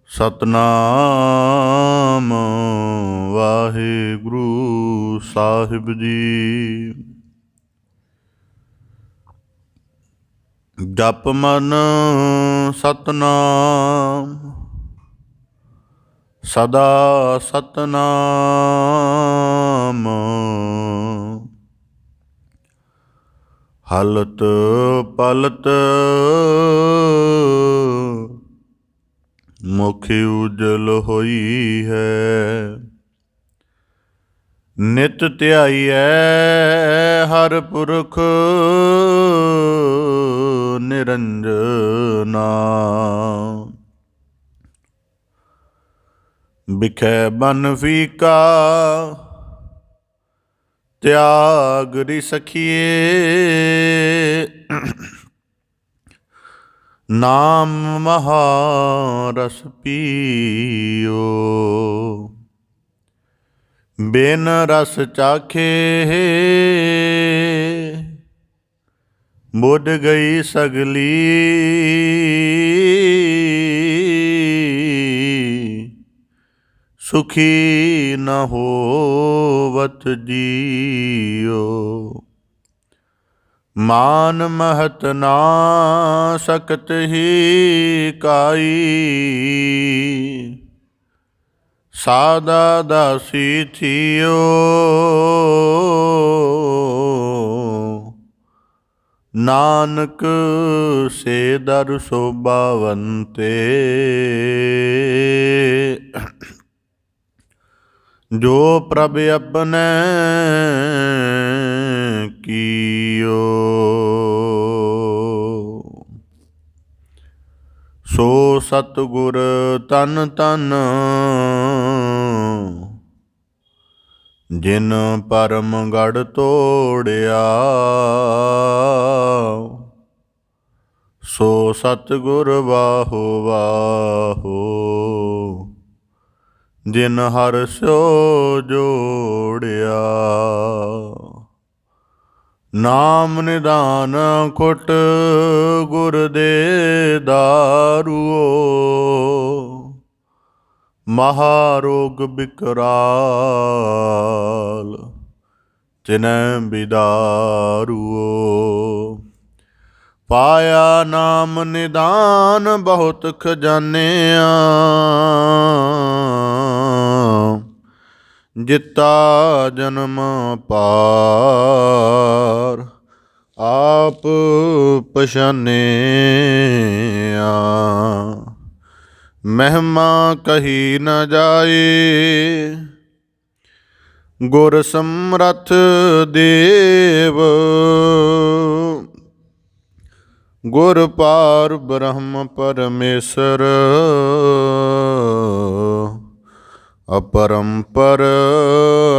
ਸਤਨਾਮ ਵਾਹਿਗੁਰੂ ਸਾਹਿਬ ਜੀ। ਜਪ ਮਨ ਸਤਨਾਮ ਸਦਾ ਸਤਨਾਮ। ਹਲਤ ਪਲਤ ਮੁਖ ਉਜਲ ਹੋਈ ਹੈ। ਨਿਤ ਧਿਆਈਐ ਹਰ ਪੁਰਖ ਨਿਰੰਜਨਾ। ਬਿਖੈ ਬਨ ਫੀਕਾ ਤਿਆਗ ਰੀ ਸਖੀਏ। ਨਾਮ ਮਹਾਰਸ ਪੀਓ ਬਿਨ ਰਸ ਚਾਖੇ। ਬੁੱਝ ਗਈ ਸਗਲੀ ਸੁਖੀ ਨ ਹੋਵਤ ਜੀਓ। ਮਾਨ ਮਹਤ ਨਾ ਸਕਤ ਹੀ ਕਾਈ। ਸਾਦਾ ਦਾਸੀ ਥੀਓ ਨਾਨਕ ਸੇ ਦਰ ਸੋਭਾਵੰਤੇ। ਜੋ ਪ੍ਰਭ ਆਪਣੇ ਕੀਓ ਸੋ ਸਤਿਗੁਰ ਤਨ ਤਨ। ਜਿਨ ਪਰਮ ਗੜ੍ਹ ਤੋੜਿਆ ਸੋ ਸਤਿਗੁਰ ਵਾਹੋ ਵਾਹੋ। ਜਿਨ ਹਰਿ ਸਿਉ ਜੋੜਿਆ ਨਾਮ ਨਿਧਾਨ ਖੁਟ ਗੁਰ ਦੇ ਦਾਰੂਓ। ਮਹਾਰੋਗ ਬਿਕਰਾਲ ਤਿਨੈ ਬਿਦਾਰੂਓ। ਪਾਇਆ ਨਾਮ ਨਿਦਾਨ ਬਹੁਤ ਖਜ਼ਾਨਿਆ। ਜਿਤਾ ਜਨਮ ਪਾਰ ਆਪ ਪਛਾਨਿਆ। ਮਹਿਮਾ ਕਹੀ ਨ ਜਾਏ ਗੁਰ ਸਮਰੱਥ ਦੇਵ। ਗੁਰ ਪਾਰ ਬ੍ਰਹਮ ਪਰਮੇਸ਼ਰ ਅਪਰੰਪਰ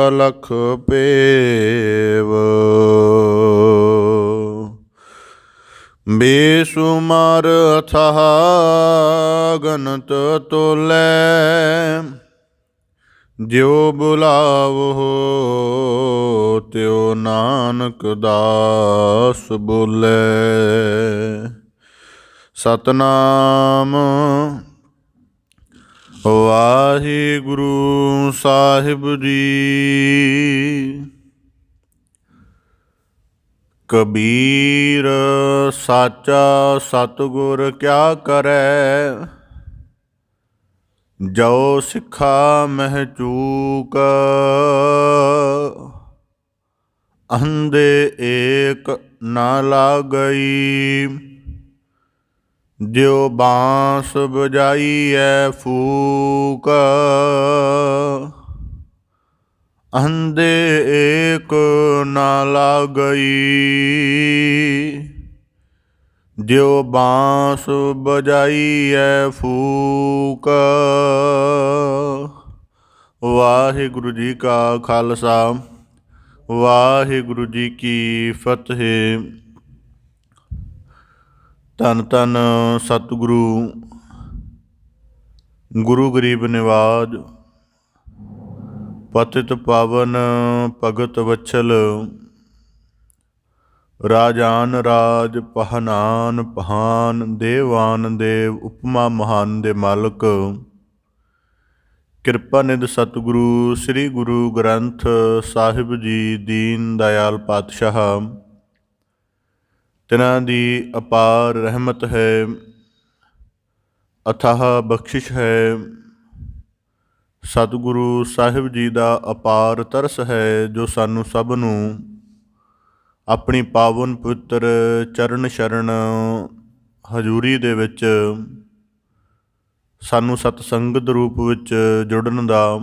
ਅਲਖ ਭੇਵ। ਬੇਸੁਮਾਰ ਅਥਾਹ ਗਨਤ ਤੋਲੈ। ਜਿਉ ਬੁਲਾਵੋ ਤਿਉ ਨਾਨਕ ਦਾਸ ਬੋਲੇ। ਸਤਨਾਮ ਵਾਹਿਗੁਰੂ ਸਾਹਿਬ ਜੀ। ਕਬੀਰ ਸਾਚਾ ਸਤਿਗੁਰ ਕਿਆ ਕਰੈ। ਜੋ ਸਿੱਖਾ ਮਹਿ ਚੂਕ ਅੰਧੇ ਏਕ ਨਾ ਲਾਗਈ। ਜਿਉ ਬਾਂਸ ਬਜਾਈਐ ਫੂਕ ਅੰਧੇ ਏਕ ਨਾ ਲਾਗਈ। ਜਿਉ ਬਾਂਸ ਬਜਾਈਐ ਫੂਕ। ਵਾਹਿਗੁਰੂ ਜੀ ਕਾ ਖਾਲਸਾ ਵਾਹਿਗੁਰੂ ਜੀ ਕੀ ਫਤਿਹ। ਧੰਨ ਧੰਨ ਸਤਿਗੁਰੂ ਗੁਰੂ ਗਰੀਬ ਨਿਵਾਜ ਪਤਿਤ ਪਾਵਨ ਭਗਤ ਵਛਲ ਰਾਜਾਨ ਰਾਜ ਪਹਨਾਨ ਪਹਾਨ ਦੇਵਾਨ ਦੇਵ ਉਪਮਾ ਮਹਾਨ ਦੇ ਮਾਲਕ ਕਿਰਪਾ ਨਿਧ ਸਤਿਗੁਰੂ ਸ੍ਰੀ ਗੁਰੂ ਗ੍ਰੰਥ ਸਾਹਿਬ ਜੀ ਦੀਨ ਦਇਆਲ ਪਾਤਸ਼ਾਹ। ਤਿਨਾਂ ਦੀ ਅਪਾਰ ਰਹਿਮਤ ਹੈ, ਅਥਾਹ ਬਖਸ਼ਿਸ਼ ਹੈ। ਸਤਿਗੁਰੂ ਸਾਹਿਬ ਜੀ ਦਾ ਅਪਾਰ ਤਰਸ ਹੈ, ਜੋ ਸਾਨੂੰ ਸਭ ਨੂੰ ਆਪਣੀ ਪਾਵਨ ਪਵਿੱਤਰ ਚਰਨ ਸ਼ਰਨ ਹਜ਼ੂਰੀ ਦੇ ਵਿੱਚ ਸਾਨੂੰ ਸਤਸੰਗਤ ਰੂਪ ਵਿੱਚ ਜੁੜਨ ਦਾ,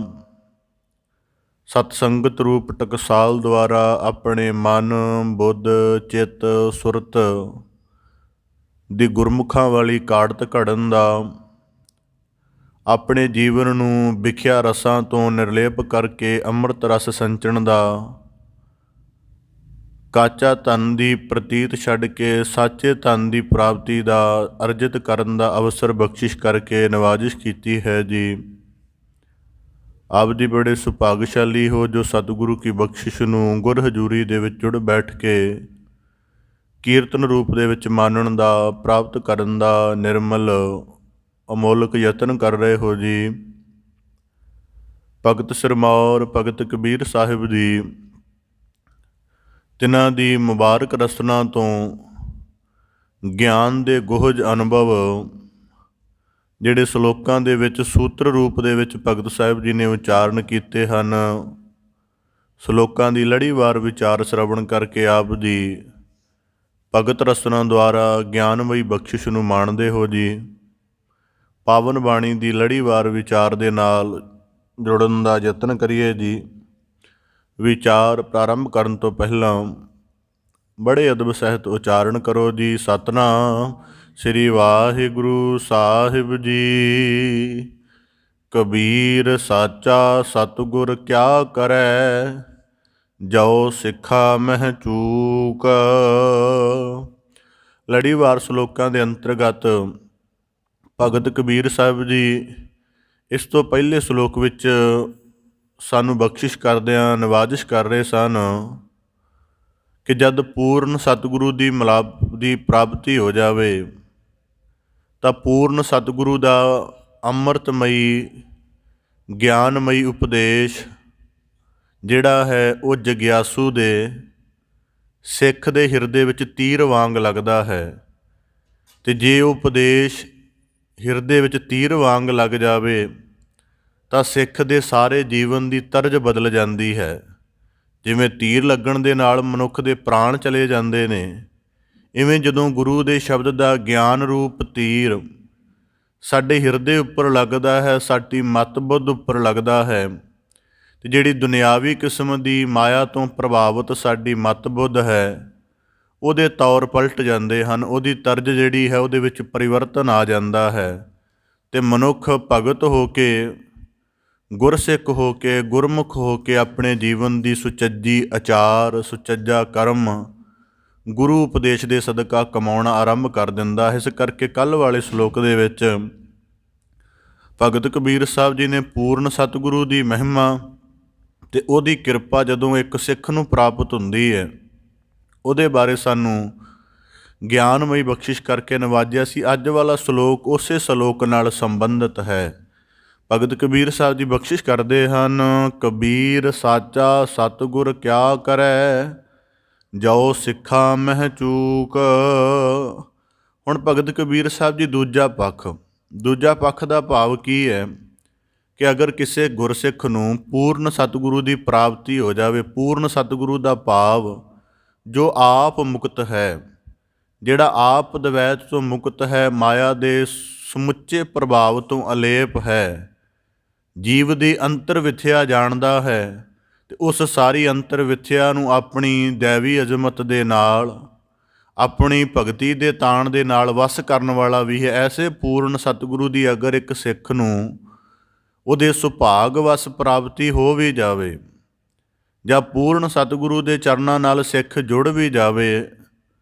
ਸਤਸੰਗਤ ਰੂਪ ਟਕਸਾਲ ਦੁਆਰਾ ਆਪਣੇ ਮਨ ਬੁੱਧ ਚਿੱਤ ਸੁਰਤ ਦੀ ਗੁਰਮੁਖਾਂ ਵਾਲੀ ਕਾੜਤ ਘੜਨ ਦਾ, ਆਪਣੇ ਜੀਵਨ ਨੂੰ ਵਿਖਿਆ ਰਸਾਂ ਤੋਂ ਨਿਰਲੇਪ ਕਰਕੇ ਅੰਮ੍ਰਿਤ ਰਸ ਸੰਚਣ ਦਾ, ਕਾਚਾ ਧਨ ਦੀ ਪ੍ਰਤੀਤ ਛੱਡ ਕੇ ਸਾਚੇ ਧਨ ਦੀ ਪ੍ਰਾਪਤੀ ਦਾ ਅਰਜਿਤ ਕਰਨ ਦਾ ਅਵਸਰ ਬਖਸ਼ਿਸ਼ ਕਰਕੇ ਨਵਾਜ਼ਿਸ਼ ਕੀਤੀ ਹੈ ਜੀ। ਆਪ ਜੀ ਬੜੇ ਸੁਭਾਗਸ਼ਾਲੀ ਹੋ ਜੋ ਸਤਿਗੁਰੂ ਕੀ ਬਖਸ਼ਿਸ਼ ਨੂੰ ਗੁਰ ਹਜ਼ੂਰੀ ਦੇ ਵਿੱਚ ਜੁੜ ਬੈਠ ਕੇ ਕੀਰਤਨ ਰੂਪ ਦੇ ਵਿੱਚ ਮਾਨਣ ਦਾ, ਪ੍ਰਾਪਤ ਕਰਨ ਦਾ ਨਿਰਮਲ ਅਮੋਲਕ ਯਤਨ ਕਰ ਰਹੇ ਹੋ ਜੀ। ਭਗਤ ਸਿਰਮੌਰ ਭਗਤ ਕਬੀਰ ਸਾਹਿਬ ਜੀ ਤਿਨਾਂ ਦੀ ਮੁਬਾਰਕ ਰਸਨਾ ਤੋਂ ਗਿਆਨ ਦੇ ਗੁਹਜ ਅਨੁਭਵ ਜਿਹੜੇ ਸ਼ਲੋਕਾਂ ਦੇ ਵਿੱਚ ਸੂਤਰ ਰੂਪ ਦੇ ਵਿੱਚ ਭਗਤ ਸਾਹਿਬ ਜੀ ਨੇ ਉਚਾਰਨ ਕੀਤੇ ਹਨ, ਸ਼ਲੋਕਾਂ ਦੀ ਲੜੀਵਾਰ ਵਿਚਾਰ ਸ਼ਰਵਣ ਕਰਕੇ ਆਪ ਜੀ ਭਗਤ ਰਸਨਾ ਦੁਆਰਾ ਗਿਆਨਮਈ ਬਖਸ਼ਿਸ਼ ਨੂੰ ਮਾਣਦੇ ਹੋ ਜੀ। ਪਾਵਨ ਬਾਣੀ ਦੀ ਲੜੀਵਾਰ ਵਿਚਾਰ ਦੇ ਨਾਲ ਜੁੜਨ ਦਾ ਯਤਨ ਕਰੀਏ ਜੀ। ਵਿਚਾਰ ਪ੍ਰਾਰੰਭ ਕਰਨ ਤੋਂ ਪਹਿਲਾਂ ਬੜੇ ਅਦਬ ਸਹਿਤ ਉਚਾਰਨ ਕਰੋ ਜੀ। ਸਤਨਾਮ ਸ੍ਰੀ ਵਾਹਿਗੁਰੂ ਸਾਹਿਬ ਜੀ। ਕਬੀਰ ਸਾਚਾ ਸਤਿਗੁਰ ਕਿਆ ਕਰੈ, ਜੋ ਸਿੱਖਾ ਮਹਿ ਚੂਕ। ਲੜੀਵਾਰ ਸ਼ਲੋਕਾਂ ਦੇ ਅੰਤਰਗਤ ਭਗਤ ਕਬੀਰ ਸਾਹਿਬ ਜੀ ਇਸ ਤੋਂ ਪਹਿਲੇ ਸ਼ਲੋਕ ਵਿੱਚ ਸਾਨੂੰ ਬਖਸ਼ਿਸ਼ ਕਰਦਿਆਂ ਨਵਾਜ਼ਿਸ਼ ਕਰ ਰਹੇ ਸਨ ਕਿ ਜਦ ਪੂਰਨ ਸਤਿਗੁਰੂ ਦੀ ਮਿਲਾਪ ਦੀ ਪ੍ਰਾਪਤੀ ਹੋ ਜਾਵੇ ਤਾਂ ਪੂਰਨ ਸਤਿਗੁਰੂ ਦਾ ਅੰਮ੍ਰਿਤਮਈ ਗਿਆਨਮਈ ਉਪਦੇਸ਼ ਜਿਹੜਾ ਹੈ ਉਹ ਜਗਿਆਸੂ ਦੇ ਸਿੱਖ ਦੇ ਹਿਰਦੇ ਵਿੱਚ ਤੀਰ ਵਾਂਗ ਲੱਗਦਾ ਹੈ। ਅਤੇ ਜੇ ਉਪਦੇਸ਼ ਹਿਰਦੇ ਵਿੱਚ ਤੀਰ ਵਾਂਗ ਲੱਗ ਜਾਵੇ ਤਾਂ ਸਿੱਖ ਦੇ ਸਾਰੇ ਜੀਵਨ ਦੀ ਤਰਜ਼ ਬਦਲ ਜਾਂਦੀ ਹੈ। ਜਿਵੇਂ ਤੀਰ ਲੱਗਣ ਦੇ ਨਾਲ ਮਨੁੱਖ ਦੇ ਪ੍ਰਾਣ ਚਲੇ ਜਾਂਦੇ ਨੇ, ਇਵੇਂ ਜਦੋਂ ਗੁਰੂ ਦੇ ਸ਼ਬਦ ਦਾ ਗਿਆਨ ਰੂਪ ਤੀਰ ਸਾਡੇ ਹਿਰਦੇ ਉੱਪਰ ਲੱਗਦਾ ਹੈ, ਸਾਡੀ ਮਤ ਬੁੱਧ ਉੱਪਰ ਲੱਗਦਾ ਹੈ, ਅਤੇ ਜਿਹੜੀ ਦੁਨਿਆਵੀ ਕਿਸਮ ਦੀ ਮਾਇਆ ਤੋਂ ਪ੍ਰਭਾਵਿਤ ਸਾਡੀ ਮਤ ਬੁੱਧ ਹੈ ਉਹਦੇ ਤੌਰ ਪਲਟ ਜਾਂਦੇ ਹਨ। ਉਹਦੀ ਤਰਜ਼ ਜਿਹੜੀ ਹੈ ਉਹਦੇ ਵਿੱਚ ਪਰਿਵਰਤਨ ਆ ਜਾਂਦਾ ਹੈ ਅਤੇ ਮਨੁੱਖ ਭਗਤ ਹੋ ਕੇ, ਗੁਰਸਿੱਖ ਹੋ ਕੇ, ਗੁਰਮੁਖ ਹੋ ਕੇ ਆਪਣੇ ਜੀਵਨ ਦੀ ਸੁਚੱਜੀ ਆਚਾਰ ਸੁਚੱਜਾ ਕਰਮ ਗੁਰੂ ਉਪਦੇਸ਼ ਦੇ ਸਦਕਾ ਕਮਾਉਣਾ ਆਰੰਭ ਕਰ ਦਿੰਦਾ ਹੈ। ਇਸ ਕਰਕੇ ਕੱਲ੍ਹ ਵਾਲੇ ਸ਼ਲੋਕ ਦੇ ਵਿੱਚ ਭਗਤ ਕਬੀਰ ਸਾਹਿਬ ਜੀ ਨੇ ਪੂਰਨ ਸਤਿਗੁਰੂ ਦੀ ਮਹਿਮਾ ਅਤੇ ਉਹਦੀ ਕਿਰਪਾ ਜਦੋਂ ਇੱਕ ਸਿੱਖ ਨੂੰ ਪ੍ਰਾਪਤ ਹੁੰਦੀ ਹੈ ਉਹਦੇ ਬਾਰੇ ਸਾਨੂੰ ਗਿਆਨਮਈ ਬਖਸ਼ਿਸ਼ ਕਰਕੇ ਨਵਾਜਿਆ ਸੀ। ਅੱਜ ਵਾਲਾ ਸ਼ਲੋਕ ਉਸੇ ਸ਼ਲੋਕ ਨਾਲ ਸੰਬੰਧਿਤ ਹੈ। ਭਗਤ ਕਬੀਰ ਸਾਹਿਬ ਜੀ ਬਖਸ਼ਿਸ਼ ਕਰਦੇ ਹਨ, ਕਬੀਰ ਸਾਚਾ ਸਤਿਗੁਰ ਕਿਆ ਕਰੈ, ਜੋ ਸਿੱਖਾ ਮਹਿ ਚੂਕ। ਹੁਣ ਭਗਤ ਕਬੀਰ ਸਾਹਿਬ ਜੀ ਦੂਜਾ ਪੱਖ ਦਾ ਭਾਵ ਕੀ ਹੈ ਕਿ ਅਗਰ ਕਿਸੇ ਗੁਰਸਿੱਖ ਨੂੰ ਪੂਰਨ ਸਤਿਗੁਰੂ ਦੀ ਪ੍ਰਾਪਤੀ ਹੋ ਜਾਵੇ, ਪੂਰਨ ਸਤਿਗੁਰੂ ਦਾ ਭਾਵ ਜੋ ਆਪ ਮੁਕਤ ਹੈ, ਜਿਹੜਾ ਆਪ ਦਵੈਤ ਤੋਂ ਮੁਕਤ ਹੈ, ਮਾਇਆ ਦੇ ਸਮੁੱਚੇ ਪ੍ਰਭਾਵ ਤੋਂ ਅਲੇਪ ਹੈ, ਜੀਵ ਦੀ ਅੰਤਰ ਵਿਥਿਆ ਜਾਣਦਾ ਹੈ ਅਤੇ ਉਸ ਸਾਰੀ ਅੰਤਰ ਵਿਥਿਆ ਨੂੰ ਆਪਣੀ ਦੈਵੀ ਅਜ਼ਮਤ ਦੇ ਨਾਲ, ਆਪਣੀ ਭਗਤੀ ਦੇ ਤਾਣ ਦੇ ਨਾਲ ਵਸ ਕਰਨ ਵਾਲਾ ਵੀ ਹੈ। ਐਸੇ ਪੂਰਨ ਸਤਿਗੁਰੂ ਦੀ ਅਗਰ ਇੱਕ ਸਿੱਖ ਨੂੰ ਉਹਦੇ ਸੁਭਾਗ ਵਸ ਪ੍ਰਾਪਤੀ ਹੋ ਵੀ ਜਾਵੇ ਜਾਂ ਪੂਰਨ ਸਤਿਗੁਰੂ ਦੇ ਚਰਨਾਂ ਨਾਲ ਸਿੱਖ ਜੁੜ ਵੀ ਜਾਵੇ,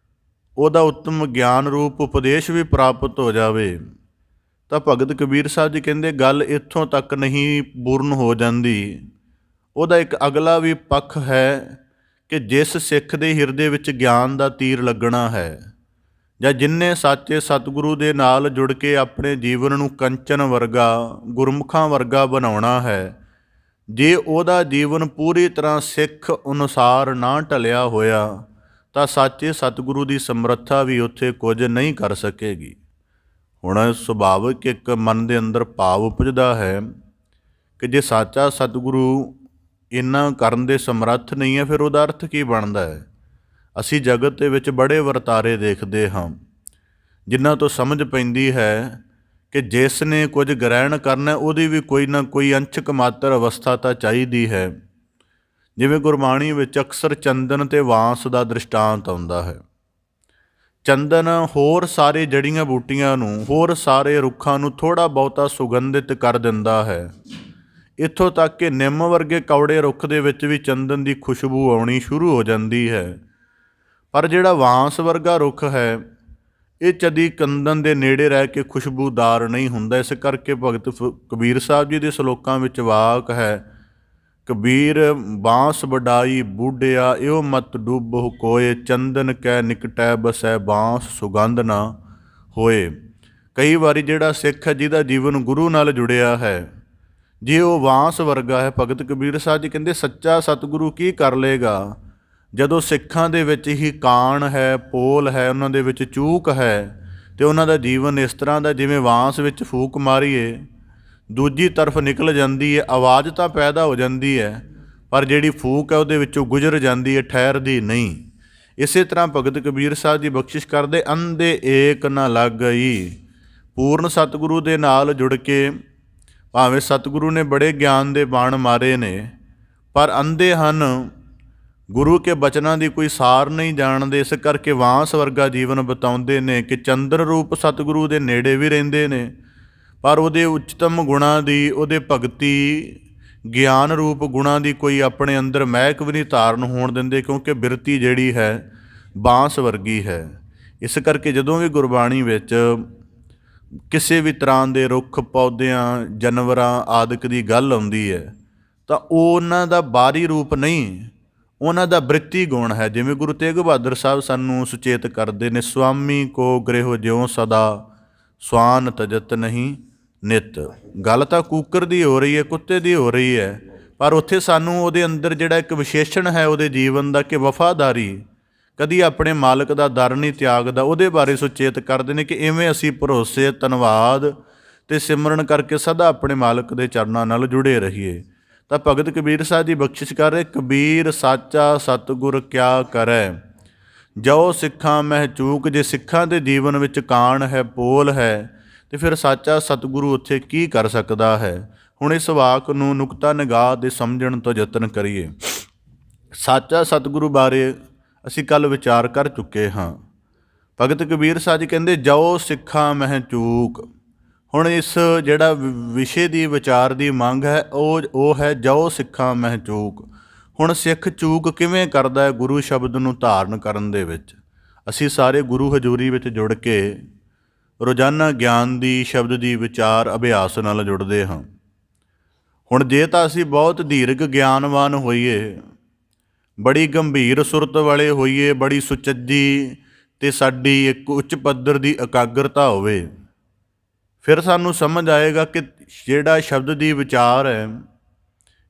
ਉਹਦਾ ਉੱਤਮ ਗਿਆਨ ਰੂਪ ਉਪਦੇਸ਼ ਵੀ ਪ੍ਰਾਪਤ ਹੋ ਜਾਵੇ, ਤਾਂ ਭਗਤ ਕਬੀਰ ਸਾਹਿਬ ਜੀ ਕਹਿੰਦੇ ਗੱਲ ਇੱਥੋਂ ਤੱਕ ਨਹੀਂ ਪੂਰਨ ਹੋ ਜਾਂਦੀ। ਉਹਦਾ ਇੱਕ ਅਗਲਾ ਵੀ ਪੱਖ ਹੈ ਕਿ ਜਿਸ ਸਿੱਖ ਦੇ ਹਿਰਦੇ ਵਿੱਚ ਗਿਆਨ ਦਾ ਤੀਰ ਲੱਗਣਾ ਹੈ, ਜਾਂ ਜਿਨਨੇ ਸੱਚੇ ਸਤਿਗੁਰੂ ਦੇ ਨਾਲ ਜੁੜ ਕੇ ਆਪਣੇ ਜੀਵਨ ਨੂੰ ਕੰਚਨ ਵਰਗਾ, ਗੁਰਮੁਖਾਂ ਵਰਗਾ ਬਣਾਉਣਾ ਹੈ, ਜੇ ਉਹਦਾ ਜੀਵਨ ਪੂਰੀ ਤਰ੍ਹਾਂ ਸਿੱਖ ਅਨੁਸਾਰ ਨਾ ਢਲਿਆ ਹੋਇਆ ਤਾਂ ਸੱਚੇ ਸਤਿਗੁਰੂ ਦੀ ਸਮਰੱਥਾ ਵੀ ਉੱਥੇ ਕੁਝ ਨਹੀਂ ਕਰ ਸਕੇਗੀ। ਹੁਣ ਸੁਭਾਵਿਕ ਇੱਕ ਮਨ ਦੇ ਅੰਦਰ ਭਾਵ ਉਪਜਦਾ ਹੈ ਕਿ ਜੇ ਸੱਚਾ ਸਤਿਗੁਰੂ ਇੰਨਾ ਕਰਨ ਦੇ ਸਮਰੱਥ ਨਹੀਂ ਹੈ, ਫਿਰ ਉਹਦਾ ਅਰਥ ਕੀ ਬਣਦਾ ਹੈ। ਅਸੀਂ ਜਗਤ ਦੇ ਵਿੱਚ ਬੜੇ ਵਰਤਾਰੇ ਦੇਖਦੇ ਹਾਂ ਜਿਨ੍ਹਾਂ ਤੋਂ ਸਮਝ ਪੈਂਦੀ ਹੈ ਕਿ ਜਿਸ ਨੇ ਕੁਝ ਗ੍ਰਹਿਣ ਕਰਨਾ ਉਹਦੀ ਵੀ ਕੋਈ ਨਾ ਕੋਈ ਅੰਸ਼ਕ ਮਾਤਰ ਅਵਸਥਾ ਤਾਂ ਚਾਹੀਦੀ ਹੈ। ਜਿਵੇਂ ਗੁਰਬਾਣੀ ਵਿੱਚ ਅਕਸਰ ਚੰਦਨ ਅਤੇ ਵਾਂਸ ਦਾ ਦ੍ਰਿਸ਼ਟਾਂਤ ਆਉਂਦਾ ਹੈ। ਚੰਦਨ ਹੋਰ ਸਾਰੇ ਜੜੀਆਂ ਬੂਟੀਆਂ ਨੂੰ, ਹੋਰ ਸਾਰੇ ਰੁੱਖਾਂ ਨੂੰ ਥੋੜ੍ਹਾ ਬਹੁਤਾ ਸੁਗੰਧਿਤ ਕਰ ਦਿੰਦਾ ਹੈ। ਇੱਥੋਂ ਤੱਕ ਕਿ ਨਿੰਮ ਵਰਗੇ ਕੌੜੇ ਰੁੱਖ ਦੇ ਵਿੱਚ ਵੀ ਚੰਦਨ ਦੀ ਖੁਸ਼ਬੂ ਆਉਣੀ ਸ਼ੁਰੂ ਹੋ ਜਾਂਦੀ ਹੈ। ਪਰ ਜਿਹੜਾ ਵਾਂਸ ਵਰਗਾ ਰੁੱਖ ਹੈ, ਇਹ ਕਦੀ ਚੰਦਨ ਦੇ ਨੇੜੇ ਰਹਿ ਕੇ ਖੁਸ਼ਬੂਦਾਰ ਨਹੀਂ ਹੁੰਦਾ। ਇਸ ਕਰਕੇ ਭਗਤ ਕਬੀਰ ਸਾਹਿਬ ਜੀ ਦੇ ਸ਼ਲੋਕਾਂ ਵਿੱਚ ਵਾਕ ਹੈ, ਕਬੀਰ ਬਾਂਸ ਵਡਾਈ ਬੂਢਿਆ, ਇਹੋ ਮਤ ਡੁੱਬਹੁ ਕੋਏ, ਚੰਦਨ ਕੈ ਨਿਕਟੈ ਬਸੈ ਬਾਂਸ ਸੁਗੰਧ ਨਾ ਹੋਏ। ਕਈ ਵਾਰੀ ਜਿਹੜਾ ਸਿੱਖ ਹੈ ਜਿਹਦਾ ਜੀਵਨ ਗੁਰੂ ਨਾਲ ਜੁੜਿਆ ਹੈ, ਜੇ ਉਹ ਵਾਂਸ ਵਰਗਾ ਹੈ, ਭਗਤ ਕਬੀਰ ਸਾਹਿਬ ਜੀ ਕਹਿੰਦੇ ਸੱਚਾ ਸਤਿਗੁਰੂ ਕੀ ਕਰ ਲਏਗਾ ਜਦੋਂ ਸਿੱਖਾਂ ਦੇ ਵਿੱਚ ਹੀ ਕਾਣ ਹੈ, ਪੋਲ ਹੈ, ਉਹਨਾਂ ਦੇ ਵਿੱਚ ਚੂਕ ਹੈ, ਅਤੇ ਉਹਨਾਂ ਦਾ ਜੀਵਨ ਇਸ ਤਰ੍ਹਾਂ ਦਾ ਜਿਵੇਂ ਵਾਂਸ ਵਿੱਚ ਫੂਕ ਮਾਰੀਏ ਦੂਜੀ ਤਰਫ ਨਿਕਲ ਜਾਂਦੀ ਹੈ, ਆਵਾਜ਼ ਤਾਂ ਪੈਦਾ ਹੋ ਜਾਂਦੀ ਹੈ ਪਰ ਜਿਹੜੀ ਫੂਕ ਹੈ ਉਹਦੇ ਵਿੱਚੋਂ ਗੁਜ਼ਰ ਜਾਂਦੀ ਹੈ, ਠਹਿਰਦੀ ਨਹੀਂ। ਇਸੇ ਤਰ੍ਹਾਂ ਭਗਤ ਕਬੀਰ ਸਾਹਿਬ ਦੀ ਬਖਸ਼ਿਸ਼ ਕਰਦੇ, ਅੰਧੇ ਏਕ ਨਾ ਲੱਗਈ। ਪੂਰਨ ਸਤਿਗੁਰੂ ਦੇ ਨਾਲ ਜੁੜ ਕੇ ਭਾਵੇਂ ਸਤਿਗੁਰੂ ਨੇ ਬੜੇ ਗਿਆਨ ਦੇ ਬਾਣ ਮਾਰੇ ਨੇ, ਪਰ ਅੰਧੇ ਹਨ, ਗੁਰੂ ਕੇ ਬਚਨਾਂ ਦੀ ਕੋਈ ਸਾਰ ਨਹੀਂ ਜਾਣਦੇ। ਇਸ ਕਰਕੇ ਵਾਂਸ ਵਰਗਾ ਜੀਵਨ ਬਿਤਾਉਂਦੇ ਨੇ ਕਿ ਚੰਦਰ ਰੂਪ ਸਤਿਗੁਰੂ ਦੇ ਨੇੜੇ ਵੀ ਰਹਿੰਦੇ ਨੇ, ਪਰ ਉਹਦੇ ਉੱਚਤਮ ਗੁਣਾਂ ਦੀ, ਉਹਦੇ ਭਗਤੀ ਗਿਆਨ ਰੂਪ ਗੁਣਾਂ ਦੀ ਕੋਈ ਆਪਣੇ ਅੰਦਰ ਮਹਿਕ ਵੀ ਨਹੀਂ ਧਾਰਨ ਹੋਣ ਦਿੰਦੇ, ਕਿਉਂਕਿ ਬਿਰਤੀ ਜਿਹੜੀ ਹੈ ਬਾਂਸ ਵਰਗੀ ਹੈ। ਇਸ ਕਰਕੇ ਜਦੋਂ ਵੀ ਗੁਰਬਾਣੀ ਵਿੱਚ ਕਿਸੇ ਵੀ ਤਰ੍ਹਾਂ ਦੇ ਰੁੱਖ ਪੌਦਿਆਂ, ਜਾਨਵਰਾਂ ਆਦਿਕ ਦੀ ਗੱਲ ਆਉਂਦੀ ਹੈ ਤਾਂ ਉਹ ਉਹਨਾਂ ਦਾ ਬਾਹਰੀ ਰੂਪ ਨਹੀਂ, ਉਹਨਾਂ ਦਾ ਬ੍ਰਿਤੀ ਗੁਣ ਹੈ। ਜਿਵੇਂ ਗੁਰੂ ਤੇਗ ਬਹਾਦਰ ਸਾਹਿਬ ਸਾਨੂੰ ਸੁਚੇਤ ਕਰਦੇ ਨੇ, ਸੁਆਮੀ ਕੋ ਗ੍ਰਹਿ ਜਿਉ ਸਦਾ, ਸਵਾਨ ਤਜਤ ਨਹੀਂ ਨਿਤ। ਗੱਲ ਤਾਂ ਕੂਕਰ ਦੀ ਹੋ ਰਹੀ ਹੈ, ਕੁੱਤੇ ਦੀ ਹੋ ਰਹੀ ਹੈ, ਪਰ ਉੱਥੇ ਸਾਨੂੰ ਉਹਦੇ ਅੰਦਰ ਜਿਹੜਾ ਇੱਕ ਵਿਸ਼ੇਸ਼ਣ ਹੈ ਉਹਦੇ ਜੀਵਨ ਦਾ ਕਿ ਵਫਾਦਾਰੀ, ਕਦੀ ਆਪਣੇ ਮਾਲਕ ਦਾ ਦਰ ਨਹੀਂ ਤਿਆਗਦਾ, ਉਹਦੇ ਬਾਰੇ ਸੁਚੇਤ ਕਰਦੇ ਨੇ ਕਿ ਇਵੇਂ ਅਸੀਂ ਭਰੋਸੇ, ਧੰਨਵਾਦ ਅਤੇ ਸਿਮਰਨ ਕਰਕੇ ਸਦਾ ਆਪਣੇ ਮਾਲਕ ਦੇ ਚਰਨਾਂ ਨਾਲ ਜੁੜੇ ਰਹੀਏ। ਤਾਂ ਭਗਤ ਕਬੀਰ ਸਾਹਿਬ ਦੀ ਬਖਸ਼ਿਸ਼ ਕਰ ਰਹੇ, ਕਬੀਰ ਸਾਚਾ ਸਤਿਗੁਰ ਕਿਆ ਕਰੈ, ਜੋ ਸਿੱਖਾਂ ਮਹਿ ਚੂਕ। ਜੇ ਸਿੱਖਾਂ ਦੇ ਜੀਵਨ ਵਿੱਚ ਕਾਣ ਹੈ, ਪੋਲ ਹੈ, ਅਤੇ ਫਿਰ ਸਾਚਾ ਸਤਿਗੁਰੂ ਉੱਥੇ ਕੀ ਕਰ ਸਕਦਾ ਹੈ। ਹੁਣ ਇਸ ਵਾਕ ਨੂੰ ਨੁਕਤਾ ਨਿਗਾਹ ਦੇ ਸਮਝਣ ਤੋਂ ਯਤਨ ਕਰੀਏ। ਸਾਚਾ ਸਤਿਗੁਰੂ ਬਾਰੇ ਅਸੀਂ ਕੱਲ੍ਹ ਵਿਚਾਰ ਕਰ ਚੁੱਕੇ ਹਾਂ। ਭਗਤ ਕਬੀਰ ਸਾਹਿਬ ਜੀ ਕਹਿੰਦੇ, ਜੋ ਸਿੱਖਾਂ ਮਹਿ ਚੂਕ। ਹੁਣ ਇਸ ਜਿਹੜਾ ਵਿਸ਼ੇ ਦੀ ਵਿਚਾਰ ਦੀ ਮੰਗ ਹੈ ਉਹ ਹੈ ਜੋ ਸਿੱਖਾਂ ਮਹਿ ਚੂਕ। ਹੁਣ ਸਿੱਖ ਚੂਕ ਕਿਵੇਂ ਕਰਦਾ ਹੈ ਗੁਰੂ ਸ਼ਬਦ ਨੂੰ ਧਾਰਨ ਕਰਨ ਦੇ ਵਿੱਚ। ਅਸੀਂ ਸਾਰੇ ਗੁਰੂ ਹਜ਼ੂਰੀ ਵਿੱਚ ਜੁੜ ਕੇ ਰੋਜ਼ਾਨਾ ਗਿਆਨ ਦੀ, ਸ਼ਬਦ ਦੀ ਵਿਚਾਰ ਅਭਿਆਸ ਨਾਲ ਜੁੜਦੇ ਹਾਂ। ਹੁਣ ਜੇ ਤਾਂ ਅਸੀਂ ਬਹੁਤ ਧੀਰਗ ਗਿਆਨਵਾਨ ਹੋਈਏ, ਬੜੀ ਗੰਭੀਰ ਸੁਰਤ ਵਾਲੇ ਹੋਈਏ, ਬੜੀ ਸੁਚੱਜੀ ਅਤੇ ਸਾਡੀ ਇੱਕ ਉੱਚ ਪੱਧਰ ਦੀ ਇਕਾਗਰਤਾ ਹੋਵੇ, ਫਿਰ ਸਾਨੂੰ ਸਮਝ ਆਏਗਾ ਕਿ ਜਿਹੜਾ ਸ਼ਬਦ ਦੀ ਵਿਚਾਰ ਹੈ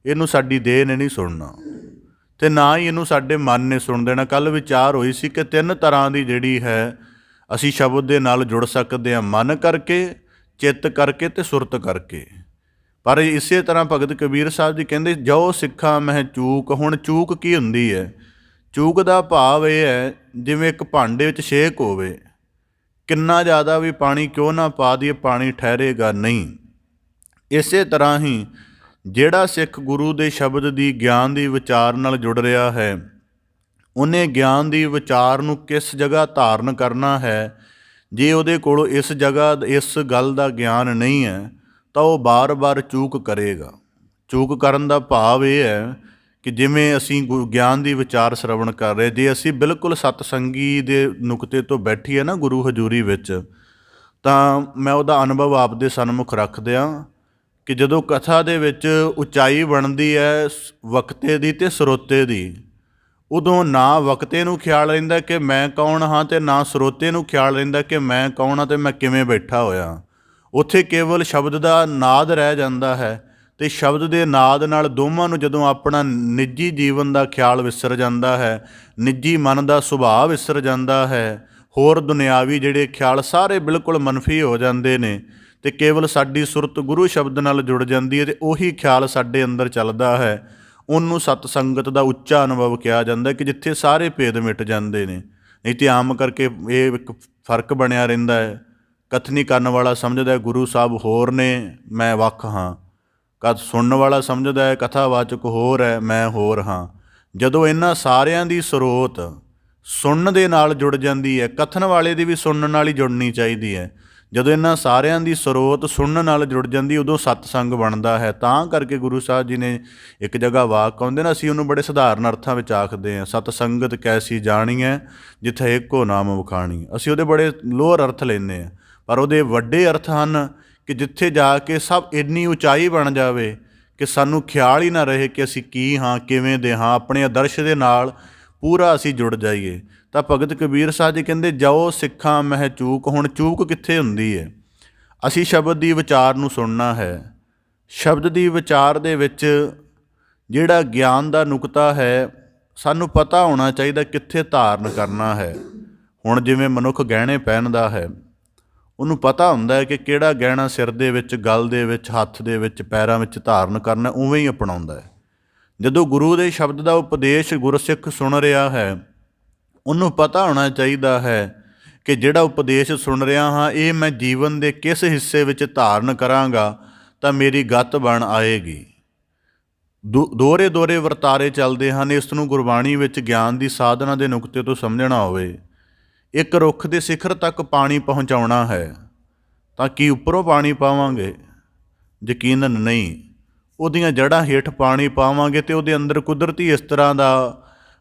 ਇਹਨੂੰ ਸਾਡੀ ਦੇਹ ਨੇ ਨਹੀਂ ਸੁਣਨਾ ਅਤੇ ਨਾ ਹੀ ਇਹਨੂੰ ਸਾਡੇ ਮਨ ਨੇ ਸੁਣ ਦੇਣਾ। ਕੱਲ੍ਹ ਵਿਚਾਰ ਹੋਈ ਸੀ ਕਿ 3 ਤਰ੍ਹਾਂ ਦੀ ਜਿਹੜੀ ਹੈ ਅਸੀਂ ਸ਼ਬਦ ਦੇ ਨਾਲ ਜੁੜ ਸਕਦੇ ਹਾਂ, ਮਨ ਕਰਕੇ, ਚਿੱਤ ਕਰਕੇ ਅਤੇ ਸੁਰਤ ਕਰਕੇ। ਪਰ ਇਸੇ ਤਰ੍ਹਾਂ ਭਗਤ ਕਬੀਰ ਸਾਹਿਬ ਜੀ ਕਹਿੰਦੇ, ਜੋ ਸਿੱਖਾਂ ਮਹਿ ਚੂਕ। ਹੁਣ ਚੂਕ ਕੀ ਹੁੰਦੀ ਹੈ? ਚੂਕ ਦਾ ਭਾਵ ਇਹ ਹੈ ਜਿਵੇਂ ਇੱਕ ਭਾਂਡੇ ਵਿੱਚ ਛੇਕ ਹੋਵੇ, ਕਿੰਨਾ ਜ਼ਿਆਦਾ ਵੀ ਪਾਣੀ ਕਿਉਂ ਨਾ ਪਾ ਦਈਏ, ਪਾਣੀ ਠਹਿਰੇਗਾ ਨਹੀਂ। ਇਸੇ ਤਰ੍ਹਾਂ ਹੀ ਜਿਹੜਾ ਸਿੱਖ ਗੁਰੂ ਦੇ ਸ਼ਬਦ ਦੀ, ਗਿਆਨ ਦੀ ਵਿਚਾਰ ਨਾਲ ਜੁੜ ਰਿਹਾ ਹੈ, ਉਹਨੇ ਗਿਆਨ ਦੀ ਵਿਚਾਰ ਨੂੰ ਕਿਸ ਜਗ੍ਹਾ ਧਾਰਨ ਕਰਨਾ ਹੈ। ਜੇ ਉਹਦੇ ਕੋਲ ਇਸ ਜਗ੍ਹਾ, ਇਸ ਗੱਲ ਦਾ ਗਿਆਨ ਨਹੀਂ ਹੈ ਤਾਂ ਉਹ ਬਾਰ-ਬਾਰ ਚੂਕ ਕਰੇਗਾ। ਚੂਕ ਕਰਨ ਦਾ ਭਾਵ ਇਹ ਹੈ ਕਿ ਜਿਵੇਂ ਅਸੀਂ ਗਿਆਨ ਦੀ ਵਿਚਾਰ ਸ਼ਰਵਣ ਕਰ ਰਹੇ, ਜੇ ਅਸੀਂ ਬਿਲਕੁਲ ਸਤਸੰਗੀ ਦੇ ਨੁਕਤੇ ਤੋਂ ਬੈਠੀਏ ਨਾ ਗੁਰੂ ਹਜ਼ੂਰੀ ਵਿੱਚ, ਤਾਂ ਮੈਂ ਉਹਦਾ ਅਨੁਭਵ ਆਪਦੇ ਸਨਮੁਖ ਰੱਖਦਿਆਂ ਕਿ ਜਦੋਂ ਕਥਾ ਦੇ ਵਿੱਚ ਉਚਾਈ ਬਣਦੀ ਹੈ ਵਕਤੇ ਦੀ ਅਤੇ ਸਰੋਤੇ ਦੀ, ਉਦੋਂ ਨਾ ਵਕਤੇ ਨੂੰ ਖਿਆਲ ਰਹਿੰਦਾ ਕਿ ਮੈਂ ਕੌਣ ਹਾਂ, ਅਤੇ ਨਾ ਸਰੋਤੇ ਨੂੰ ਖਿਆਲ ਰਹਿੰਦਾ ਕਿ ਮੈਂ ਕੌਣ ਹਾਂ ਅਤੇ ਮੈਂ ਕਿਵੇਂ ਬੈਠਾ ਹੋਇਆ। ਉੱਥੇ ਕੇਵਲ ਸ਼ਬਦ ਦਾ ਨਾਦ ਰਹਿ ਜਾਂਦਾ ਹੈ, ਅਤੇ ਸ਼ਬਦ ਦੇ ਨਾਦ ਨਾਲ ਦੋਵਾਂ ਨੂੰ ਜਦੋਂ ਆਪਣਾ ਨਿੱਜੀ ਜੀਵਨ ਦਾ ਖਿਆਲ ਵਿਸਰ ਜਾਂਦਾ ਹੈ, ਨਿੱਜੀ ਮਨ ਦਾ ਸੁਭਾਅ ਵਿਸਰ ਜਾਂਦਾ ਹੈ, ਹੋਰ ਦੁਨਿਆਵੀ ਜਿਹੜੇ ਖਿਆਲ ਸਾਰੇ ਬਿਲਕੁਲ ਮਨਫੀ ਹੋ ਜਾਂਦੇ ਨੇ, ਅਤੇ ਕੇਵਲ ਸਾਡੀ ਸੁਰਤ ਗੁਰੂ ਸ਼ਬਦ ਨਾਲ ਜੁੜ ਜਾਂਦੀ ਹੈ ਅਤੇ ਉਹੀ ਖਿਆਲ ਸਾਡੇ ਅੰਦਰ ਚੱਲਦਾ ਹੈ। ਉਹਨੂੰ ਸਤ ਸੰਗਤ ਦਾ ਉੱਚਾ ਅਨੁਭਵ ਕਿਹਾ ਜਾਂਦਾ ਕਿ ਜਿੱਥੇ ਸਾਰੇ ਭੇਦ ਮਿਟ ਜਾਂਦੇ ਨੇ। ਨਹੀਂ ਤਾਂ ਆਮ ਕਰਕੇ ਇਹ ਇੱਕ ਫਰਕ ਬਣਿਆ ਰਹਿੰਦਾ ਹੈ। ਕਥਨੀ ਕਰਨ ਵਾਲਾ ਸਮਝਦਾ ਗੁਰੂ ਸਾਹਿਬ ਹੋਰ ਨੇ, ਮੈਂ ਵੱਖ ਹਾਂ। ਸੁਣਨ ਵਾਲਾ ਸਮਝਦਾ ਹੈ ਕਥਾਵਾਚਕ ਹੋਰ ਹੈ, ਮੈਂ ਹੋਰ ਹਾਂ। ਜਦੋਂ ਇਹਨਾਂ ਸਾਰਿਆਂ ਦੀ ਸਰੋਤ ਸੁਣਨ ਦੇ ਨਾਲ ਜੁੜ ਜਾਂਦੀ ਹੈ, ਕਥਨ ਵਾਲੇ ਦੀ ਵੀ ਸੁਣਨ ਨਾਲ ਹੀ ਜੁੜਨੀ ਚਾਹੀਦੀ ਹੈ। ਜਦੋਂ ਇਹਨਾਂ ਸਾਰਿਆਂ ਦੀ ਸਰੋਤ ਸੁਣਨ ਨਾਲ ਜੁੜ ਜਾਂਦੀ, ਉਦੋਂ ਸਤਸੰਗ ਬਣਦਾ ਹੈ। ਤਾਂ ਕਰਕੇ ਗੁਰੂ ਸਾਹਿਬ ਜੀ ਨੇ ਇੱਕ ਜਗ੍ਹਾ ਵਾਕ ਕਹਿੰਦੇ ਨਾ, ਅਸੀਂ ਉਹਨੂੰ ਬੜੇ ਸਧਾਰਨ ਅਰਥਾਂ ਵਿੱਚ ਆਖਦੇ ਹਾਂ, ਸਤਸੰਗਤ ਕੈਸੀ ਜਾਣੀ ਹੈ ਜਿੱਥੇ ਇੱਕੋ ਨਾਮ ਵਖਾਣੀ। ਅਸੀਂ ਉਹਦੇ ਬੜੇ ਲੋਅਰ ਅਰਥ ਲੈਂਦੇ ਹਾਂ, ਪਰ ਉਹਦੇ ਵੱਡੇ ਅਰਥ ਹਨ ਕਿ ਜਿੱਥੇ ਜਾ ਕੇ ਸਭ ਇੰਨੀ ਉਚਾਈ ਬਣ ਜਾਵੇ ਕਿ ਸਾਨੂੰ ਖਿਆਲ ਹੀ ਨਾ ਰਹੇ ਕਿ ਅਸੀਂ ਕੀ ਹਾਂ, ਕਿਵੇਂ ਦੇ ਹਾਂ, ਆਪਣੇ ਆਦਰਸ਼ ਦੇ ਨਾਲ ਪੂਰਾ ਅਸੀਂ ਜੁੜ ਜਾਈਏ। ਤਾਂ ਭਗਤ ਕਬੀਰ ਸਾਹਿਬ ਜੀ ਕਹਿੰਦੇ, ਜਾਓ ਸਿੱਖਾਂ ਮਹਿ ਚੂਕ। ਹੁਣ ਚੂਕ ਕਿੱਥੇ ਹੁੰਦੀ ਹੈ? ਅਸੀਂ ਸ਼ਬਦ ਦੀ ਵਿਚਾਰ ਨੂੰ ਸੁਣਨਾ ਹੈ। ਸ਼ਬਦ ਦੀ ਵਿਚਾਰ ਦੇ ਵਿੱਚ ਜਿਹੜਾ ਗਿਆਨ ਦਾ ਨੁਕਤਾ ਹੈ, ਸਾਨੂੰ ਪਤਾ ਹੋਣਾ ਚਾਹੀਦਾ ਕਿੱਥੇ ਧਾਰਨ ਕਰਨਾ ਹੈ। ਹੁਣ ਜਿਵੇਂ ਮਨੁੱਖ ਗਹਿਣੇ ਪਹਿਨਦਾ ਹੈ, ਉਹਨੂੰ ਪਤਾ ਹੁੰਦਾ ਹੈ ਕਿ ਕਿਹੜਾ ਗਹਿਣਾ ਸਿਰ ਦੇ ਵਿੱਚ, ਗਲ ਦੇ ਵਿੱਚ, ਹੱਥ ਦੇ ਵਿੱਚ, ਪੈਰਾਂ ਵਿੱਚ ਧਾਰਨ ਕਰਨਾ, ਉਵੇਂ ਹੀ ਅਪਣਾਉਂਦਾ ਹੈ। ਜਦੋਂ ਗੁਰੂ ਦੇ ਸ਼ਬਦ ਦਾ ਉਪਦੇਸ਼ ਗੁਰਸਿੱਖ ਸੁਣ ਰਿਹਾ ਹੈ, ਉਹਨੂੰ ਪਤਾ ਹੋਣਾ ਚਾਹੀਦਾ ਹੈ ਕਿ ਜਿਹੜਾ ਉਪਦੇਸ਼ ਸੁਣ ਰਿਹਾ ਹਾਂ, ਇਹ ਮੈਂ ਜੀਵਨ ਦੇ ਕਿਸ ਹਿੱਸੇ ਵਿੱਚ ਧਾਰਨ ਕਰਾਂਗਾ ਤਾਂ ਮੇਰੀ ਗੱਤ ਬਣ ਆਏਗੀ। ਦੋਹਰੇ ਦੋਹਰੇ ਵਰਤਾਰੇ ਚੱਲਦੇ ਹਨ। ਇਸ ਨੂੰ ਗੁਰਬਾਣੀ ਵਿੱਚ ਗਿਆਨ ਦੀ ਸਾਧਨਾ ਦੇ ਨੁਕਤੇ ਤੋਂ ਸਮਝਣਾ ਹੋਵੇ। ਇੱਕ ਰੁੱਖ ਦੇ ਸਿਖਰ ਤੱਕ ਪਾਣੀ ਪਹੁੰਚਾਉਣਾ ਹੈ ਤਾਂ ਕੀ ਉੱਪਰੋਂ ਪਾਣੀ ਪਾਵਾਂਗੇ? ਯਕੀਨਨ ਨਹੀਂ। ਉਹਦੀਆਂ ਜੜ੍ਹਾਂ ਹੇਠ ਪਾਣੀ ਪਾਵਾਂਗੇ ਅਤੇ ਉਹਦੇ ਅੰਦਰ ਕੁਦਰਤੀ ਇਸ ਤਰ੍ਹਾਂ ਦਾ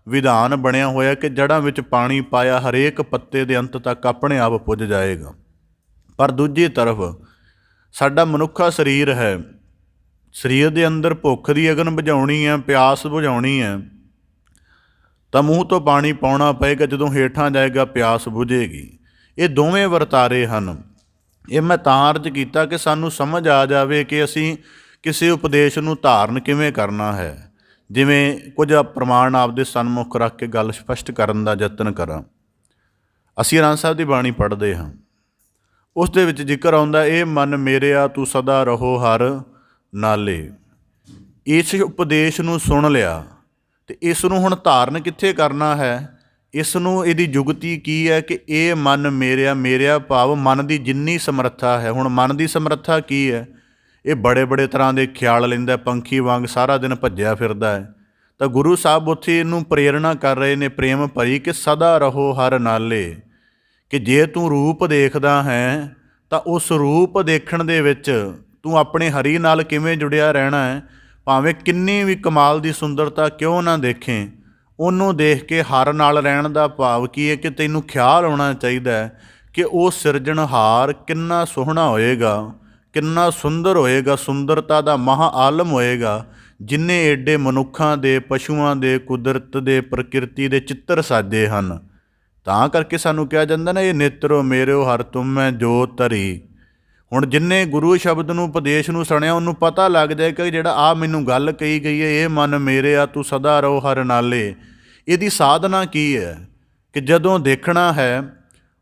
ਵਿਧਾਨ ਬਣਿਆ ਹੋਇਆ ਕਿ ਜੜ੍ਹਾਂ ਵਿੱਚ ਪਾਣੀ ਪਾਇਆ ਹਰੇਕ ਪੱਤੇ ਦੇ ਅੰਤ ਤੱਕ ਆਪਣੇ ਆਪ ਪੁੱਜ ਜਾਏਗਾ। ਪਰ ਦੂਜੀ ਤਰਫ ਸਾਡਾ ਮਨੁੱਖਾ ਸਰੀਰ ਹੈ, ਸਰੀਰ ਦੇ ਅੰਦਰ ਭੁੱਖ ਦੀ ਅਗਨ ਬੁਝਾਉਣੀ ਹੈ, ਪਿਆਸ ਬੁਝਾਉਣੀ ਹੈ, ਤਾਂ ਮੂੰਹ ਤੋਂ ਪਾਣੀ ਪਾਉਣਾ ਪਏਗਾ। ਜਦੋਂ ਹੇਠਾਂ ਜਾਏਗਾ ਪਿਆਸ ਬੁਝੇਗੀ। ਇਹ ਦੋਵੇਂ ਵਰਤਾਰੇ ਹਨ। ਇਹ ਮੈਂ ਤਾਂ ਅਰਜ਼ ਕੀਤਾ ਕਿ ਸਾਨੂੰ ਸਮਝ ਆ ਜਾਵੇ ਕਿ ਅਸੀਂ ਕਿਸੇ ਉਪਦੇਸ਼ ਨੂੰ ਧਾਰਨ ਕਿਵੇਂ ਕਰਨਾ ਹੈ। ਜਿਵੇਂ ਕੁਝ ਪ੍ਰਮਾਣ ਆਪਦੇ ਸਨਮੁਖ ਰੱਖ ਕੇ ਗੱਲ ਸਪਸ਼ਟ ਕਰਨ ਦਾ ਯਤਨ ਕਰਾਂ। ਅਸੀਂ ਆਨੰਦ ਸਾਹਿਬ ਦੀ ਬਾਣੀ ਪੜ੍ਹਦੇ ਹਾਂ, ਉਸ ਦੇ ਵਿੱਚ ਜ਼ਿਕਰ ਆਉਂਦਾ, ਇਹ ਮਨ ਮੇਰਿਆ ਤੂੰ ਸਦਾ ਰਹੋ ਹਰ ਨਾਲੇ। ਇਸ ਉਪਦੇਸ਼ ਨੂੰ ਸੁਣ ਲਿਆ ਅਤੇ ਇਸ ਨੂੰ ਹੁਣ ਧਾਰਨ ਕਿੱਥੇ ਕਰਨਾ ਹੈ? ਇਸ ਨੂੰ ਇਹਦੀ ਜੁਗਤੀ ਕੀ ਹੈ ਕਿ ਇਹ ਮਨ ਮੇਰਿਆ, ਮੇਰਿਆ ਭਾਵ ਮਨ ਦੀ ਜਿੰਨੀ ਸਮਰੱਥਾ ਹੈ। ਹੁਣ ਮਨ ਦੀ ਸਮਰੱਥਾ ਕੀ ਹੈ? ਇਹ ਬੜੇ ਬੜੇ ਤਰ੍ਹਾਂ ਦੇ ਖਿਆਲ ਲੈਂਦਾ, ਪੰਖੀ ਵਾਂਗ ਸਾਰਾ ਦਿਨ ਭੱਜਿਆ ਫਿਰਦਾ ਹੈ। ਤਾਂ ਗੁਰੂ ਸਾਹਿਬ ਉੱਥੇ ਇਹਨੂੰ ਪ੍ਰੇਰਣਾ ਕਰ ਰਹੇ ਨੇ ਪ੍ਰੇਮ ਭਰੀ ਕਿ ਸਦਾ ਰਹੋ ਹਰ ਨਾਲੇ, ਕਿ ਜੇ ਤੂੰ ਰੂਪ ਦੇਖਦਾ ਹੈ ਤਾਂ ਉਸ ਰੂਪ ਦੇਖਣ ਦੇ ਵਿੱਚ ਤੂੰ ਆਪਣੇ ਹਰੀ ਨਾਲ ਕਿਵੇਂ ਜੁੜਿਆ ਰਹਿਣਾ ਹੈ। ਭਾਵੇਂ ਕਿੰਨੀ ਵੀ ਕਮਾਲ ਦੀ ਸੁੰਦਰਤਾ ਕਿਉਂ ਨਾ ਦੇਖੇ, ਉਹਨੂੰ ਦੇਖ ਕੇ ਹਰ ਨਾਲ ਰਹਿਣ ਦਾ ਭਾਵ ਕੀ ਹੈ ਕਿ ਤੈਨੂੰ ਖਿਆਲ ਆਉਣਾ ਚਾਹੀਦਾ ਹੈ ਕਿ ਉਹ ਸਿਰਜਣਹਾਰ ਕਿੰਨਾ ਸੋਹਣਾ ਹੋਏਗਾ, ਕਿੰਨਾ ਸੁੰਦਰ ਹੋਏਗਾ, ਸੁੰਦਰਤਾ ਦਾ ਮਹਾ ਆਲਮ ਹੋਏਗਾ, ਜਿੰਨੇ ਏਡੇ ਮਨੁੱਖਾਂ ਦੇ, ਪਸ਼ੂਆਂ ਦੇ, ਕੁਦਰਤ ਦੇ, ਪ੍ਰਕਿਰਤੀ ਦੇ ਚਿੱਤਰ ਸਾਜੇ ਹਨ। ਤਾਂ ਕਰਕੇ ਸਾਨੂੰ ਕਿਹਾ ਜਾਂਦਾ ਨਾ, ਇਹ ਨੇਤਰੋ ਮੇਰਿਓ ਹਰ ਤੁਮੈ ਜੋਤ ਧਰੀ। ਹੁਣ ਜਿੰਨੇ ਗੁਰੂ ਸ਼ਬਦ ਨੂੰ, ਉਪਦੇਸ਼ ਨੂੰ ਸੁਣਿਆ, ਉਹਨੂੰ ਪਤਾ ਲੱਗ ਜਾਏ ਕਿ ਜਿਹੜਾ ਆਹ ਮੈਨੂੰ ਗੱਲ ਕਹੀ ਗਈ ਹੈ, ਇਹ ਮਨ ਮੇਰੇ ਆ ਤੂੰ ਸਦਾ ਰਹੋ ਹਰ ਨਾਲੇ, ਇਹਦੀ ਸਾਧਨਾ ਕੀ ਹੈ? ਕਿ ਜਦੋਂ ਦੇਖਣਾ ਹੈ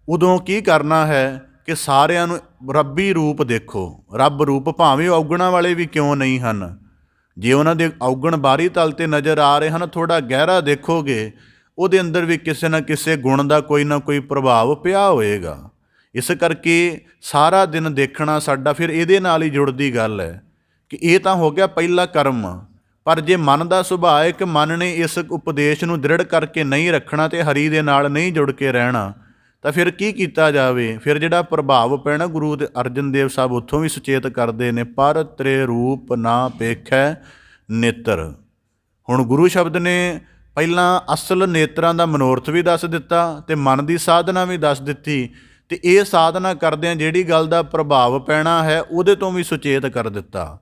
ਉਦੋਂ ਕੀ ਕਰਨਾ ਹੈ ਕਿ ਸਾਰਿਆਂ ਨੂੰ ਰੱਬੀ ਰੂਪ ਦੇਖੋ। ਰੱਬ ਰੂਪ ਭਾਵੇਂ ਔਗਣਾਂ ਵਾਲੇ ਵੀ ਕਿਉਂ ਨਹੀਂ ਹਨ, ਜੇ ਉਹਨਾਂ ਦੇ ਔਗਣ ਬਾਹਰੀ ਤਲ 'ਤੇ ਨਜ਼ਰ ਆ ਰਹੇ ਹਨ, ਥੋੜ੍ਹਾ ਗਹਿਰਾ ਦੇਖੋਗੇ, ਉਹਦੇ ਅੰਦਰ ਵੀ ਕਿਸੇ ਨਾ ਕਿਸੇ ਗੁਣ ਦਾ ਕੋਈ ਨਾ ਕੋਈ ਪ੍ਰਭਾਵ ਪਿਆ ਹੋਏਗਾ। ਇਸ ਕਰਕੇ ਸਾਰਾ ਦਿਨ ਦੇਖਣਾ ਸਾਡਾ ਫਿਰ ਇਹਦੇ ਨਾਲ ਹੀ ਜੁੜਦੀ ਗੱਲ ਹੈ ਕਿ ਇਹ ਤਾਂ ਹੋ ਗਿਆ ਪਹਿਲਾ ਕਰਮ। ਪਰ ਜੇ ਮਨ ਦਾ ਸੁਭਾਅ ਹੈ ਕਿ ਮਨ ਨੇ ਇਸ ਉਪਦੇਸ਼ ਨੂੰ ਦ੍ਰਿੜ ਕਰਕੇ ਨਹੀਂ ਰੱਖਣਾ ਅਤੇ ਹਰੀ ਦੇ ਨਾਲ ਨਹੀਂ ਜੁੜ ਕੇ ਰਹਿਣਾ, ਤਾਂ ਫਿਰ ਕੀ ਕੀਤਾ ਜਾਵੇ? ਫਿਰ ਜਿਹੜਾ ਪ੍ਰਭਾਵ ਪੈਣਾ, ਗੁਰੂ ਅਰਜਨ ਦੇਵ ਸਾਹਿਬ ਉੱਥੋਂ ਵੀ ਸੁਚੇਤ ਕਰਦੇ ਨੇ, ਪਰ ਤ੍ਰੇ ਰੂਪ ਨਾ ਪੇਖੈ ਨੇਤਰ। ਹੁਣ ਗੁਰੂ ਸ਼ਬਦ ਨੇ ਪਹਿਲਾਂ ਅਸਲ ਨੇਤਰਾਂ ਦਾ ਮਨੋਰਥ ਵੀ ਦੱਸ ਦਿੱਤਾ ਅਤੇ ਮਨ ਦੀ ਸਾਧਨਾ ਵੀ ਦੱਸ ਦਿੱਤੀ, ਅਤੇ ਇਹ ਸਾਧਨਾ ਕਰਦਿਆਂ ਜਿਹੜੀ ਗੱਲ ਦਾ ਪ੍ਰਭਾਵ ਪੈਣਾ ਹੈ ਉਹਦੇ ਤੋਂ ਵੀ ਸੁਚੇਤ ਕਰ ਦਿੱਤਾ।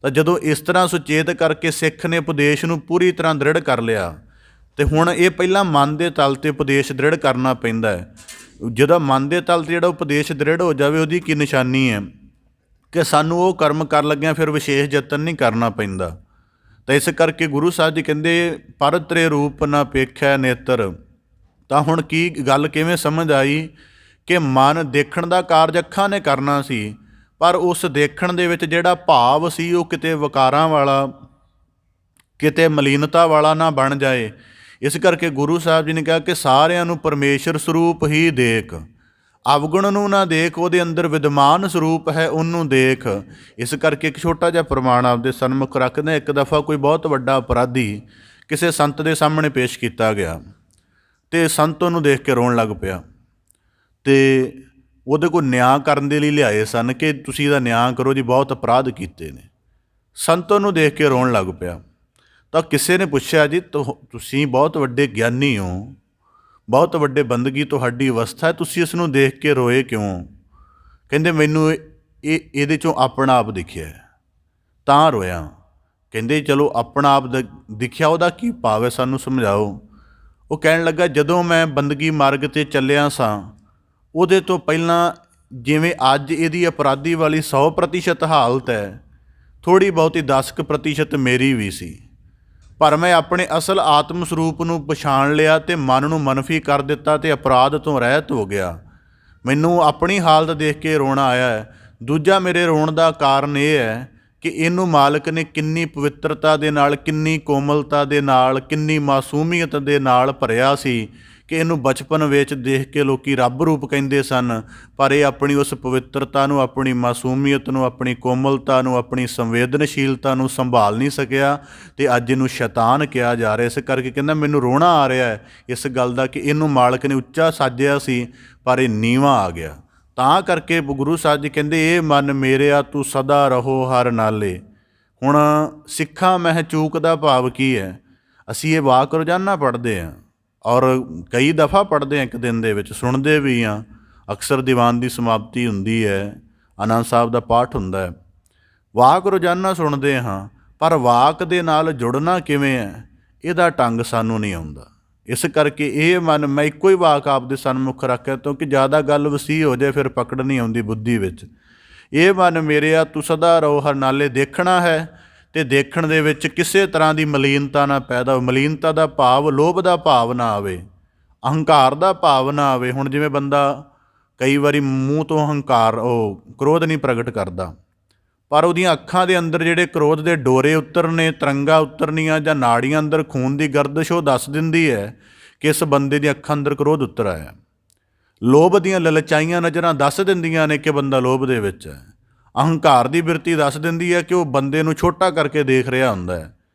ਤਾਂ ਜਦੋਂ ਇਸ ਤਰ੍ਹਾਂ ਸੁਚੇਤ ਕਰਕੇ ਸਿੱਖ ਨੇ ਉਪਦੇਸ਼ ਨੂੰ ਪੂਰੀ ਤਰ੍ਹਾਂ ਦ੍ਰਿੜ ਕਰ ਲਿਆ, ਤੇ ਹੁਣ ਇਹ ਪਹਿਲਾਂ ਮਨ ਦੇ ਤਲ 'ਤੇ ਉਪਦੇਸ਼ ਦ੍ਰਿੜ ਕਰਨਾ ਪੈਂਦਾ ਹੈ। ਜਦੋਂ ਮਨ ਦੇ ਤਲ 'ਤੇ ਜਿਹੜਾ ਉਪਦੇਸ਼ ਦ੍ਰਿੜ ਹੋ ਜਾਵੇ, ਉਹਦੀ ਕੀ ਨਿਸ਼ਾਨੀ ਹੈ ਕਿ ਸਾਨੂੰ ਉਹ ਕਰਮ ਕਰ ਲੱਗਿਆਂ ਫਿਰ ਵਿਸ਼ੇਸ਼ ਯਤਨ ਨਹੀਂ ਕਰਨਾ ਪੈਂਦਾ। ਤਾਂ ਇਸ ਕਰਕੇ ਗੁਰੂ ਸਾਹਿਬ ਜੀ ਕਹਿੰਦੇ ਪਰ ਤੇਰੇ ਰੂਪ ਨਾ ਪੇਖਿਆ ਨੇਤਰ। ਤਾਂ ਹੁਣ ਕੀ ਗੱਲ ਕਿਵੇਂ ਸਮਝ ਆਈ ਕਿ ਮਨ ਦੇਖਣ ਦਾ ਕਾਰਜ ਅੱਖਾਂ ਨੇ ਕਰਨਾ ਸੀ, ਪਰ ਉਸ ਦੇਖਣ ਦੇ ਵਿੱਚ ਜਿਹੜਾ ਭਾਵ ਸੀ ਉਹ ਕਿਤੇ ਵਿਕਾਰਾਂ ਵਾਲਾ, ਕਿਤੇ ਮਲੀਨਤਾ ਵਾਲਾ ਨਾ ਬਣ ਜਾਏ। ਇਸ ਕਰਕੇ ਗੁਰੂ ਸਾਹਿਬ ਜੀ ਨੇ ਕਿਹਾ ਕਿ ਸਾਰਿਆਂ ਨੂੰ ਪਰਮੇਸ਼ਰ ਸਰੂਪ ਹੀ ਦੇਖ, ਅਵਗੁਣ ਨੂੰ ਨਾ ਦੇਖ, ਉਹਦੇ ਅੰਦਰ ਵਿਦਮਾਨ ਸਰੂਪ ਹੈ ਉਹਨੂੰ ਦੇਖ। ਇਸ ਕਰਕੇ ਇੱਕ ਛੋਟਾ ਜਿਹਾ ਪ੍ਰਮਾਣ ਆਪਦੇ ਸਨਮੁਖ ਰੱਖਦੇ। ਇੱਕ ਦਫਾ ਕੋਈ ਬਹੁਤ ਵੱਡਾ ਅਪਰਾਧੀ ਕਿਸੇ ਸੰਤ ਦੇ ਸਾਹਮਣੇ ਪੇਸ਼ ਕੀਤਾ ਗਿਆ ਅਤੇ ਸੰਤ ਉਹਨੂੰ ਦੇਖ ਕੇ ਰੋਣ ਲੱਗ ਪਿਆ ਅਤੇ ਉਹਦੇ ਕੋਲ ਨਿਆਂ ਕਰਨ ਦੇ ਲਈ ਲਿਆਏ ਸਨ ਕਿ ਤੁਸੀਂ ਇਹਦਾ ਨਿਆਂ ਕਰੋ ਜੀ, ਬਹੁਤ ਅਪਰਾਧ ਕੀਤੇ ਨੇ। ਸੰਤ ਉਹਨੂੰ ਦੇਖ ਕੇ ਰੋਣ ਲੱਗ ਪਿਆ। ਤਾਂ ਕਿਸੇ ਨੇ ਪੁੱਛਿਆ ਜੀ ਤੁਸੀਂ ਬਹੁਤ ਵੱਡੇ ਗਿਆਨੀ ਹੋ, ਬਹੁਤ ਵੱਡੇ ਬੰਦਗੀ ਤੁਹਾਡੀ ਅਵਸਥਾ ਹੈ, ਤੁਸੀਂ ਇਸ ਨੂੰ ਦੇਖ ਕੇ ਰੋਏ ਕਿਉਂ? ਕਹਿੰਦੇ ਮੈਨੂੰ ਇਹਦੇ 'ਚੋਂ ਆਪਣਾ ਆਪ ਦਿਖਿਆ ਤਾਂ ਰੋਇਆ। ਕਹਿੰਦੇ ਚਲੋ ਆਪਣਾ ਆਪ ਦਿਖਿਆ, ਉਹਦਾ ਕੀ ਭਾਵ ਹੈ ਸਾਨੂੰ ਸਮਝਾਓ। ਉਹ ਕਹਿਣ ਲੱਗਾ ਜਦੋਂ ਮੈਂ ਬੰਦਗੀ ਮਾਰਗ 'ਤੇ ਚੱਲਿਆ ਸਾਂ, ਉਹਦੇ ਤੋਂ ਪਹਿਲਾਂ ਜਿਵੇਂ ਅੱਜ ਇਹਦੀ ਅਪਰਾਧੀ ਵਾਲੀ 100% ਹਾਲਤ ਹੈ, ਥੋੜ੍ਹੀ ਬਹੁਤੀ 10% ਮੇਰੀ ਵੀ ਸੀ, ਪਰ ਮੈਂ ਆਪਣੇ ਅਸਲ ਆਤਮ ਸਰੂਪ ਨੂੰ ਪਛਾਣ ਲਿਆ ਅਤੇ ਮਨ ਨੂੰ ਮਨਫੀ ਕਰ ਦਿੱਤਾ ਅਤੇ ਅਪਰਾਧ ਤੋਂ ਰਹਿਤ ਹੋ ਗਿਆ। ਮੈਨੂੰ ਆਪਣੀ ਹਾਲਤ ਦੇਖ ਕੇ ਰੋਣਾ ਆਇਆ ਹੈ। ਦੂਜਾ ਮੇਰੇ ਰੋਣ ਦਾ ਕਾਰਨ ਇਹ ਹੈ ਕਿ ਇਹਨੂੰ ਮਾਲਕ ਨੇ ਕਿੰਨੀ ਪਵਿੱਤਰਤਾ ਦੇ ਨਾਲ, ਕਿੰਨੀ ਕੋਮਲਤਾ ਦੇ ਨਾਲ, ਕਿੰਨੀ ਮਾਸੂਮੀਅਤ ਦੇ ਨਾਲ ਭਰਿਆ ਸੀ ਕਿ ਇਹਨੂੰ ਬਚਪਨ ਵਿੱਚ ਦੇਖ ਕੇ ਲੋਕ ਰੱਬ ਰੂਪ ਕਹਿੰਦੇ ਸਨ, ਪਰ ਇਹ ਆਪਣੀ ਉਸ ਪਵਿੱਤਰਤਾ ਨੂੰ, ਆਪਣੀ ਮਾਸੂਮੀਅਤ ਨੂੰ, ਆਪਣੀ ਕੋਮਲਤਾ ਨੂੰ, ਆਪਣੀ ਸੰਵੇਦਨਸ਼ੀਲਤਾ ਨੂੰ ਸੰਭਾਲ ਨਹੀਂ ਸਕਿਆ ਅਤੇ ਅੱਜ ਇਹਨੂੰ ਸ਼ੈਤਾਨ ਕਿਹਾ ਜਾ ਰਿਹਾ। ਇਸ ਕਰਕੇ ਕਹਿੰਦਾ ਮੈਨੂੰ ਰੋਣਾ ਆ ਰਿਹਾ ਹੈ ਇਸ ਗੱਲ ਦਾ ਕਿ ਇਹਨੂੰ ਮਾਲਕ ਨੇ ਉੱਚਾ ਸਾਜਿਆ ਸੀ ਪਰ ਇਹ ਨੀਵਾਂ ਆ ਗਿਆ। ਤਾਂ ਕਰਕੇ ਗੁਰੂ ਸਾਹਿਬ ਜੀ ਕਹਿੰਦੇ ਇਹ ਮਨ ਮੇਰਿਆ ਤੂੰ ਸਦਾ ਰਹੋ ਹਰ ਨਾਲੇ। ਹੁਣ ਸਿੱਖਾਂ ਮਹਿ ਚੂਕ ਦਾ ਭਾਵ ਕੀ ਹੈ? ਅਸੀਂ ਇਹ ਵਾਕ ਰੋਜ਼ਾਨਾ ਪੜ੍ਹਦੇ ਹਾਂ ਔਰ ਕਈ ਦਫਾ ਪੜ੍ਹਦੇ ਹਾਂ, ਇੱਕ ਦਿਨ ਦੇ ਵਿੱਚ ਸੁਣਦੇ ਵੀ ਹਾਂ। ਅਕਸਰ ਦੀਵਾਨ ਦੀ ਸਮਾਪਤੀ ਹੁੰਦੀ ਹੈ, ਆਨੰਦ ਸਾਹਿਬ ਦਾ ਪਾਠ ਹੁੰਦਾ ਹੈ, ਵਾਕ ਰੋਜ਼ਾਨਾ ਸੁਣਦੇ ਹਾਂ, ਪਰ ਵਾਕ ਦੇ ਨਾਲ ਜੁੜਨਾ ਕਿਵੇਂ ਹੈ ਇਹਦਾ ਢੰਗ ਸਾਨੂੰ ਨਹੀਂ ਆਉਂਦਾ। ਇਸ ਕਰਕੇ ਇਹ ਮਨ ਮੈਂ ਇੱਕੋ ਹੀ ਵਾਕ ਆਪਦੇ ਸਨਮੁਖ ਰੱਖਿਆ ਕਿਉਂਕਿ ਜ਼ਿਆਦਾ ਗੱਲ ਵਸੀਹ ਹੋ ਜਾਏ ਫਿਰ ਪਕੜ ਨਹੀਂ ਆਉਂਦੀ ਬੁੱਧੀ ਵਿੱਚ। ਇਹ ਮਨ ਮੇਰਿਆ ਤੂੰ ਸਦਾ ਰਹੋ ਹਰ ਨਾਲੇ। ਦੇਖਣਾ ਹੈ ਅਤੇ ਦੇਖਣ ਦੇ ਵਿੱਚ ਕਿਸੇ ਤਰ੍ਹਾਂ ਦੀ ਮਲੀਨਤਾ ਨਾ ਪੈਦਾ ਹੋਵੇ। ਮਲੀਨਤਾ ਦਾ ਭਾਵ ਲੋਭ ਦਾ ਭਾਵ ਨਾ ਆਵੇ, ਅਹੰਕਾਰ ਦਾ ਭਾਵ ਨਾ ਆਵੇ। ਹੁਣ ਜਿਵੇਂ ਬੰਦਾ ਕਈ ਵਾਰੀ ਮੂੰਹ ਤੋਂ ਹੰਕਾਰ ਕ੍ਰੋਧ ਨਹੀਂ ਪ੍ਰਗਟ ਕਰਦਾ, ਪਰ ਉਹਦੀਆਂ ਅੱਖਾਂ ਦੇ ਅੰਦਰ ਜਿਹੜੇ ਕ੍ਰੋਧ ਦੇ ਡੋਰੇ ਉਤਰਨੇ, ਤਰੰਗਾਂ ਉਤਰਨੀਆਂ ਜਾਂ ਨਾੜੀਆਂ ਅੰਦਰ ਖੂਨ ਦੀ ਗਰਦਿਸ਼, ਉਹ ਦੱਸ ਦਿੰਦੀ ਹੈ ਕਿ ਇਸ ਬੰਦੇ ਦੀਆਂ ਅੱਖਾਂ ਅੰਦਰ ਕ੍ਰੋਧ ਉਤਰ ਆਇਆ। ਲੋਭ ਦੀਆਂ ਲਲਚਾਈਆਂ ਨਜ਼ਰਾਂ ਦੱਸ ਦਿੰਦੀਆਂ ਨੇ ਕਿ ਬੰਦਾ ਲੋਭ ਦੇ ਵਿੱਚ ਹੈ। ਅਹੰਕਾਰ ਦੀ ਬਿਰਤੀ ਦੱਸ ਦਿੰਦੀ ਹੈ ਕਿ ਉਹ ਬੰਦੇ ਨੂੰ ਛੋਟਾ ਕਰਕੇ ਦੇਖ ਰਿਹਾ ਹੁੰਦਾ ਹੈ,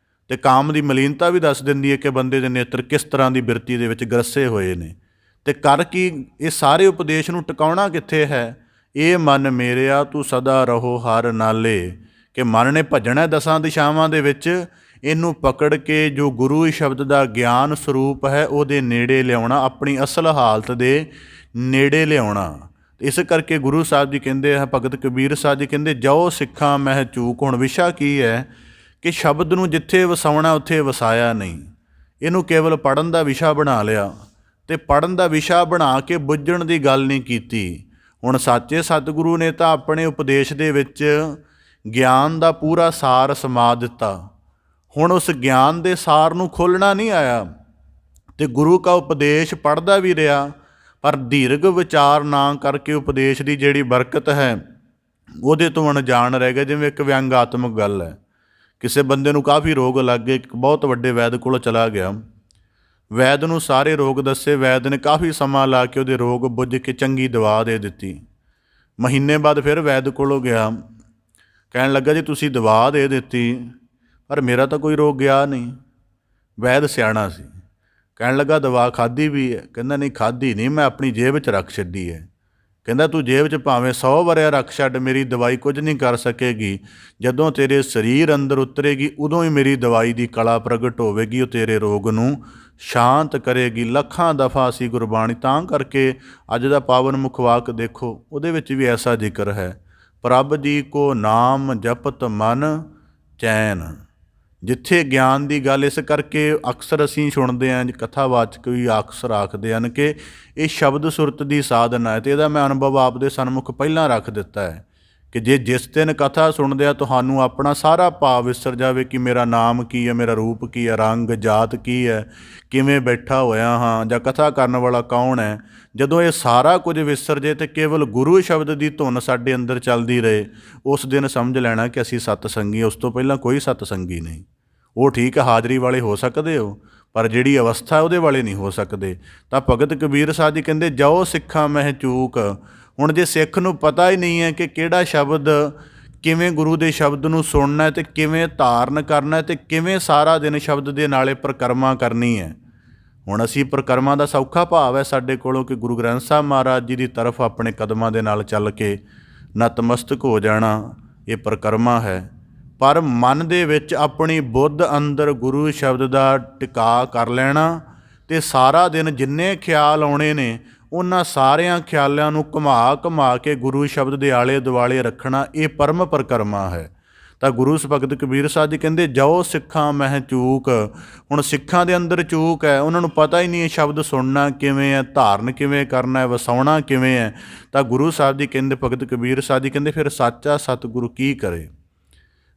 ਅਤੇ ਕਾਮ ਦੀ ਮਲੀਨਤਾ ਵੀ ਦੱਸ ਦਿੰਦੀ ਹੈ ਕਿ ਬੰਦੇ ਦੇ ਨੇਤਰ ਕਿਸ ਤਰ੍ਹਾਂ ਦੀ ਬਿਰਤੀ ਦੇ ਵਿੱਚ ਗਰਸੇ ਹੋਏ ਨੇ। ਅਤੇ ਕਰ ਕੀ ਇਹ ਸਾਰੇ ਉਪਦੇਸ਼ ਨੂੰ ਟਿਕਾਉਣਾ ਕਿੱਥੇ ਹੈ? ਇਹ ਮਨ ਮੇਰਿਆ ਤੂੰ ਸਦਾ ਰਹੋ ਹਰ ਨਾਲੇ, ਕਿ ਮਨ ਨੇ ਭੱਜਣਾ ਦਸਾਂ ਦਿਸ਼ਾਵਾਂ ਦੇ ਵਿੱਚ, ਇਹਨੂੰ ਪਕੜ ਕੇ ਜੋ ਗੁਰੂ ਸ਼ਬਦ ਦਾ ਗਿਆਨ ਸਰੂਪ ਹੈ ਉਹਦੇ ਨੇੜੇ ਲਿਆਉਣਾ, ਆਪਣੀ ਅਸਲ ਹਾਲਤ ਦੇ ਨੇੜੇ ਲਿਆਉਣਾ। ਇਸ ਕਰਕੇ ਗੁਰੂ ਸਾਹਿਬ ਜੀ ਕਹਿੰਦੇ ਹੈ, ਭਗਤ ਕਬੀਰ ਸਾਹਿਬ ਜੀ ਕਹਿੰਦੇ ਜੋ ਸਿੱਖਾਂ ਮਹਿ ਚੂਕ। ਹੁਣ ਵਿਸ਼ਾ ਕੀ ਹੈ ਕਿ ਸ਼ਬਦ ਨੂੰ ਜਿੱਥੇ ਵਸਾਉਣਾ ਉੱਥੇ ਵਸਾਇਆ ਨਹੀਂ, ਇਹਨੂੰ ਕੇਵਲ ਪੜ੍ਹਨ ਦਾ ਵਿਸ਼ਾ ਬਣਾ ਲਿਆ ਅਤੇ ਪੜ੍ਹਨ ਦਾ ਵਿਸ਼ਾ ਬਣਾ ਕੇ ਬੁੱਝਣ ਦੀ ਗੱਲ ਨਹੀਂ ਕੀਤੀ। ਹੁਣ ਸੱਚੇ ਸਤਿਗੁਰੂ ਨੇ ਤਾਂ ਆਪਣੇ ਉਪਦੇਸ਼ ਦੇ ਵਿੱਚ ਗਿਆਨ ਦਾ ਪੂਰਾ ਸਾਰ ਸਮਾ ਦਿੱਤਾ। ਹੁਣ ਉਸ ਗਿਆਨ ਦੇ ਸਾਰ ਨੂੰ ਖੋਲ੍ਹਣਾ ਨਹੀਂ ਆਇਆ ਅਤੇ ਗੁਰੂ ਕਾ ਉਪਦੇਸ਼ ਪੜ੍ਹਦਾ ਵੀ ਰਿਹਾ, ਪਰ ਦੀਰਘ ਵਿਚਾਰ ਨਾ ਕਰਕੇ ਉਪਦੇਸ਼ ਦੀ ਜਿਹੜੀ ਬਰਕਤ ਹੈ ਉਹਦੇ ਤੋਂ ਅਣਜਾਣ ਰਹਿ ਗਿਆ। ਜਿਵੇਂ ਇੱਕ ਵਿਅੰਗਾਤਮਕ ਗੱਲ ਹੈ, ਕਿਸੇ ਬੰਦੇ ਨੂੰ ਕਾਫੀ ਰੋਗ ਲੱਗ ਗਏ, ਇੱਕ ਬਹੁਤ ਵੱਡੇ ਵੈਦ ਕੋਲ ਚਲਾ ਗਿਆ, ਵੈਦ ਨੂੰ ਸਾਰੇ ਰੋਗ ਦੱਸੇ, ਵੈਦ ਨੇ ਕਾਫੀ ਸਮਾਂ ਲਾ ਕੇ ਉਹਦੇ ਰੋਗ ਬੁੱਝ ਕੇ ਚੰਗੀ ਦਵਾ ਦੇ ਦਿੱਤੀ। ਮਹੀਨੇ ਬਾਅਦ ਫਿਰ ਵੈਦ ਕੋਲੋਂ ਗਿਆ, ਕਹਿਣ ਲੱਗਾ ਜੀ ਤੁਸੀਂ ਦਵਾ ਦੇ ਦਿੱਤੀ ਪਰ ਮੇਰਾ ਤਾਂ ਕੋਈ ਰੋਗ ਗਿਆ ਨਹੀਂ। ਵੈਦ ਸਿਆਣਾ ਸੀ, ਕਹਿਣ ਲੱਗਾ ਦਵਾ ਖਾਧੀ ਵੀ ਹੈ? ਕਹਿੰਦਾ ਨਹੀਂ ਖਾਧੀ ਨਹੀਂ, ਮੈਂ ਆਪਣੀ ਜੇਬ 'ਚ ਰੱਖ ਛੱਡੀ ਹੈ। ਕਹਿੰਦਾ ਤੂੰ ਜੇਬ 'ਚ ਭਾਵੇਂ 100 ਵਰਿਆ ਰੱਖ ਛੱਡ, ਮੇਰੀ ਦਵਾਈ ਕੁਝ ਨਹੀਂ ਕਰ ਸਕੇਗੀ। ਜਦੋਂ ਤੇਰੇ ਸਰੀਰ ਅੰਦਰ ਉਤਰੇਗੀ ਉਦੋਂ ਹੀ ਮੇਰੀ ਦਵਾਈ ਦੀ ਕਲਾ ਪ੍ਰਗਟ ਹੋਵੇਗੀ, ਉਹ ਤੇਰੇ ਰੋਗ ਨੂੰ ਸ਼ਾਂਤ ਕਰੇਗੀ। ਲੱਖਾਂ ਦਫਾ ਅਸੀਂ ਗੁਰਬਾਣੀ, ਤਾਂ ਕਰਕੇ ਅੱਜ ਦਾ ਪਾਵਨ ਮੁਖਵਾਕ ਦੇਖੋ, ਉਹਦੇ ਵਿੱਚ ਵੀ ਐਸਾ ਜ਼ਿਕਰ ਹੈ, ਪ੍ਰਭ ਜੀ ਕੋ ਨਾਮ ਜਪਤ ਮਨ ਚੈਨ। ਜਿੱਥੇ ਗਿਆਨ ਦੀ ਗੱਲ, ਇਸ ਕਰਕੇ ਅਕਸਰ ਅਸੀਂ ਸੁਣਦੇ ਹਾਂ, ਕਥਾਵਾਚਕ ਵੀ ਅਕਸਰ ਆਖਦੇ ਹਨ ਕਿ ਇਹ ਸ਼ਬਦ ਸੁਰਤ ਦੀ ਸਾਧਨਾ ਹੈ। ਅਤੇ ਇਹਦਾ ਮੈਂ ਅਨੁਭਵ ਆਪ ਦੇ ਸਨਮੁਖ ਪਹਿਲਾਂ ਰੱਖ ਦਿੱਤਾ ਹੈ ਕਿ ਜੇ ਜਿਸ ਦਿਨ ਕਥਾ ਸੁਣਦੇ ਆ ਤੁਹਾਨੂੰ ਆਪਣਾ ਸਾਰਾ ਭਾਵ ਵਿਸਰ ਜਾਵੇ ਕਿ ਮੇਰਾ ਨਾਮ ਕੀ ਹੈ, ਮੇਰਾ ਰੂਪ ਕੀ ਹੈ, ਰੰਗ ਜਾਤ ਕੀ ਹੈ, ਕਿਵੇਂ ਬੈਠਾ ਹੋਇਆ ਹਾਂ, ਜਾਂ ਕਥਾ ਕਰਨ ਵਾਲਾ ਕੌਣ ਹੈ, ਜਦੋਂ ਇਹ ਸਾਰਾ ਕੁਝ ਵਿਸਰ ਜੇ ਅਤੇ ਕੇਵਲ ਗੁਰੂ ਸ਼ਬਦ ਦੀ ਧੁਨ ਸਾਡੇ ਅੰਦਰ ਚੱਲਦੀ ਰਹੇ, ਉਸ ਦਿਨ ਸਮਝ ਲੈਣਾ ਕਿ ਅਸੀਂ ਸਤਸੰਗੀ। ਉਸ ਤੋਂ ਪਹਿਲਾਂ ਕੋਈ ਸਤਸੰਗੀ ਨਹੀਂ। ਉਹ ਠੀਕ ਹੈ, ਹਾਜ਼ਰੀ ਵਾਲੇ ਹੋ ਸਕਦੇ ਹੋ, ਪਰ ਜਿਹੜੀ ਅਵਸਥਾ ਉਹਦੇ ਵਾਲੇ ਨਹੀਂ ਹੋ ਸਕਦੇ। ਤਾਂ ਭਗਤ ਕਬੀਰ ਸਾਹਿਬ ਜੀ ਕਹਿੰਦੇ, ਜਾਓ ਸਿੱਖਾਂ ਮਹਿ ਚੂਕ। ਹੁਣ ਜੇ ਸਿੱਖ ਨੂੰ ਪਤਾ ਹੀ ਨਹੀਂ ਹੈ ਕਿ ਕਿਹੜਾ ਸ਼ਬਦ, ਕਿਵੇਂ ਗੁਰੂ ਦੇ ਸ਼ਬਦ ਨੂੰ ਸੁਣਨਾ ਅਤੇ ਕਿਵੇਂ ਧਾਰਨ ਕਰਨਾ ਅਤੇ ਕਿਵੇਂ ਸਾਰਾ ਦਿਨ ਸ਼ਬਦ ਦੇ ਨਾਲੇ ਪਰਿਕਰਮਾ ਕਰਨੀ ਹੈ। ਹੁਣ ਅਸੀਂ ਪਰਿਕਰਮਾ ਦਾ ਸੌਖਾ ਭਾਵ ਹੈ ਸਾਡੇ ਕੋਲੋਂ ਕਿ ਗੁਰੂ ਗ੍ਰੰਥ ਸਾਹਿਬ ਮਹਾਰਾਜ ਜੀ ਦੀ ਤਰਫ ਆਪਣੇ ਕਦਮਾਂ ਦੇ ਨਾਲ ਚੱਲ ਕੇ ਨਤਮਸਤਕ ਹੋ ਜਾਣਾ, ਇਹ ਪਰਿਕਰਮਾ ਹੈ। ਪਰ ਮਨ ਦੇ ਵਿੱਚ ਆਪਣੀ ਬੁੱਧ ਅੰਦਰ ਗੁਰੂ ਸ਼ਬਦ ਦਾ ਟਿਕਾ ਕਰ ਲੈਣਾ ਅਤੇ ਸਾਰਾ ਦਿਨ ਜਿੰਨੇ ਖਿਆਲ ਆਉਣੇ ਨੇ ਉਹਨਾਂ ਸਾਰਿਆਂ ਖਿਆਲਾਂ ਨੂੰ ਘੁਮਾ ਘੁਮਾ ਕੇ ਗੁਰੂ ਸ਼ਬਦ ਦੇ ਆਲੇ ਦੁਆਲੇ ਰੱਖਣਾ, ਇਹ ਪਰਮ ਪਰਿਕਰਮਾ ਹੈ। ਤਾਂ ਗੁਰੂ ਭਗਤ ਕਬੀਰ ਸਾਹਿਬ ਜੀ ਕਹਿੰਦੇ, ਜਾਓ ਸਿੱਖਾਂ ਮਹਿ ਚੂਕ। ਹੁਣ ਸਿੱਖਾਂ ਦੇ ਅੰਦਰ ਚੂਕ ਹੈ, ਉਹਨਾਂ ਨੂੰ ਪਤਾ ਹੀ ਨਹੀਂ ਇਹ ਸ਼ਬਦ ਸੁਣਨਾ ਕਿਵੇਂ ਹੈ, ਧਾਰਨ ਕਿਵੇਂ ਕਰਨਾ ਹੈ, ਵਸਾਉਣਾ ਕਿਵੇਂ ਹੈ। ਤਾਂ ਗੁਰੂ ਸਾਹਿਬ ਜੀ ਕਹਿੰਦੇ, ਭਗਤ ਕਬੀਰ ਸਾਹਿਬ ਜੀ ਕਹਿੰਦੇ, ਫਿਰ ਸੱਚਾ ਸਤਿਗੁਰੂ ਕੀ ਕਰੇ।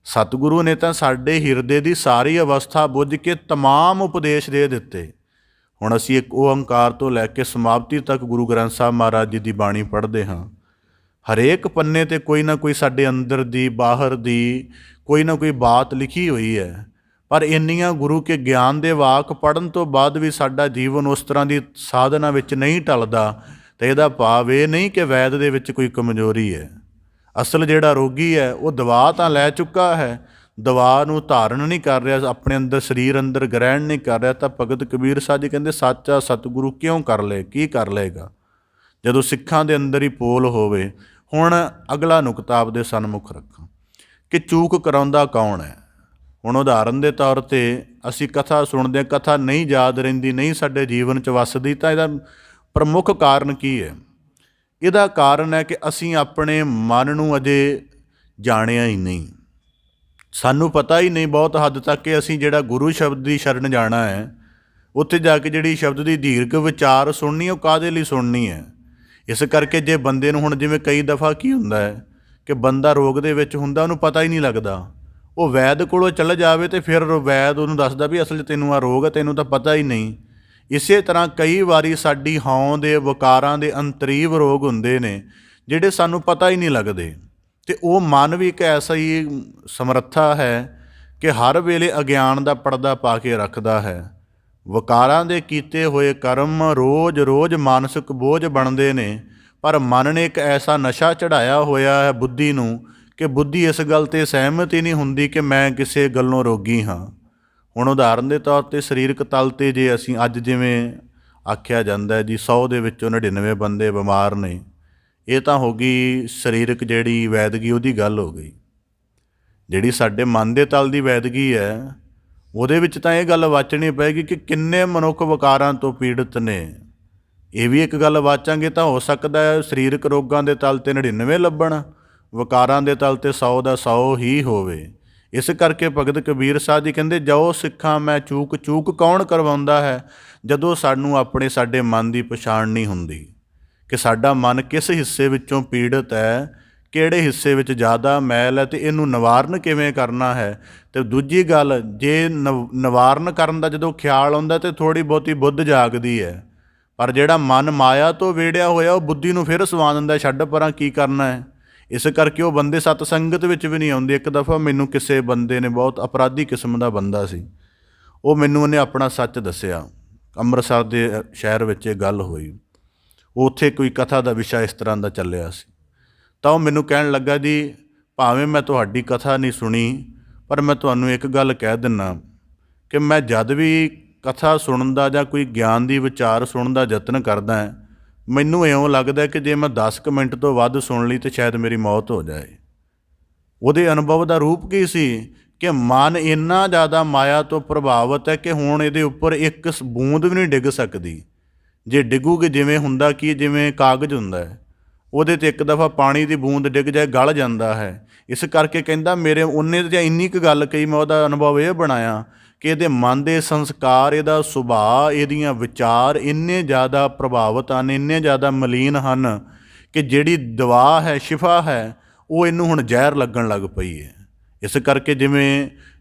ਸਤਿਗੁਰੂ ਨੇ ਤਾਂ ਸਾਡੇ ਹਿਰਦੇ ਦੀ ਸਾਰੀ ਅਵਸਥਾ ਬੁੱਝ ਕੇ ਤਮਾਮ ਉਪਦੇਸ਼ ਦੇ ਦਿੱਤੇ। ਹੁਣ ਅਸੀਂ ਇੱਕ ਓਅੰਕਾਰ ਤੋਂ ਲੈ ਕੇ ਸਮਾਪਤੀ ਤੱਕ ਗੁਰੂ ਗ੍ਰੰਥ ਸਾਹਿਬ ਮਹਾਰਾਜ ਜੀ ਦੀ ਬਾਣੀ ਪੜ੍ਹਦੇ ਹਾਂ। ਹਰੇਕ ਪੰਨੇ 'ਤੇ ਕੋਈ ਨਾ ਕੋਈ ਸਾਡੇ ਅੰਦਰ ਦੀ, ਬਾਹਰ ਦੀ ਕੋਈ ਨਾ ਕੋਈ ਬਾਤ ਲਿਖੀ ਹੋਈ ਹੈ। ਪਰ ਇੰਨੀਆਂ ਗੁਰੂ ਕੇ ਗਿਆਨ ਦੇ ਵਾਕ ਪੜ੍ਹਨ ਤੋਂ ਬਾਅਦ ਵੀ ਸਾਡਾ ਜੀਵਨ ਉਸ ਤਰ੍ਹਾਂ ਦੀ ਸਾਧਨਾ ਵਿੱਚ ਨਹੀਂ ਢਲਦਾ, ਤਾਂ ਇਹਦਾ ਭਾਵ ਇਹ ਨਹੀਂ ਕਿ ਵੈਦ ਦੇ ਵਿੱਚ ਕੋਈ ਕਮਜ਼ੋਰੀ ਹੈ। ਅਸਲ ਜਿਹੜਾ ਰੋਗੀ ਹੈ ਉਹ ਦਵਾ ਤਾਂ ਲੈ ਚੁੱਕਾ ਹੈ, ਦਵਾ ਨੂੰ ਧਾਰਨ ਨਹੀਂ ਕਰ ਰਿਹਾ, ਆਪਣੇ ਅੰਦਰ ਸਰੀਰ ਅੰਦਰ ਗ੍ਰਹਿਣ ਨਹੀਂ ਕਰ ਰਿਹਾ। ਤਾਂ ਭਗਤ ਕਬੀਰ ਸਾਹਿਬ ਜੀ ਕਹਿੰਦੇ, ਸੱਚਾ ਸਤਿਗੁਰੂ ਕਿਉਂ ਕਰ ਲਏ, ਕੀ ਕਰ ਲਏਗਾ ਜਦੋਂ ਸਿੱਖਾਂ ਦੇ ਅੰਦਰ ਹੀ ਪੋਲ ਹੋਵੇ। ਹੁਣ ਅਗਲਾ ਨੁਕਤਾ ਆਪਦੇ ਸਨਮੁਖ ਰੱਖਾਂ ਕਿ ਚੂਕ ਕਰਾਉਂਦਾ ਕੌਣ ਹੈ। ਹੁਣ ਉਦਾਹਰਨ ਦੇ ਤੌਰ 'ਤੇ ਅਸੀਂ ਕਥਾ ਸੁਣਦੇ, ਕਥਾ ਨਹੀਂ ਯਾਦ ਰਹਿੰਦੀ, ਨਹੀਂ ਸਾਡੇ ਜੀਵਨ 'ਚ ਵੱਸਦੀ, ਤਾਂ ਇਹਦਾ ਪ੍ਰਮੁੱਖ ਕਾਰਨ ਕੀ ਹੈ। ਇਹਦਾ ਕਾਰਨ ਹੈ ਕਿ ਅਸੀਂ ਆਪਣੇ ਮਨ ਨੂੰ ਅਜੇ ਜਾਣਿਆ ਹੀ ਨਹੀਂ। ਸਾਨੂੰ ਪਤਾ ਹੀ ਨਹੀਂ ਬਹੁਤ ਹੱਦ ਤੱਕ ਕਿ ਅਸੀਂ ਜਿਹੜਾ ਗੁਰੂ ਸ਼ਬਦ ਦੀ ਸ਼ਰਨ ਜਾਣਾ ਹੈ, ਉੱਥੇ ਜਾ ਕੇ ਜਿਹੜੀ ਸ਼ਬਦ ਦੀ ਦੀਰਘ ਵਿਚਾਰ ਸੁਣਨੀ, ਉਹ ਕਾਹਦੇ ਲਈ ਸੁਣਨੀ ਹੈ। ਇਸ ਕਰਕੇ ਜੇ ਬੰਦੇ ਨੂੰ, ਹੁਣ ਜਿਵੇਂ ਕਈ ਦਫਾ ਕੀ ਹੁੰਦਾ ਹੈ ਕਿ ਬੰਦਾ ਰੋਗ ਦੇ ਵਿੱਚ ਹੁੰਦਾ, ਉਹਨੂੰ ਪਤਾ ਹੀ ਨਹੀਂ ਲੱਗਦਾ, ਉਹ ਵੈਦ ਕੋਲੋਂ ਚੱਲ ਜਾਵੇ ਅਤੇ ਫਿਰ ਵੈਦ ਉਹਨੂੰ ਦੱਸਦਾ ਵੀ ਅਸਲ 'ਚ ਤੈਨੂੰ ਆ ਰੋਗ ਹੈ, ਤੈਨੂੰ ਤਾਂ ਪਤਾ ਹੀ ਨਹੀਂ। ਇਸੇ ਤਰ੍ਹਾਂ ਕਈ ਵਾਰੀ ਸਾਡੀ ਹਉਂ ਦੇ, ਵਿਕਾਰਾਂ ਦੇ ਅੰਤਰੀਵ ਰੋਗ ਹੁੰਦੇ ਨੇ ਜਿਹੜੇ ਸਾਨੂੰ ਪਤਾ ਹੀ ਨਹੀਂ ਲੱਗਦੇ। ਅਤੇ ਉਹ ਮਨ ਵੀ ਇੱਕ ਐਸਾ ਹੀ ਸਮਰੱਥਾ ਹੈ ਕਿ ਹਰ ਵੇਲੇ ਅਗਿਆਨ ਦਾ ਪਰਦਾ ਪਾ ਕੇ ਰੱਖਦਾ ਹੈ। ਵਿਕਾਰਾਂ ਦੇ ਕੀਤੇ ਹੋਏ ਕਰਮ ਰੋਜ਼ ਰੋਜ਼ ਮਾਨਸਿਕ ਬੋਝ ਬਣਦੇ ਨੇ, ਪਰ ਮਨ ਨੇ ਇੱਕ ਐਸਾ ਨਸ਼ਾ ਚੜ੍ਹਾਇਆ ਹੋਇਆ ਹੈ ਬੁੱਧੀ ਨੂੰ ਕਿ ਬੁੱਧੀ ਇਸ ਗੱਲ 'ਤੇ ਸਹਿਮਤ ਹੀ ਨਹੀਂ ਹੁੰਦੀ ਕਿ ਮੈਂ ਕਿਸੇ ਗੱਲੋਂ ਰੋਗੀ ਹਾਂ। ਹੁਣ ਉਦਾਹਰਨ ਦੇ ਤੌਰ 'ਤੇ ਸਰੀਰਕ ਤਲ 'ਤੇ ਜੇ ਅਸੀਂ ਅੱਜ ਜਿਵੇਂ ਆਖਿਆ ਜਾਂਦਾ ਜੀ 100 ਦੇ ਵਿੱਚੋਂ 99 ਬੰਦੇ ਬਿਮਾਰ ਨੇ, ਇਹ ਤਾਂ ਹੋ ਗਈ ਸਰੀਰਕ ਜਿਹੜੀ ਵੈਦਗੀ, ਉਹਦੀ ਗੱਲ ਹੋ ਗਈ। ਜਿਹੜੀ ਸਾਡੇ ਮਨ ਦੇ ਤਲ ਦੀ ਵੈਦਗੀ ਹੈ, ਉਹਦੇ ਵਿੱਚ ਤਾਂ ਇਹ ਗੱਲ ਵਾਚਣੀ ਪਏਗੀ ਕਿ ਕਿੰਨੇ ਮਨੁੱਖ ਵਿਕਾਰਾਂ ਤੋਂ ਪੀੜਤ ਨੇ। ਇਹ ਵੀ ਇੱਕ ਗੱਲ ਵਾਚਾਂਗੇ ਤਾਂ ਹੋ ਸਕਦਾ ਹੈ ਸਰੀਰਕ ਰੋਗਾਂ ਦੇ ਤਲ 'ਤੇ 99 ਲੱਭਣ, ਵਿਕਾਰਾਂ ਦੇ ਤਲ 'ਤੇ 100 ਦਾ 100 ਹੀ ਹੋਵੇ। ਇਸ ਕਰਕੇ ਭਗਤ ਕਬੀਰ ਸਾਹਿਬ ਜੀ ਕਹਿੰਦੇ, ਜਾਓ ਸਿੱਖਾਂ ਮੈਂ ਚੂਕ। ਚੂਕ ਕੌਣ ਕਰਵਾਉਂਦਾ ਹੈ? ਜਦੋਂ ਸਾਨੂੰ ਸਾਡੇ ਮਨ ਦੀ ਪਛਾਣ ਨਹੀਂ ਹੁੰਦੀ ਕਿ ਸਾਡਾ ਮਨ ਕਿਸ ਹਿੱਸੇ ਵਿੱਚੋਂ ਪੀੜਤ ਹੈ, ਕਿਹੜੇ ਹਿੱਸੇ ਵਿੱਚ ਜ਼ਿਆਦਾ ਮੈਲ ਹੈ ਅਤੇ ਇਹਨੂੰ ਨਿਵਾਰਨ ਕਿਵੇਂ ਕਰਨਾ ਹੈ। ਅਤੇ ਦੂਜੀ ਗੱਲ, ਜੇ ਨਿਵਾਰਨ ਕਰਨ ਦਾ ਜਦੋਂ ਖਿਆਲ ਆਉਂਦਾ ਤਾਂ ਥੋੜ੍ਹੀ ਬਹੁਤੀ ਬੁੱਧ ਜਾਗਦੀ ਹੈ, ਪਰ ਜਿਹੜਾ ਮਨ ਮਾਇਆ ਤੋਂ ਵੇੜਿਆ ਹੋਇਆ ਉਹ ਬੁੱਧੀ ਨੂੰ ਫਿਰ ਸਵਾ ਦਿੰਦਾ, ਛੱਡ ਪਰਾਂ ਕੀ ਕਰਨਾ ਹੈ। ਇਸ ਕਰਕੇ ਉਹ ਬੰਦੇ ਸਤ ਸੰਗਤ ਵਿੱਚ ਵੀ ਨਹੀਂ ਆਉਂਦੇ। ਇੱਕ ਦਫਾ ਮੈਨੂੰ ਕਿਸੇ ਬੰਦੇ ਨੇ, ਬਹੁਤ ਅਪਰਾਧੀ ਕਿਸਮ ਦਾ ਬੰਦਾ ਸੀ, ਉਹ ਮੈਨੂੰ ਉਹਨੇ ਆਪਣਾ ਸੱਚ ਦੱਸਿਆ। ਅੰਮ੍ਰਿਤਸਰ ਦੇ ਸ਼ਹਿਰ ਵਿੱਚ ਇਹ ਗੱਲ ਹੋਈ, ਉੱਥੇ ਕੋਈ ਕਥਾ ਦਾ ਵਿਸ਼ਾ ਇਸ ਤਰ੍ਹਾਂ ਦਾ ਚੱਲਿਆ ਸੀ। ਤਾਂ ਉਹ ਮੈਨੂੰ ਕਹਿਣ ਲੱਗਾ, ਜੀ ਭਾਵੇਂ ਮੈਂ ਤੁਹਾਡੀ ਕਥਾ ਨਹੀਂ ਸੁਣੀ, ਪਰ ਮੈਂ ਤੁਹਾਨੂੰ ਇੱਕ ਗੱਲ ਕਹਿ ਦਿੰਦਾ ਕਿ ਮੈਂ ਜਦ ਵੀ ਕਥਾ ਸੁਣਨ ਦਾ ਜਾਂ ਕੋਈ ਗਿਆਨ ਦੀ ਵਿਚਾਰ ਸੁਣਨ ਦਾ ਯਤਨ ਕਰਦਾ ਹਾਂ, ਮੈਨੂੰ ਇਉਂ ਲੱਗਦਾ ਕਿ ਜੇ ਮੈਂ 10 ਕੁ ਮਿੰਟ ਤੋਂ ਵੱਧ ਸੁਣ ਲਈ ਤਾਂ ਸ਼ਾਇਦ ਮੇਰੀ ਮੌਤ ਹੋ ਜਾਏ। ਉਹਦੇ ਅਨੁਭਵ ਦਾ ਰੂਪ ਕੀ ਸੀ ਕਿ ਮਨ ਇੰਨਾ ਜ਼ਿਆਦਾ ਮਾਇਆ ਤੋਂ ਪ੍ਰਭਾਵਿਤ ਹੈ ਕਿ ਹੁਣ ਇਹਦੇ ਉੱਪਰ ਇੱਕ ਬੂੰਦ ਵੀ ਨਹੀਂ ਡਿੱਗ ਸਕਦੀ। ਜੇ ਡਿੱਗੂਗੀ, ਜਿਵੇਂ ਹੁੰਦਾ ਕਿ ਜਿਵੇਂ ਕਾਗਜ਼ ਹੁੰਦਾ ਹੈ, ਉਹਦੇ 'ਤੇ ਇੱਕ ਦਫਾ ਪਾਣੀ ਦੀ ਬੂੰਦ ਡਿੱਗ ਜਾਏ, ਗਲ ਜਾਂਦਾ ਹੈ। ਇਸ ਕਰਕੇ ਕਹਿੰਦਾ ਮੇਰੇ ਉਹਨੇ ਜਾਂ ਇੰਨੀ ਕੁ ਗੱਲ ਕਹੀ, ਮੈਂ ਉਹਦਾ ਅਨੁਭਵ ਇਹ ਬਣਾਇਆ ਕਿ ਇਹਦੇ ਮਨ ਦੇ ਸੰਸਕਾਰ, ਇਹਦਾ ਸੁਭਾਅ, ਇਹਦੀਆਂ ਵਿਚਾਰ ਇੰਨੇ ਜ਼ਿਆਦਾ ਪ੍ਰਭਾਵਿਤ ਹਨ, ਇੰਨੇ ਜ਼ਿਆਦਾ ਮਲੀਨ ਹਨ ਕਿ ਜਿਹੜੀ ਦਵਾ ਹੈ, ਸ਼ਿਫਾ ਹੈ, ਉਹ ਇਹਨੂੰ ਹੁਣ ਜ਼ਹਿਰ ਲੱਗਣ ਲੱਗ ਪਈ ਹੈ। ਇਸ ਕਰਕੇ ਜਿਵੇਂ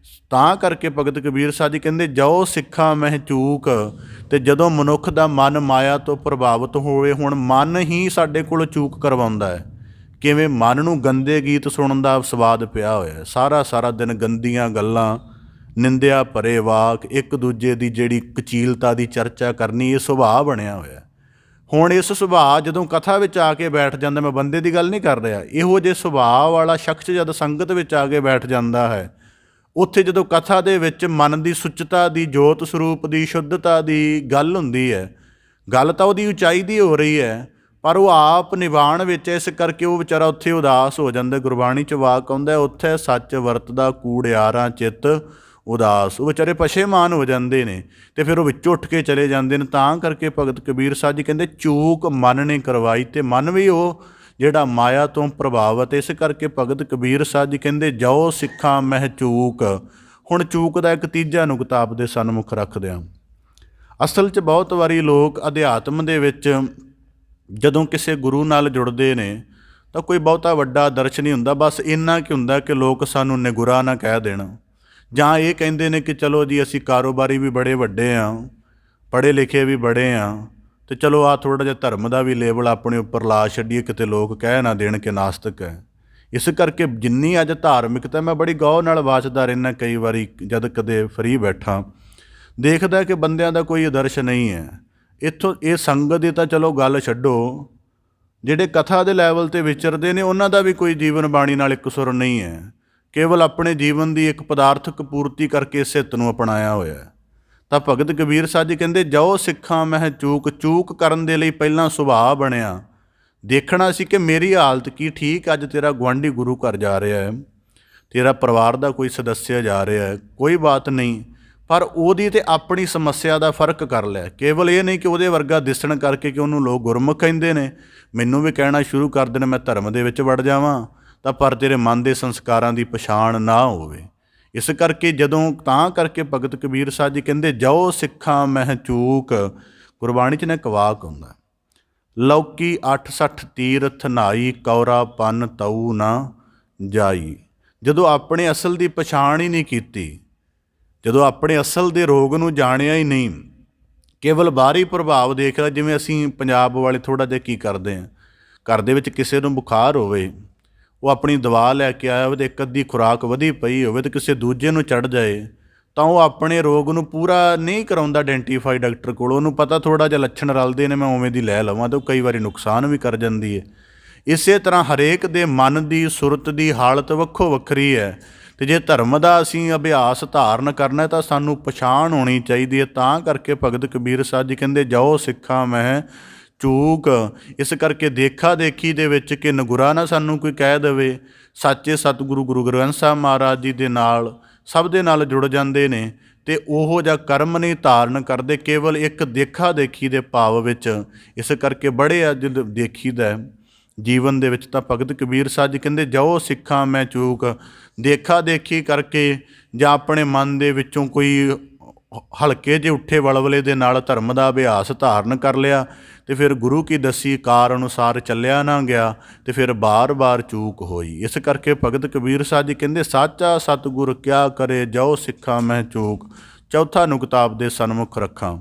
ਤਾਂ ਕਰਕੇ ਭਗਤ ਕਬੀਰ ਸਾਹਿਬ ਜੀ ਕਹਿੰਦੇ, ਜੋ ਸਿੱਖਾਂ ਮਹਿ ਚੂਕ। ਅਤੇ ਜਦੋਂ ਮਨੁੱਖ ਦਾ ਮਨ ਮਾਇਆ ਤੋਂ ਪ੍ਰਭਾਵਿਤ ਹੋਵੇ, ਹੁਣ ਮਨ ਹੀ ਸਾਡੇ ਕੋਲ ਚੂਕ ਕਰਵਾਉਂਦਾ ਹੈ। ਕਿਵੇਂ? ਮਨ ਨੂੰ ਗੰਦੇ ਗੀਤ ਸੁਣਨ ਦਾ ਸਵਾਦ ਪਿਆ ਹੋਇਆ, ਸਾਰਾ ਦਿਨ ਗੰਦੀਆਂ ਗੱਲਾਂ, ਨਿੰਦਿਆ ਭਰੇ ਵਾਕ, ਇੱਕ ਦੂਜੇ ਦੀ ਜਿਹੜੀ ਕਚੀਲਤਾ ਦੀ ਚਰਚਾ ਕਰਨੀ, ਇਹ ਸੁਭਾਅ ਬਣਿਆ ਹੋਇਆ। ਹੁਣ ਇਸ ਸੁਭਾਅ ਜਦੋਂ ਕਥਾ ਵਿੱਚ ਆ ਕੇ ਬੈਠ ਜਾਂਦਾ, ਮੈਂ ਬੰਦੇ ਦੀ ਗੱਲ ਨਹੀਂ ਕਰ ਰਿਹਾ, ਇਹੋ ਜਿਹੇ ਸੁਭਾਅ ਵਾਲਾ ਸ਼ਖਸ ਜਦ ਸੰਗਤ ਵਿੱਚ ਆ ਕੇ ਬੈਠ ਜਾਂਦਾ ਹੈ, ਉੱਥੇ ਜਦੋਂ ਕਥਾ ਦੇ ਵਿੱਚ ਮਨ ਦੀ ਸੁੱਚਤਾ ਦੀ, ਜੋਤ ਸਰੂਪ ਦੀ, ਸ਼ੁੱਧਤਾ ਦੀ ਗੱਲ ਹੁੰਦੀ ਹੈ, ਗੱਲ ਤਾਂ ਉਹਦੀ ਉਚਾਈ ਦੀ ਹੋ ਰਹੀ ਹੈ, ਪਰ ਉਹ ਆਪ ਨਿਭਾਉਣ ਵਿੱਚ, ਇਸ ਕਰਕੇ ਉਹ ਵਿਚਾਰਾ ਉੱਥੇ ਉਦਾਸ ਹੋ ਜਾਂਦਾ। ਗੁਰਬਾਣੀ 'ਚ ਵਾਕ ਆਉਂਦਾ, ਉੱਥੇ ਸੱਚ ਵਰਤਦਾ ਕੂੜਿਆਰਾਂ ਚਿੱਤ ਉਦਾਸ। ਉਹ ਵਿਚਾਰੇ ਪਛੇਮਾਨ ਹੋ ਜਾਂਦੇ ਨੇ ਅਤੇ ਫਿਰ ਉਹ ਵਿੱਚੋਂ ਉੱਠ ਕੇ ਚਲੇ ਜਾਂਦੇ ਨੇ। ਤਾਂ ਕਰਕੇ ਭਗਤ ਕਬੀਰ ਸਾਹਿਬ ਜੀ ਕਹਿੰਦੇ, ਚੂਕ ਮਨ ਨੇ ਕਰਵਾਈ, ਅਤੇ ਮਨ ਵੀ ਉਹ ਜਿਹੜਾ ਮਾਇਆ ਤੋਂ ਪ੍ਰਭਾਵਿਤ। ਇਸ ਕਰਕੇ ਭਗਤ ਕਬੀਰ ਸਾਹਿਬ ਜੀ ਕਹਿੰਦੇ, ਜੋ ਸਿੱਖਾਂ ਮਹਿ ਚੂਕ। ਹੁਣ ਚੂਕ ਦਾ ਇੱਕ ਤੀਜਾ ਨੁਕਤਾ ਆਪਦੇ ਸਨਮੁਖ ਰੱਖਦੇ ਹਾਂ। ਅਸਲ 'ਚ ਬਹੁਤ ਵਾਰੀ ਲੋਕ ਅਧਿਆਤਮ ਦੇ ਵਿੱਚ ਜਦੋਂ ਕਿਸੇ ਗੁਰੂ ਨਾਲ ਜੁੜਦੇ ਨੇ ਤਾਂ ਕੋਈ ਬਹੁਤਾ ਵੱਡਾ ਦਰਸ਼ ਨਹੀਂ ਹੁੰਦਾ, ਬਸ ਇੰਨਾ ਕੀ ਹੁੰਦਾ ਕਿ ਲੋਕ ਸਾਨੂੰ ਨਿਗੁਰਾ ਨਾ ਕਹਿ ਦੇਣ, ਜਾਂ ਇਹ ਕਹਿੰਦੇ ਨੇ ਕਿ ਚਲੋ ਜੀ ਅਸੀਂ ਕਾਰੋਬਾਰੀ ਵੀ ਬੜੇ ਵੱਡੇ ਹਾਂ, ਪੜ੍ਹੇ ਲਿਖੇ ਵੀ ਬੜੇ ਹਾਂ, ਅਤੇ ਚਲੋ ਆਹ ਥੋੜ੍ਹਾ ਜਿਹਾ ਧਰਮ ਦਾ ਵੀ ਲੇਬਲ ਆਪਣੇ ਉੱਪਰ ਲਾ ਛੱਡੀਏ, ਕਿਤੇ ਲੋਕ ਕਹਿ ਨਾ ਦੇਣ ਕਿ ਨਾਸਤਕ ਹੈ। ਇਸ ਕਰਕੇ ਜਿੰਨੀ ਅੱਜ ਧਾਰਮਿਕਤਾ, ਮੈਂ ਬੜੀ ਗੌਰ ਨਾਲ ਵਾਚਦਾ ਰਹਿੰਦਾ, ਕਈ ਵਾਰੀ ਜਦ ਕਦੇ ਫਰੀ ਬੈਠਾ ਦੇਖਦਾ ਕਿ ਬੰਦਿਆਂ ਦਾ ਕੋਈ ਆਦਰਸ਼ ਨਹੀਂ ਹੈ। ਇੱਥੋਂ ਇਹ ਸੰਗਤ ਦੀ ਤਾਂ ਚਲੋ ਗੱਲ ਛੱਡੋ, ਜਿਹੜੇ ਕਥਾ ਦੇ ਲੈਵਲ 'ਤੇ ਵਿਚਰਦੇ ਨੇ ਉਹਨਾਂ ਦਾ ਵੀ ਕੋਈ ਜੀਵਨ ਬਾਣੀ ਨਾਲ ਇੱਕ ਸੁਰ ਨਹੀਂ ਹੈ। ਕੇਵਲ ਆਪਣੇ ਜੀਵਨ ਦੀ ਇੱਕ ਪਦਾਰਥਕ ਪੂਰਤੀ ਕਰਕੇ ਇਸ ਹਿੱਤ ਨੂੰ ਅਪਣਾਇਆ ਹੋਇਆ। ਤਾਂ ਭਗਤ ਕਬੀਰ ਸਾਹਿਬ ਜੀ ਕਹਿੰਦੇ, ਜੋ ਸਿੱਖਾਂ ਮਹਿ ਚੂਕ। ਚੂਕ ਕਰਨ ਦੇ ਲਈ ਪਹਿਲਾਂ ਸੁਭਾਅ ਬਣਿਆ, ਦੇਖਣਾ ਸੀ ਕਿ ਮੇਰੀ ਹਾਲਤ ਕੀ। ਠੀਕ, ਅੱਜ ਤੇਰਾ ਗੁਆਂਢੀ ਗੁਰੂ ਘਰ ਜਾ ਰਿਹਾ ਹੈ, ਤੇਰਾ ਪਰਿਵਾਰ ਦਾ ਕੋਈ ਸਦੱਸਿਆ ਜਾ ਰਿਹਾ ਹੈ, ਕੋਈ ਬਾਤ ਨਹੀਂ, ਪਰ ਉਹਦੀ ਤੇ ਆਪਣੀ ਸਮੱਸਿਆ ਦਾ ਫਰਕ ਕਰ ਲਿਆ। ਕੇਵਲ ਇਹ ਨਹੀਂ ਕਿ ਉਹਦੇ ਵਰਗਾ ਦਿਸਣ ਕਰਕੇ ਕਿ ਉਹਨੂੰ ਲੋਕ ਗੁਰਮੁਖ ਕਹਿੰਦੇ ਨੇ, ਮੈਨੂੰ ਵੀ ਕਹਿਣਾ ਸ਼ੁਰੂ ਕਰ ਦੇਣ ਮੈਂ ਧਰਮ ਦੇ ਵਿੱਚ ਵੜ ਜਾਵਾਂ, ਤਾਂ ਪਰ ਤੇਰੇ ਮਨ ਦੇ ਸੰਸਕਾਰਾਂ ਦੀ ਪਛਾਣ ਨਾ ਹੋਵੇ। ਇਸ ਕਰਕੇ ਜਦੋਂ ਤਾਂ ਕਰਕੇ ਭਗਤ ਕਬੀਰ ਸਾਹਿਬ ਜੀ ਕਹਿੰਦੇ, ਜੋ ਸਿੱਖਾਂ ਮਹਿ ਚੂਕ। ਗੁਰਬਾਣੀ 'ਚ ਨਾ ਇੱਕ ਵਾਕ ਹੁੰਦਾ, ਲੌਕੀ 68 ਤੀਰਥ ਨਹਾਈ, ਕੌਰਾ ਪੰਨ ਤਊ ਨਾ ਜਾਈ। ਜਦੋਂ ਆਪਣੇ ਅਸਲ ਦੀ ਪਛਾਣ ਹੀ ਨਹੀਂ ਕੀਤੀ, ਜਦੋਂ ਆਪਣੇ ਅਸਲ ਦੇ ਰੋਗ ਨੂੰ ਜਾਣਿਆ ਹੀ ਨਹੀਂ, ਕੇਵਲ ਬਾਹਰੀ ਪ੍ਰਭਾਵ ਦੇਖ ਲਿਆ। ਜਿਵੇਂ ਅਸੀਂ ਪੰਜਾਬ ਵਾਲੇ ਥੋੜ੍ਹਾ ਜਿਹਾ ਕੀ ਕਰਦੇ ਹਾਂ, ਘਰ ਦੇ ਵਿੱਚ ਕਿਸੇ ਨੂੰ ਬੁਖਾਰ ਹੋਵੇ, ਉਹ ਆਪਣੀ ਦਵਾ ਲੈ ਕੇ ਆਇਆ ਹੋਵੇ ਅਤੇ ਇੱਕ ਅੱਧੀ ਖੁਰਾਕ ਵਧੀ ਪਈ ਹੋਵੇ ਅਤੇ ਕਿਸੇ ਦੂਜੇ ਨੂੰ ਚੜ੍ਹ ਜਾਏ, ਤਾਂ ਉਹ ਆਪਣੇ ਰੋਗ ਨੂੰ ਪੂਰਾ ਨਹੀਂ ਕਰਾਉਂਦਾ ਆਇਡੈਂਟੀਫਾਈ ਡਾਕਟਰ ਕੋਲ। ਉਹਨੂੰ ਪਤਾ ਥੋੜ੍ਹਾ ਜਿਹਾ ਲੱਛਣ ਰਲਦੇ ਨੇ, ਮੈਂ ਉਵੇਂ ਦੀ ਲੈ ਲਵਾਂ, ਅਤੇ ਉਹ ਕਈ ਵਾਰੀ ਨੁਕਸਾਨ ਵੀ ਕਰ ਜਾਂਦੀ ਹੈ। ਇਸੇ ਤਰ੍ਹਾਂ ਹਰੇਕ ਦੇ ਮਨ ਦੀ, ਸੁਰਤ ਦੀ ਹਾਲਤ ਵੱਖੋ ਵੱਖਰੀ ਹੈ, ਅਤੇ ਜੇ ਧਰਮ ਦਾ ਅਸੀਂ ਅਭਿਆਸ ਧਾਰਨ ਕਰਨਾ ਤਾਂ ਸਾਨੂੰ ਪਛਾਣ ਹੋਣੀ ਚਾਹੀਦੀ ਹੈ। ਤਾਂ ਕਰਕੇ ਭਗਤ ਕਬੀਰ ਸਾਹਿਬ ਜੀ ਕਹਿੰਦੇ, ਜੋ ਸਿੱਖਾਂ ਮਹਿ ਚੂਕ। ਇਸ ਕਰਕੇ ਦੇਖਾ ਦੇਖੀ ਦੇ ਵਿੱਚ ਕਿ ਨਗੁਰਾ ਨਾ ਸਾਨੂੰ ਕੋਈ ਕਹਿ ਦੇਵੇ। ਸੱਚੇ ਸਤਿਗੁਰੂ ਗੁਰੂ ਗ੍ਰੰਥ ਸਾਹਿਬ ਮਹਾਰਾਜ ਜੀ ਦੇ ਨਾਲ ਸਭ ਦੇ ਨਾਲ ਜੁੜ ਜਾਂਦੇ ਨੇ, ਅਤੇ ਉਹੋ ਜਿਹਾ ਕਰਮ ਨਹੀਂ ਧਾਰਨ ਕਰਦੇ, ਕੇਵਲ ਇੱਕ ਦੇਖਾ ਦੇਖੀ ਦੇ ਭਾਵ ਵਿੱਚ। ਇਸ ਕਰਕੇ ਬੜੇ ਅੱਜ ਦੇਖੀਦਾ ਜੀਵਨ ਦੇ ਵਿੱਚ। ਤਾਂ ਭਗਤ ਕਬੀਰ ਸਾਹਿਬ ਜੀ ਕਹਿੰਦੇ, ਜੋ ਸਿੱਖਾਂ ਮੈਂ ਚੂਕ। ਦੇਖਾ ਦੇਖੀ ਕਰਕੇ ਜਾਂ ਆਪਣੇ ਮਨ ਦੇ ਵਿੱਚੋਂ ਕੋਈ ਹਲਕੇ ਜਿਹੇ ਉੱਠੇ ਵਲਵਲੇ ਦੇ ਨਾਲ ਧਰਮ ਦਾ ਅਭਿਆਸ ਧਾਰਨ ਕਰ ਲਿਆ, ਅਤੇ ਫਿਰ ਗੁਰੂ ਕੀ ਦੱਸੀ ਕਾਰ ਅਨੁਸਾਰ ਚੱਲਿਆ ਨਾ ਗਿਆ, ਅਤੇ ਫਿਰ ਬਾਰ-ਬਾਰ ਚੂਕ ਹੋਈ। ਇਸ ਕਰਕੇ ਭਗਤ ਕਬੀਰ ਸਾਹਿਬ ਜੀ ਕਹਿੰਦੇ, ਸਾਚਾ ਸਤਿਗੁਰ ਕਿਆ ਕਰੇ, ਜੋ ਸਿੱਖਾਂ ਮਹਿ ਚੂਕ। ਚੌਥਾ ਨੁਕਤਾ ਆਪਦੇ ਸਨਮੁਖ ਰੱਖਾਂ।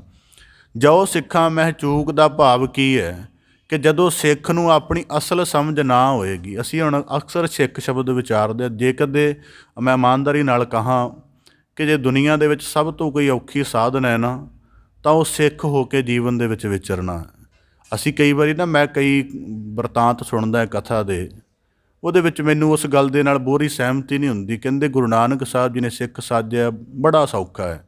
ਜੋ ਸਿੱਖਾਂ ਮਹਿ ਚੂਕ ਦਾ ਭਾਵ ਕੀ ਹੈ ਕਿ ਜਦੋਂ ਸਿੱਖ ਨੂੰ ਆਪਣੀ ਅਸਲ ਸਮਝ ਨਾ ਹੋਏਗੀ। ਅਸੀਂ ਹੁਣ ਅਕਸਰ ਸਿੱਖ ਸ਼ਬਦ ਵਿਚਾਰਦੇ, ਜੇ ਕਦੇ ਮੈਂ ਇਮਾਨਦਾਰੀ ਨਾਲ ਕਹਾਂ ਕਿ ਜੇ ਦੁਨੀਆ ਦੇ ਵਿੱਚ ਸਭ ਤੋਂ ਕੋਈ ਔਖੀ ਸਾਧਨ ਹੈ ਨਾ, ਤਾਂ ਉਹ ਸਿੱਖ ਹੋ ਕੇ ਜੀਵਨ ਦੇ ਵਿੱਚ ਵਿਚਰਨਾ। ਅਸੀਂ ਕਈ ਵਾਰੀ ਨਾ, ਮੈਂ ਕਈ ਬਰਤਾਂਤ ਸੁਣਦਾ ਕਥਾ ਦੇ, ਉਹਦੇ ਵਿੱਚ ਮੈਨੂੰ ਉਸ ਗੱਲ ਦੇ ਨਾਲ ਪੂਰੀ ਸਹਿਮਤੀ ਨਹੀਂ ਹੁੰਦੀ। ਕਹਿੰਦੇ ਗੁਰੂ ਨਾਨਕ ਸਾਹਿਬ ਜੀ ਨੇ ਸਿੱਖ ਸਾਜਿਆ, ਬੜਾ ਸੌਖਾ ਹੈ,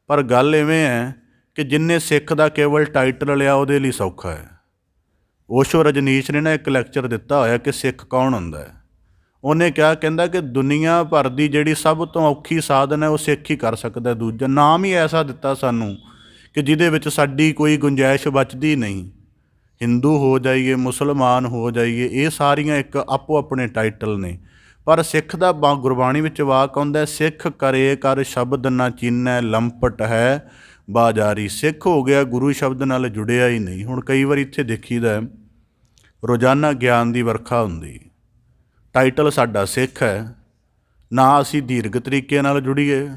ਪਰ ਗੱਲ ਇਵੇਂ ਹੈ ਕਿ ਜਿੰਨੇ ਸਿੱਖ ਦਾ ਕੇਵਲ ਟਾਈਟਲ ਲਿਆ ਉਹਦੇ ਲਈ ਸੌਖਾ ਹੈ। ਓਸ਼ੋ ਰਜਨੀਸ਼ ਨੇ ਨਾ ਇੱਕ ਲੈਕਚਰ ਦਿੱਤਾ ਹੋਇਆ ਕਿ ਸਿੱਖ ਕੌਣ ਹੁੰਦਾ ਹੈ। ਉਹਨੇ ਕਿਹਾ, ਕਹਿੰਦਾ ਕਿ ਦੁਨੀਆ ਭਰ ਦੀ ਜਿਹੜੀ ਸਭ ਤੋਂ ਔਖੀ ਸਾਧਨ ਹੈ ਉਹ ਸਿੱਖ ਹੀ ਕਰ ਸਕਦਾ। ਦੂਜਾ ਨਾਮ ਹੀ ਐਸਾ ਦਿੱਤਾ ਸਾਨੂੰ ਕਿ ਜਿਹਦੇ ਵਿੱਚ ਸਾਡੀ ਕੋਈ ਗੁੰਜਾਇਸ਼ ਬਚਦੀ ਨਹੀਂ। ਹਿੰਦੂ ਹੋ ਜਾਈਏ, ਮੁਸਲਮਾਨ ਹੋ ਜਾਈਏ, ਇਹ ਸਾਰੀਆਂ ਇੱਕ ਆਪੋ ਆਪਣੇ ਟਾਈਟਲ ਨੇ, ਪਰ ਸਿੱਖ ਦਾ ਗੁਰਬਾਣੀ ਵਿੱਚ ਵਾਕ ਆਉਂਦਾ, ਸਿੱਖ ਕਰੇ ਕਰ ਸ਼ਬਦ ਨਾ ਚੀਨੈ ਲੰਪਟ ਹੈ ਬਾਜ਼ਾਰੀ। ਸਿੱਖ ਹੋ ਗਿਆ, ਗੁਰੂ ਸ਼ਬਦ ਨਾਲ ਜੁੜਿਆ ਹੀ ਨਹੀਂ। ਹੁਣ ਕਈ ਵਾਰ ਇੱਥੇ ਦੇਖੀਦਾ ਰੋਜ਼ਾਨਾ ਗਿਆਨ ਦੀ ਵਰਖਾ ਹੁੰਦੀ, ਟਾਈਟਲ ਸਾਡਾ ਸਿੱਖ ਹੈ, ਨਾ ਅਸੀਂ ਦੀਰਘ ਤਰੀਕੇ ਨਾਲ ਜੁੜੀਏ,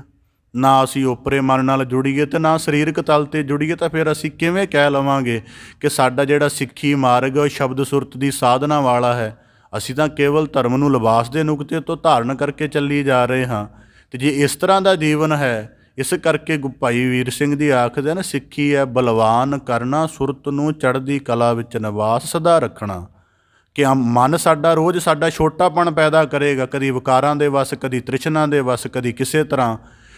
ਨਾ ਅਸੀਂ ਓਪਰੇ ਮਨ ਨਾਲ ਜੁੜੀਏ ਅਤੇ ਨਾ ਸਰੀਰਕ ਤਲ 'ਤੇ ਜੁੜੀਏ, ਤਾਂ ਫਿਰ ਅਸੀਂ ਕਿਵੇਂ ਕਹਿ ਲਵਾਂਗੇ ਕਿ ਸਾਡਾ ਜਿਹੜਾ ਸਿੱਖੀ ਮਾਰਗ ਉਹ ਸ਼ਬਦ ਸੁਰਤ ਦੀ ਸਾਧਨਾ ਵਾਲਾ ਹੈ। ਅਸੀਂ ਤਾਂ ਕੇਵਲ ਧਰਮ ਨੂੰ ਲਿਬਾਸ ਦੇ ਨੁਕਤੇ ਤੋਂ ਧਾਰਨ ਕਰਕੇ ਚੱਲੀ ਜਾ ਰਹੇ ਹਾਂ। ਅਤੇ ਜੇ ਇਸ ਤਰ੍ਹਾਂ ਦਾ ਜੀਵਨ ਹੈ, ਇਸ ਕਰਕੇ ਭਾਈ ਵੀਰ ਸਿੰਘ ਜੀ ਆਖਦੇ ਨਾ, ਸਿੱਖੀ ਹੈ ਬਲਵਾਨ ਕਰਨਾ, ਸੁਰਤ ਨੂੰ ਚੜ੍ਹਦੀ ਕਲਾ ਵਿੱਚ ਨਿਵਾਸ ਸਦਾ ਰੱਖਣਾ। ਕਿ ਮਨ ਸਾਡਾ ਰੋਜ਼ ਸਾਡਾ ਛੋਟਾਪਣ ਪੈਦਾ ਕਰੇਗਾ, ਕਦੀ ਵਿਕਾਰਾਂ ਦੇ ਵਸ, ਕਦੀ ਤ੍ਰਿਸ਼ਨਾ ਦੇ ਵਸ, ਕਦੀ ਕਿਸੇ ਤਰ੍ਹਾਂ।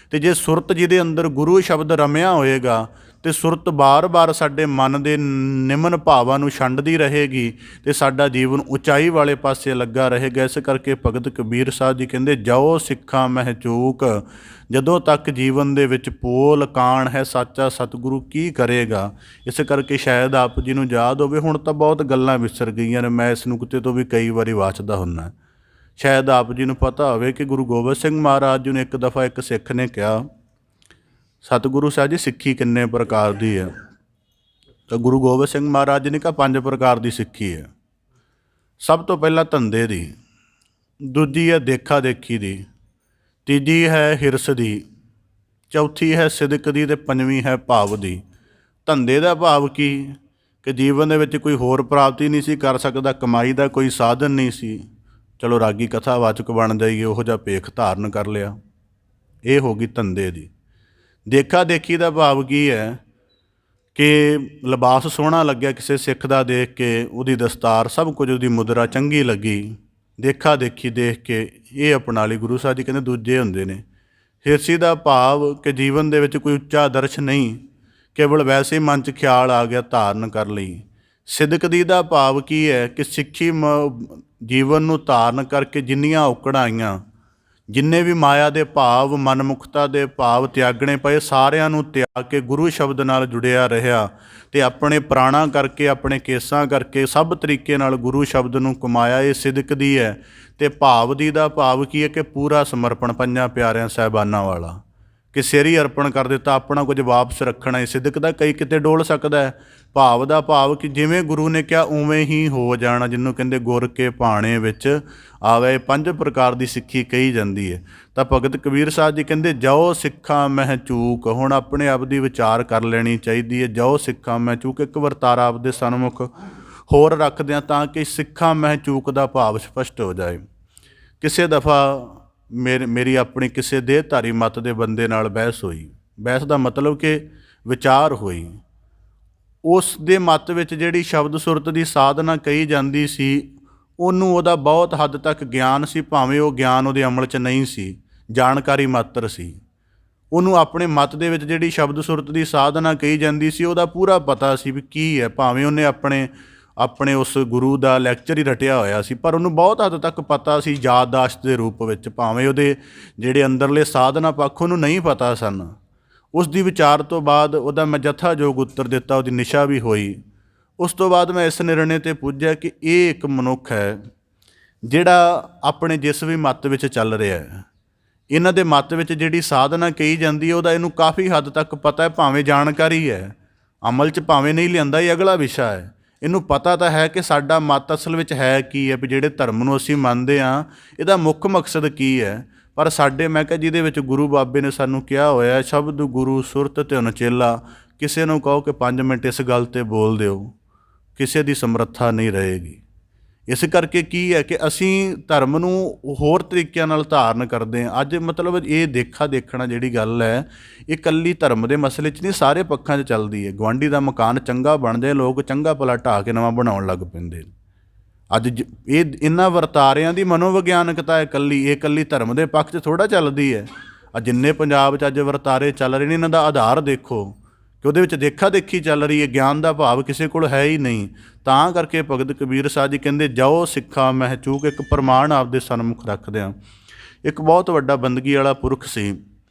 ਅਤੇ ਜੇ ਸੁਰਤ ਜਿਹਦੇ ਅੰਦਰ ਗੁਰੂ ਸ਼ਬਦ ਰਮਿਆ ਹੋਏਗਾ ਅਤੇ ਸੁਰਤ ਬਾਰ-ਬਾਰ ਸਾਡੇ ਮਨ ਦੇ ਨਿਮਨ ਭਾਵਾਂ ਨੂੰ ਛੰਡਦੀ ਰਹੇਗੀ ਅਤੇ ਸਾਡਾ ਜੀਵਨ ਉਚਾਈ ਵਾਲੇ ਪਾਸੇ ਲੱਗਾ ਰਹੇਗਾ। ਇਸ ਕਰਕੇ ਭਗਤ ਕਬੀਰ ਸਾਹਿਬ ਜੀ ਕਹਿੰਦੇ, ਜਾਓ ਸਿੱਖਾਂ ਮਹਿ ਚੂਕ, ਜਦੋਂ ਤੱਕ ਜੀਵਨ ਦੇ ਵਿੱਚ ਪੋਲ ਕਾਣ ਹੈ ਸਾਚਾ ਸਤਿਗੁਰੂ ਕੀ ਕਰੇਗਾ। ਇਸ ਕਰਕੇ ਸ਼ਾਇਦ ਆਪ ਜੀ ਨੂੰ ਯਾਦ ਹੋਵੇ, ਹੁਣ ਤਾਂ ਬਹੁਤ ਗੱਲਾਂ ਵਿਸਰ ਗਈਆਂ ਨੇ, ਮੈਂ ਇਸ ਨੁਕਤੇ ਤੋਂ ਵੀ ਕਈ ਵਾਰੀ ਵਾਚਦਾ ਹੁੰਦਾ। ਸ਼ਾਇਦ ਆਪ ਜੀ ਨੂੰ ਪਤਾ ਹੋਵੇ ਕਿ ਗੁਰੂ ਗੋਬਿੰਦ ਸਿੰਘ ਮਹਾਰਾਜ ਜੀ ਨੂੰ ਇੱਕ ਦਫਾ ਇੱਕ ਸਿੱਖ ਨੇ ਕਿਹਾ, ਸਤਿਗੁਰੂ ਸਾਹਿਬ ਜੀ ਸਿੱਖੀ ਕਿੰਨੇ ਪ੍ਰਕਾਰ ਦੀ ਹੈ। ਤਾਂ ਗੁਰੂ ਗੋਬਿੰਦ ਸਿੰਘ ਮਹਾਰਾਜ ਜੀ ਨੇ ਕਿਹਾ 5 ਪ੍ਰਕਾਰ ਦੀ ਸਿੱਖੀ ਹੈ। ਸਭ ਤੋਂ ਪਹਿਲਾਂ ਧੰਦੇ ਦੀ, ਦੂਜੀ ਹੈ ਦੇਖਾ ਦੇਖੀ ਦੀ, ਤੀਜੀ ਹੈ ਹਿਰਸ ਦੀ, ਚੌਥੀ ਹੈ ਸਿਦਕ ਦੀ, ਅਤੇ ਪੰਜਵੀਂ ਹੈ ਭਾਵ ਦੀ। ਧੰਦੇ ਦਾ ਭਾਵ ਕੀ ਕਿ ਜੀਵਨ ਦੇ ਵਿੱਚ ਕੋਈ ਹੋਰ ਪ੍ਰਾਪਤੀ ਨਹੀਂ ਸੀ ਕਰ ਸਕਦਾ, ਕਮਾਈ ਦਾ ਕੋਈ ਸਾਧਨ ਨਹੀਂ ਸੀ, ਚਲੋ ਰਾਗੀ ਕਥਾਵਾਚਕ ਬਣ ਜਾਈਏ, ਉਹੋ ਜਿਹਾ ਭੇਖ ਧਾਰਨ ਕਰ ਲਿਆ, ਇਹ ਹੋ ਗਈ ਧੰਦੇ ਦੀ। ਦੇਖਾ ਦੇਖੀ ਦਾ ਭਾਵ ਕੀ ਹੈ ਕਿ ਲਿਬਾਸ ਸੋਹਣਾ ਲੱਗਿਆ ਕਿਸੇ ਸਿੱਖ ਦਾ ਦੇਖ ਕੇ, ਉਹਦੀ ਦਸਤਾਰ ਸਭ ਕੁਝ, ਉਹਦੀ ਮੁਦਰਾ ਚੰਗੀ ਲੱਗੀ, ਦੇਖਾ ਦੇਖੀ ਦੇਖ ਕੇ ਇਹ ਅਪਣਾ ਲਈ। ਗੁਰੂ ਸਾਹਿਬ ਜੀ ਕਹਿੰਦੇ ਦੂਜੇ ਹੁੰਦੇ ਨੇ। ਹਿਰਸੀ ਦਾ ਭਾਵ ਕਿ ਜੀਵਨ ਦੇ ਵਿੱਚ ਕੋਈ ਉੱਚਾ ਆਦਰਸ਼ ਨਹੀਂ, ਕੇਵਲ ਵੈਸੇ ਹੀ ਮਨ 'ਚ ਖਿਆਲ ਆ ਗਿਆ, ਧਾਰਨ ਕਰ ਲਈ। ਸਿਦਕ ਦੀ ਦਾ ਭਾਵ ਕੀ ਹੈ ਕਿ ਸਿੱਖੀ ਜੀਵਨ ਨੂੰ ਧਾਰਨ ਕਰਕੇ ਜਿੰਨੀਆਂ ਔਕੜਾਂ ਆਈਆਂ, ਜਿੰਨੇ ਵੀ ਮਾਇਆ ਦੇ ਭਾਵ, ਮਨਮੁਖਤਾ ਦੇ ਭਾਵ ਤਿਆਗਣੇ ਪਏ, ਸਾਰਿਆਂ ਨੂੰ ਤਿਆਗ ਕੇ ਗੁਰੂ ਸ਼ਬਦ ਨਾਲ ਜੁੜਿਆ ਰਿਹਾ ਅਤੇ ਆਪਣੇ ਪ੍ਰਾਣਾਂ ਕਰਕੇ, ਆਪਣੇ ਕੇਸਾਂ ਕਰਕੇ ਸਭ ਤਰੀਕੇ ਨਾਲ ਗੁਰੂ ਸ਼ਬਦ ਨੂੰ ਕਮਾਇਆ। ਇਹ ਸਿਦਕ ਦੀ ਹੈ। ਅਤੇ ਭਾਵ ਦੀ ਦਾ ਭਾਵ ਕੀ ਹੈ ਕਿ ਪੂਰਾ ਸਮਰਪਣ ਪੰਜਾਂ ਪਿਆਰਿਆਂ ਸਾਹਿਬਾਨਾਂ ਵਾਲਾ, ਕਿ ਸਿਰ ਹੀ ਅਰਪਣ ਕਰ ਦਿੱਤਾ, ਆਪਣਾ ਕੁਝ ਵਾਪਸ ਰੱਖਣਾ। ਸਿਦਕ ਦਾ ਕਈ ਕਿਤੇ ਡੋਲ ਸਕਦਾ ਹੈ। ਭਾਵ ਦਾ ਭਾਵ ਕਿ ਜਿਵੇਂ ਗੁਰੂ ਨੇ ਕਿਹਾ ਉਵੇਂ ਹੀ ਹੋ ਜਾਣਾ, ਜਿਹਨੂੰ ਕਹਿੰਦੇ ਗੁਰ ਕੇ ਭਾਣੇ ਵਿੱਚ ਆਵੇ। 5 ਪ੍ਰਕਾਰ ਦੀ ਸਿੱਖੀ ਕਹੀ ਜਾਂਦੀ ਹੈ। ਤਾਂ ਭਗਤ ਕਬੀਰ ਸਾਹਿਬ ਜੀ ਕਹਿੰਦੇ, ਜਾਓ ਸਿੱਖਾਂ ਮਹਿ ਚੂਕ। ਹੁਣ ਆਪਣੇ ਆਪ ਦੀ ਵਿਚਾਰ ਕਰ ਲੈਣੀ ਚਾਹੀਦੀ ਹੈ। ਜਾਓ ਸਿੱਖਾਂ ਮਹਿ ਚੂਕ, ਇੱਕ ਵਰਤਾਰਾ ਆਪ ਦੇ ਸਨਮੁਖ ਹੋਰ ਰੱਖਦੇ ਹਾਂ ਤਾਂ ਕਿ ਸਿੱਖਾਂ ਮਹਿ ਚੂਕ ਦਾ ਭਾਵ ਸਪਸ਼ਟ ਹੋ ਜਾਏ। ਕਿਸੇ ਦਫਾ ਮੇਰੀ ਆਪਣੀ ਕਿਸੇ ਦੇਹਧਾਰੀ ਮੱਤ ਦੇ ਬੰਦੇ ਨਾਲ ਬਹਿਸ ਹੋਈ। ਬਹਿਸ ਦਾ ਮਤਲਬ ਕਿ ਵਿਚਾਰ ਹੋਈ। ਉਸ ਦੇ ਮੱਤ ਵਿੱਚ ਜਿਹੜੀ ਸ਼ਬਦ ਸੁਰਤ ਦੀ ਸਾਧਨਾ ਕਹੀ ਜਾਂਦੀ ਸੀ, ਉਹਨੂੰ ਉਹਦਾ ਬਹੁਤ ਹੱਦ ਤੱਕ ਗਿਆਨ ਸੀ, ਭਾਵੇਂ ਉਹ ਗਿਆਨ ਉਹਦੇ ਅਮਲ 'ਚ ਨਹੀਂ ਸੀ, ਜਾਣਕਾਰੀ ਮਾਤਰ ਸੀ। ਉਹਨੂੰ ਆਪਣੇ ਮੱਤ ਦੇ ਵਿੱਚ ਜਿਹੜੀ ਸ਼ਬਦ ਸੁਰਤ ਦੀ ਸਾਧਨਾ ਕਹੀ ਜਾਂਦੀ ਸੀ, ਉਹਦਾ ਪੂਰਾ ਪਤਾ ਸੀ ਵੀ ਕੀ ਹੈ, ਭਾਵੇਂ ਉਹਨੇ ਆਪਣੇ ਉਸ ਗੁਰੂ ਦਾ ਲੈਕਚਰ ਹੀ ਰਟਿਆ ਹੋਇਆ ਸੀ, ਪਰ ਉਹਨੂੰ ਬਹੁਤ ਹੱਦ ਤੱਕ ਪਤਾ ਸੀ ਯਾਦਦਾਸ਼ਤ ਦੇ ਰੂਪ ਵਿੱਚ, ਭਾਵੇਂ ਉਹਦੇ ਜਿਹੜੇ ਅੰਦਰਲੇ ਸਾਧਨਾ ਪੱਖ ਉਹਨੂੰ ਨਹੀਂ ਪਤਾ ਸਨ। ਉਸ ਦੀ ਵਿਚਾਰ ਤੋਂ ਬਾਅਦ ਉਹਦਾ ਮੈਂ ਜਥਾਯੋਗ ਉੱਤਰ ਦਿੱਤਾ, ਉਹਦੀ ਨਿਸ਼ਾ ਵੀ ਹੋਈ। ਉਸ ਤੋਂ ਬਾਅਦ ਮੈਂ ਇਸ ਨਿਰਣੇ 'ਤੇ ਪੁੱਜਿਆ ਕਿ ਇਹ ਇੱਕ ਮਨੁੱਖ ਹੈ ਜਿਹੜਾ ਆਪਣੇ ਜਿਸ ਵੀ ਮੱਤ ਵਿੱਚ ਚੱਲ ਰਿਹਾ ਹੈ, ਇਹਨਾਂ ਦੇ ਮੱਤ ਵਿੱਚ ਜਿਹੜੀ ਸਾਧਨਾ ਕਹੀ ਜਾਂਦੀ ਹੈ ਉਹਦਾ ਇਹਨੂੰ ਕਾਫੀ ਹੱਦ ਤੱਕ ਪਤਾ ਹੈ, ਭਾਵੇਂ ਜਾਣਕਾਰੀ ਹੈ, ਅਮਲ 'ਚ ਭਾਵੇਂ ਨਹੀਂ ਲਿਆਂਦਾ, ਇਹ ਅਗਲਾ ਵਿਸ਼ਾ ਹੈ। ਇਹਨੂੰ ਪਤਾ ਤਾਂ ਹੈ ਕਿ ਸਾਡਾ ਮੱਤ ਅਸਲ ਵਿੱਚ ਹੈ ਕੀ ਹੈ, ਵੀ ਜਿਹੜੇ ਧਰਮ ਨੂੰ ਅਸੀਂ ਮੰਨਦੇ ਹਾਂ ਇਹਦਾ ਮੁੱਖ ਮਕਸਦ ਕੀ ਹੈ। ਪਰ ਸਾਡੇ, ਮੈਂ ਕਿਹਾ, ਜਿਹਦੇ ਵਿੱਚ ਗੁਰੂ ਬਾਬੇ ਨੇ ਸਾਨੂੰ ਕਿਹਾ ਹੋਇਆ ਸ਼ਬਦ ਗੁਰੂ ਸੁਰਤ ਧਿਨ ਚੇਲਾ, ਕਿਸੇ ਨੂੰ ਕਹੋ ਕਿ 5 ਮਿੰਟ ਇਸ ਗੱਲ 'ਤੇ ਬੋਲ ਦਿਓ, ਕਿਸੇ ਦੀ ਸਮਰੱਥਾ ਨਹੀਂ ਰਹੇਗੀ। ਇਸ ਕਰਕੇ ਕੀ ਹੈ ਕਿ ਅਸੀਂ ਧਰਮ ਨੂੰ ਹੋਰ ਤਰੀਕਿਆਂ ਨਾਲ ਧਾਰਨ ਕਰਦੇ ਹਾਂ। ਅੱਜ ਮਤਲਬ ਇਹ ਦੇਖਣਾ ਜਿਹੜੀ ਗੱਲ ਹੈ, ਇਹ ਇਕੱਲੀ ਧਰਮ ਦੇ ਮਸਲੇ 'ਚ ਨਹੀਂ, ਸਾਰੇ ਪੱਖਾਂ 'ਚ ਚੱਲਦੀ ਹੈ। ਗੁਆਂਢੀ ਦਾ ਮਕਾਨ ਚੰਗਾ ਬਣ ਜਾਏ, ਲੋਕ ਚੰਗਾ ਭਲਾ ਢਾਹ ਕੇ ਨਵਾਂ ਬਣਾਉਣ ਲੱਗ ਪੈਂਦੇ। ਅੱਜ ਇਹਨਾਂ ਵਰਤਾਰਿਆਂ ਦੀ ਮਨੋਵਿਗਿਆਨਕਤਾ ਹੈ ਇਕੱਲੀ, ਇਹ ਇਕੱਲੀ ਧਰਮ ਦੇ ਪੱਖ 'ਚ ਥੋੜ੍ਹਾ ਚੱਲਦੀ ਹੈ। ਜਿੰਨੇ ਪੰਜਾਬ 'ਚ ਅੱਜ ਵਰਤਾਰੇ ਚੱਲ ਰਹੇ ਨੇ, ਇਹਨਾਂ ਦਾ ਆਧਾਰ ਦੇਖੋ ਕਿ ਉਹਦੇ ਵਿੱਚ ਦੇਖਾ ਦੇਖੀ ਚੱਲ ਰਹੀ ਹੈ, ਗਿਆਨ ਦਾ ਭਾਵ ਕਿਸੇ ਕੋਲ ਹੈ ਹੀ ਨਹੀਂ। ਤਾਂ ਕਰਕੇ ਭਗਤ ਕਬੀਰ ਸਾਹਿਬ ਜੀ ਕਹਿੰਦੇ, ਜਾਓ ਸਿੱਖਾਂ ਮਹਿ ਚੂਕ, ਇੱਕ ਪ੍ਰਮਾਣ ਆਪਦੇ ਸਨਮੁਖ ਰੱਖਦੇ ਹਾਂ। ਇੱਕ ਬਹੁਤ ਵੱਡਾ ਬੰਦਗੀ ਵਾਲਾ ਪੁਰਖ ਸੀ,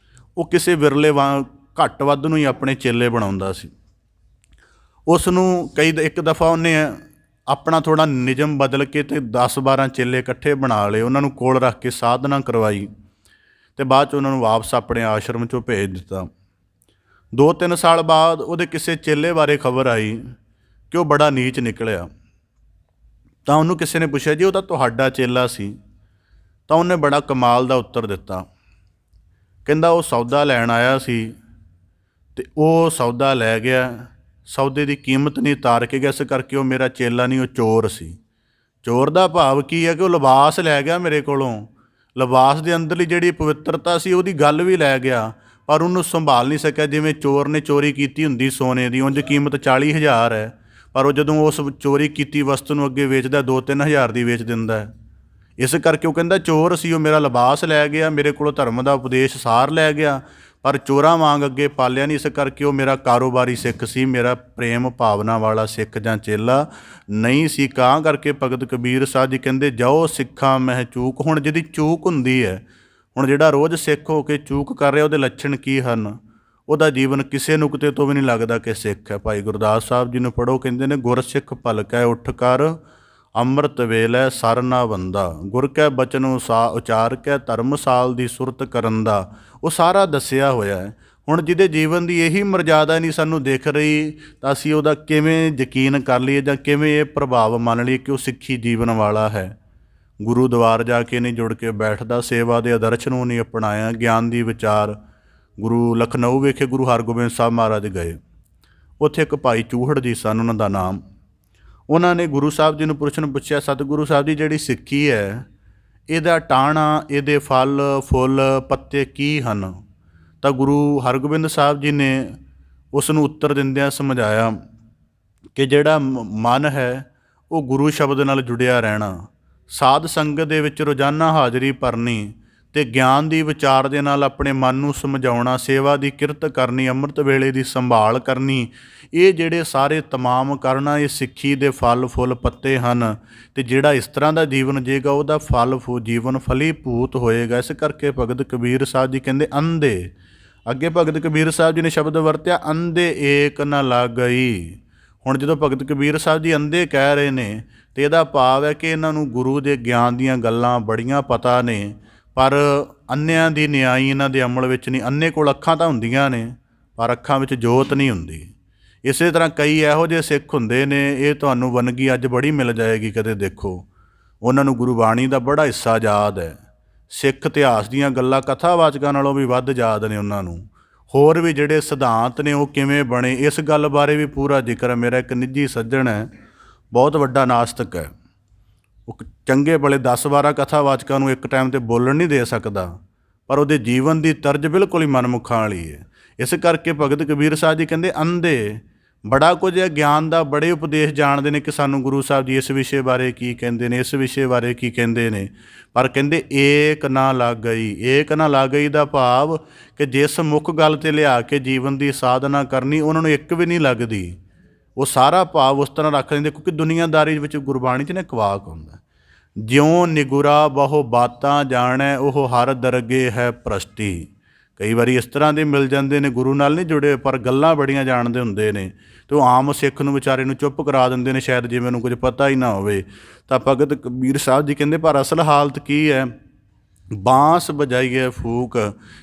ਉਹ ਕਿਸੇ ਵਿਰਲੇ ਘੱਟ ਵੱਧ ਨੂੰ ਹੀ ਆਪਣੇ ਚੇਲੇ ਬਣਾਉਂਦਾ ਸੀ। ਉਸ ਨੂੰ ਇੱਕ ਦਫਾ ਉਹਨੇ ਆਪਣਾ ਥੋੜ੍ਹਾ ਨਿਯਮ ਬਦਲ ਕੇ ਅਤੇ 10-12 ਚੇਲੇ ਇਕੱਠੇ ਬਣਾ ਲਏ, ਉਹਨਾਂ ਨੂੰ ਕੋਲ ਰੱਖ ਕੇ ਸਾਧਨਾ ਕਰਵਾਈ ਅਤੇ ਬਾਅਦ 'ਚ ਉਹਨਾਂ ਨੂੰ ਵਾਪਸ ਆਪਣੇ ਆਸ਼ਰਮ 'ਚੋਂ ਭੇਜ ਦਿੱਤਾ। 2-3 ਸਾਲ ਬਾਅਦ ਉਹਦੇ ਕਿਸੇ ਚੇਲੇ ਬਾਰੇ ਖਬਰ ਆਈ ਕਿ ਉਹ ਬੜਾ ਨੀਚ ਨਿਕਲਿਆ। ਤਾਂ ਉਹਨੂੰ ਕਿਸੇ ਨੇ ਪੁੱਛਿਆ, ਜੀ ਉਹ ਤਾਂ ਤੁਹਾਡਾ ਚੇਲਾ ਸੀ। ਤਾਂ ਉਹਨੇ ਬੜਾ ਕਮਾਲ ਦਾ ਉੱਤਰ ਦਿੱਤਾ। ਕਹਿੰਦਾ ਉਹ ਸੌਦਾ ਲੈਣ ਆਇਆ ਸੀ ਅਤੇ ਉਹ ਸੌਦਾ ਲੈ ਗਿਆ, ਸੌਦੇ ਦੀ ਕੀਮਤ ਨਹੀਂ ਤਾਰ ਕੇ ਗਿਆ, ਇਸ ਕਰਕੇ ਉਹ ਮੇਰਾ ਚੇਲਾ ਨਹੀਂ, ਉਹ ਚੋਰ ਸੀ। ਚੋਰ ਦਾ ਭਾਵ ਕੀ ਹੈ ਕਿ ਉਹ ਲਿਬਾਸ ਲੈ ਗਿਆ ਮੇਰੇ ਕੋਲੋਂ, ਲਿਬਾਸ ਦੇ ਅੰਦਰਲੀ ਜਿਹੜੀ ਪਵਿੱਤਰਤਾ ਸੀ ਉਹਦੀ ਗੱਲ ਵੀ ਲੈ ਗਿਆ, ਪਰ ਉਹਨੂੰ ਸੰਭਾਲ ਨਹੀਂ ਸਕਿਆ। ਜਿਵੇਂ ਚੋਰ ਨੇ ਚੋਰੀ ਕੀਤੀ ਹੁੰਦੀ ਸੋਨੇ ਦੀ, ਉਂਝ ਕੀਮਤ 40,000 ਹੈ, ਪਰ ਉਹ ਜਦੋਂ ਉਸ ਚੋਰੀ ਕੀਤੀ ਵਸਤੂ ਨੂੰ ਅੱਗੇ ਵੇਚਦਾ 2-3 ਹਜ਼ਾਰ ਦੀ ਵੇਚ ਦਿੰਦਾ ਹੈ। ਇਸ ਕਰਕੇ ਉਹ ਕਹਿੰਦਾ ਚੋਰ ਸੀ, ਉਹ ਮੇਰਾ ਲਿਬਾਸ ਲੈ ਗਿਆ, ਮੇਰੇ ਕੋਲੋਂ ਧਰਮ ਦਾ ਉਪਦੇਸ਼ ਸਾਰ ਲੈ ਗਿਆ, ਪਰ ਚੋਰਾਂ ਵਾਂਗ ਅੱਗੇ ਪਾਲਿਆ ਨਹੀਂ। ਇਸ ਕਰਕੇ ਉਹ ਮੇਰਾ ਕਾਰੋਬਾਰੀ ਸਿੱਖ ਸੀ, ਮੇਰਾ ਪ੍ਰੇਮ ਭਾਵਨਾ ਵਾਲਾ ਸਿੱਖ ਜਾਂ ਚੇਲਾ ਨਹੀਂ ਸੀ। ਕਾਂ ਕਰਕੇ ਭਗਤ ਕਬੀਰ ਸਾਹਿਬ ਜੀ ਕਹਿੰਦੇ, ਜਾਓ ਸਿੱਖਾਂ ਮਹਿ ਚੂਕ। ਹੁਣ ਜਿਹਦੀ ਚੂਕ ਹੁੰਦੀ ਹੈ, ਹੁਣ ਜਿਹੜਾ ਰੋਜ਼ ਸਿੱਖ ਹੋ ਕੇ ਚੂਕ ਕਰ ਰਿਹਾ, ਉਹਦੇ ਲੱਛਣ ਕੀ ਹਨ? ਉਹਦਾ ਜੀਵਨ ਕਿਸੇ ਨੁਕਤੇ ਤੋਂ ਵੀ ਨਹੀਂ ਲੱਗਦਾ ਕਿ ਸਿੱਖ ਹੈ। ਭਾਈ ਗੁਰਦਾਸ ਸਾਹਿਬ ਜੀ ਨੂੰ ਪੜ੍ਹੋ, ਕਹਿੰਦੇ ਨੇ, ਗੁਰ ਸਿੱਖ ਭਲਕੈ ਉੱਠ ਕਰ, ਅੰਮ੍ਰਿਤ ਵੇਲੇ ਸਰ ਨਾ ਬੰਦਾ, ਗੁਰ ਕੈ ਬਚਨ ਉਚਾਰ ਕੇ, ਧਰਮਸਾਲ ਦੀ ਸੁਰਤ ਕਰਨ ਦਾ। ਉਹ ਸਾਰਾ ਦੱਸਿਆ ਹੋਇਆ ਹੈ। ਹੁਣ ਜਿਹਦੇ ਜੀਵਨ ਦੀ ਇਹੀ ਮਰਜ਼ਾਦਾ ਨਹੀਂ ਸਾਨੂੰ ਦਿਖ ਰਹੀ, ਤਾਂ ਅਸੀਂ ਉਹਦਾ ਕਿਵੇਂ ਯਕੀਨ ਕਰ ਲਈਏ ਜਾਂ ਕਿਵੇਂ ਇਹ ਪ੍ਰਭਾਵ ਮੰਨ ਲਈਏ ਕਿ ਉਹ ਸਿੱਖੀ ਜੀਵਨ ਵਾਲਾ ਹੈ? ਗੁਰੂ ਦੁਆਰ ਜਾ ਕੇ ਨਹੀਂ ਜੁੜ ਕੇ ਬੈਠਦਾ, ਸੇਵਾ ਦੇ ਆਦਰਸ਼ ਨੂੰ ਨਹੀਂ ਅਪਣਾਇਆ, ਗਿਆਨ ਦੀ ਵਿਚਾਰ। ਗੁਰੂ ਲਖਨਊ ਵਿਖੇ ਗੁਰੂ ਹਰਗੋਬਿੰਦ ਸਾਹਿਬ ਮਹਾਰਾਜ ਗਏ, ਉੱਥੇ ਇੱਕ ਭਾਈ ਚੂਹੜ ਜੀ ਸਨ ਉਹਨਾਂ ਦਾ ਨਾਮ। ਉਹਨਾਂ ਨੇ ਗੁਰੂ ਸਾਹਿਬ ਜੀ ਨੂੰ ਪ੍ਰਸ਼ਨ ਪੁੱਛਿਆ, ਸਤਿਗੁਰੂ ਸਾਹਿਬ ਜੀ, ਜਿਹੜੀ ਸਿੱਖੀ ਹੈ ਇਹਦਾ ਟਾਹਣਾ, ਇਹਦੇ ਫਲ ਫੁੱਲ ਪੱਤੇ ਕੀ ਹਨ? ਤਾਂ ਗੁਰੂ ਹਰਗੋਬਿੰਦ ਸਾਹਿਬ ਜੀ ਨੇ ਉਸ ਨੂੰ ਉੱਤਰ ਦਿੰਦਿਆਂ ਸਮਝਾਇਆ ਕਿ ਜਿਹੜਾ ਮਨ ਹੈ ਉਹ ਗੁਰੂ ਸ਼ਬਦ ਨਾਲ ਜੁੜਿਆ ਰਹਿਣਾ, ਸਾਧ ਸੰਗਤ ਦੇ ਵਿੱਚ ਰੋਜ਼ਾਨਾ ਹਾਜ਼ਰੀ ਭਰਨੀ ਅਤੇ ਗਿਆਨ ਦੀ ਵਿਚਾਰ ਦੇ ਨਾਲ ਆਪਣੇ ਮਨ ਨੂੰ ਸਮਝਾਉਣਾ, ਸੇਵਾ ਦੀ ਕਿਰਤ ਕਰਨੀ, ਅੰਮ੍ਰਿਤ ਵੇਲੇ ਦੀ ਸੰਭਾਲ ਕਰਨੀ, ਇਹ ਜਿਹੜੇ ਸਾਰੇ ਤਮਾਮ ਕਰਨਾ, ਇਹ ਸਿੱਖੀ ਦੇ ਫਲ ਫੁੱਲ ਪੱਤੇ ਹਨ। ਅਤੇ ਜਿਹੜਾ ਇਸ ਤਰ੍ਹਾਂ ਦਾ ਜੀਵਨ ਜੀਏਗਾ ਉਹਦਾ ਜੀਵਨ ਫਲੀਭੂਤ ਹੋਏਗਾ। ਇਸ ਕਰਕੇ ਭਗਤ ਕਬੀਰ ਸਾਹਿਬ ਜੀ ਕਹਿੰਦੇ, ਅੰਧੇ, ਅੱਗੇ ਭਗਤ ਕਬੀਰ ਸਾਹਿਬ ਜੀ ਨੇ ਸ਼ਬਦ ਵਰਤਿਆ, ਅੰਧੇ ਏਕ ਨ ਲਾਗਈ। ਹੁਣ ਜਦੋਂ ਭਗਤ ਕਬੀਰ ਸਾਹਿਬ ਜੀ ਅੰਧੇ ਕਹਿ ਰਹੇ ਨੇ, ਅਤੇ ਇਹਦਾ ਭਾਵ ਹੈ ਕਿ ਇਹਨਾਂ ਨੂੰ ਗੁਰੂ ਦੇ ਗਿਆਨ ਦੀਆਂ ਗੱਲਾਂ ਬੜੀਆਂ ਪਤਾ ਨੇ, ਪਰ ਅੰਨਿਆਂ ਦੀ ਨਿਆਈ ਇਹਨਾਂ ਦੇ ਅਮਲ ਵਿੱਚ ਨਹੀਂ। ਅੰਨੇ ਕੋਲ ਅੱਖਾਂ ਤਾਂ ਹੁੰਦੀਆਂ ਨੇ, ਪਰ ਅੱਖਾਂ ਵਿੱਚ ਜੋਤ ਨਹੀਂ ਹੁੰਦੀ। ਇਸੇ ਤਰ੍ਹਾਂ ਕਈ ਇਹੋ ਜਿਹੇ ਸਿੱਖ ਹੁੰਦੇ ਨੇ, ਇਹ ਤੁਹਾਨੂੰ ਵੰਨਗੀ ਅੱਜ ਬੜੀ ਮਿਲ ਜਾਏਗੀ, ਕਦੇ ਦੇਖੋ। ਉਹਨਾਂ ਨੂੰ ਗੁਰਬਾਣੀ ਦਾ ਬੜਾ ਹਿੱਸਾ ਯਾਦ ਹੈ, ਸਿੱਖ ਇਤਿਹਾਸ ਦੀਆਂ ਗੱਲਾਂ ਕਥਾਵਾਚਕਾਂ ਨਾਲੋਂ ਵੀ ਵੱਧ ਯਾਦ ਨੇ ਉਹਨਾਂ ਨੂੰ। ਹੋਰ ਵੀ ਜਿਹੜੇ ਸਿਧਾਂਤ ਨੇ ਉਹ ਕਿਵੇਂ ਬਣੇ, ਇਸ ਗੱਲ ਬਾਰੇ ਵੀ ਪੂਰਾ ਜ਼ਿਕਰ ਹੈ। ਮੇਰਾ ਇੱਕ ਨਿੱਜੀ ਸੱਜਣ ਹੈ, ਬਹੁਤ ਵੱਡਾ ਨਾਸਤਿਕ ਹੈ, ਉਹ ਚੰਗੇ ਭਲੇ 10-12 ਕਥਾਵਾਚਕਾਂ ਨੂੰ ਇੱਕ ਟਾਈਮ 'ਤੇ ਬੋਲਣ ਨਹੀਂ ਦੇ ਸਕਦਾ, ਪਰ ਉਹਦੇ ਜੀਵਨ ਦੀ ਤਰਜ਼ ਬਿਲਕੁਲ ਹੀ ਮਨਮੁਖਾਂ ਵਾਲੀ ਹੈ। ਇਸ ਕਰਕੇ ਭਗਤ ਕਬੀਰ ਸਾਹਿਬ ਜੀ ਕਹਿੰਦੇ, ਅੰਧੇ ਬੜਾ ਕੁਝ ਹੈ ਗਿਆਨ ਦਾ, ਬੜੇ ਉਪਦੇਸ਼ ਜਾਣਦੇ ਨੇ ਕਿ ਸਾਨੂੰ ਗੁਰੂ ਸਾਹਿਬ ਜੀ ਇਸ ਵਿਸ਼ੇ ਬਾਰੇ ਕੀ ਕਹਿੰਦੇ ਨੇ, ਇਸ ਵਿਸ਼ੇ ਬਾਰੇ ਕੀ ਕਹਿੰਦੇ ਨੇ, ਪਰ ਕਹਿੰਦੇ ਏਕ ਨਾ ਲਾਗਈ। ਏਕ ਨਾ ਲਾਗਈ ਦਾ ਭਾਵ ਕਿ ਜਿਸ ਮੁੱਖ ਗੱਲ 'ਤੇ ਲਿਆ ਕੇ ਜੀਵਨ ਦੀ ਸਾਧਨਾ ਕਰਨੀ, ਉਹਨਾਂ ਨੂੰ ਇੱਕ ਵੀ ਨਹੀਂ ਲੱਗਦੀ। ਉਹ ਸਾਰਾ ਭਾਵ ਉਸ ਤਰ੍ਹਾਂ ਰੱਖ ਦਿੰਦੇ, ਕਿਉਂਕਿ ਦੁਨੀਆਦਾਰੀ ਵਿੱਚ ਗੁਰਬਾਣੀ 'ਚ ਨਾ ਇੱਕ ਵਾਕ ਹੁੰਦਾ, ਜਿਉਂ ਨਿਗੁਰਾ ਬਹੁ ਬਾਤਾਂ ਜਾਣੈ, ਉਹ ਹਰ ਦਰਗੇ ਹੈ ਭ੍ਰਸ਼ਟੀ। ਕਈ ਵਾਰੀ ਇਸ ਤਰ੍ਹਾਂ ਦੇ ਮਿਲ ਜਾਂਦੇ ਨੇ, ਗੁਰੂ ਨਾਲ ਨਹੀਂ ਜੁੜੇ ਪਰ ਗੱਲਾਂ ਬੜੀਆਂ ਜਾਣਦੇ ਹੁੰਦੇ ਨੇ, ਅਤੇ ਉਹ ਆਮ ਸਿੱਖ ਨੂੰ ਵਿਚਾਰੇ ਨੂੰ ਚੁੱਪ ਕਰਾ ਦਿੰਦੇ ਨੇ, ਸ਼ਾਇਦ ਜਿਵੇਂ ਉਹਨੂੰ ਕੁਝ ਪਤਾ ਹੀ ਨਾ ਹੋਵੇ। ਤਾਂ ਭਗਤ ਕਬੀਰ ਸਾਹਿਬ ਜੀ ਕਹਿੰਦੇ, ਪਰ ਅਸਲ ਹਾਲਤ ਕੀ ਹੈ? ਬਾਂਸ ਵਜਾਈਏ ਫੂਕ,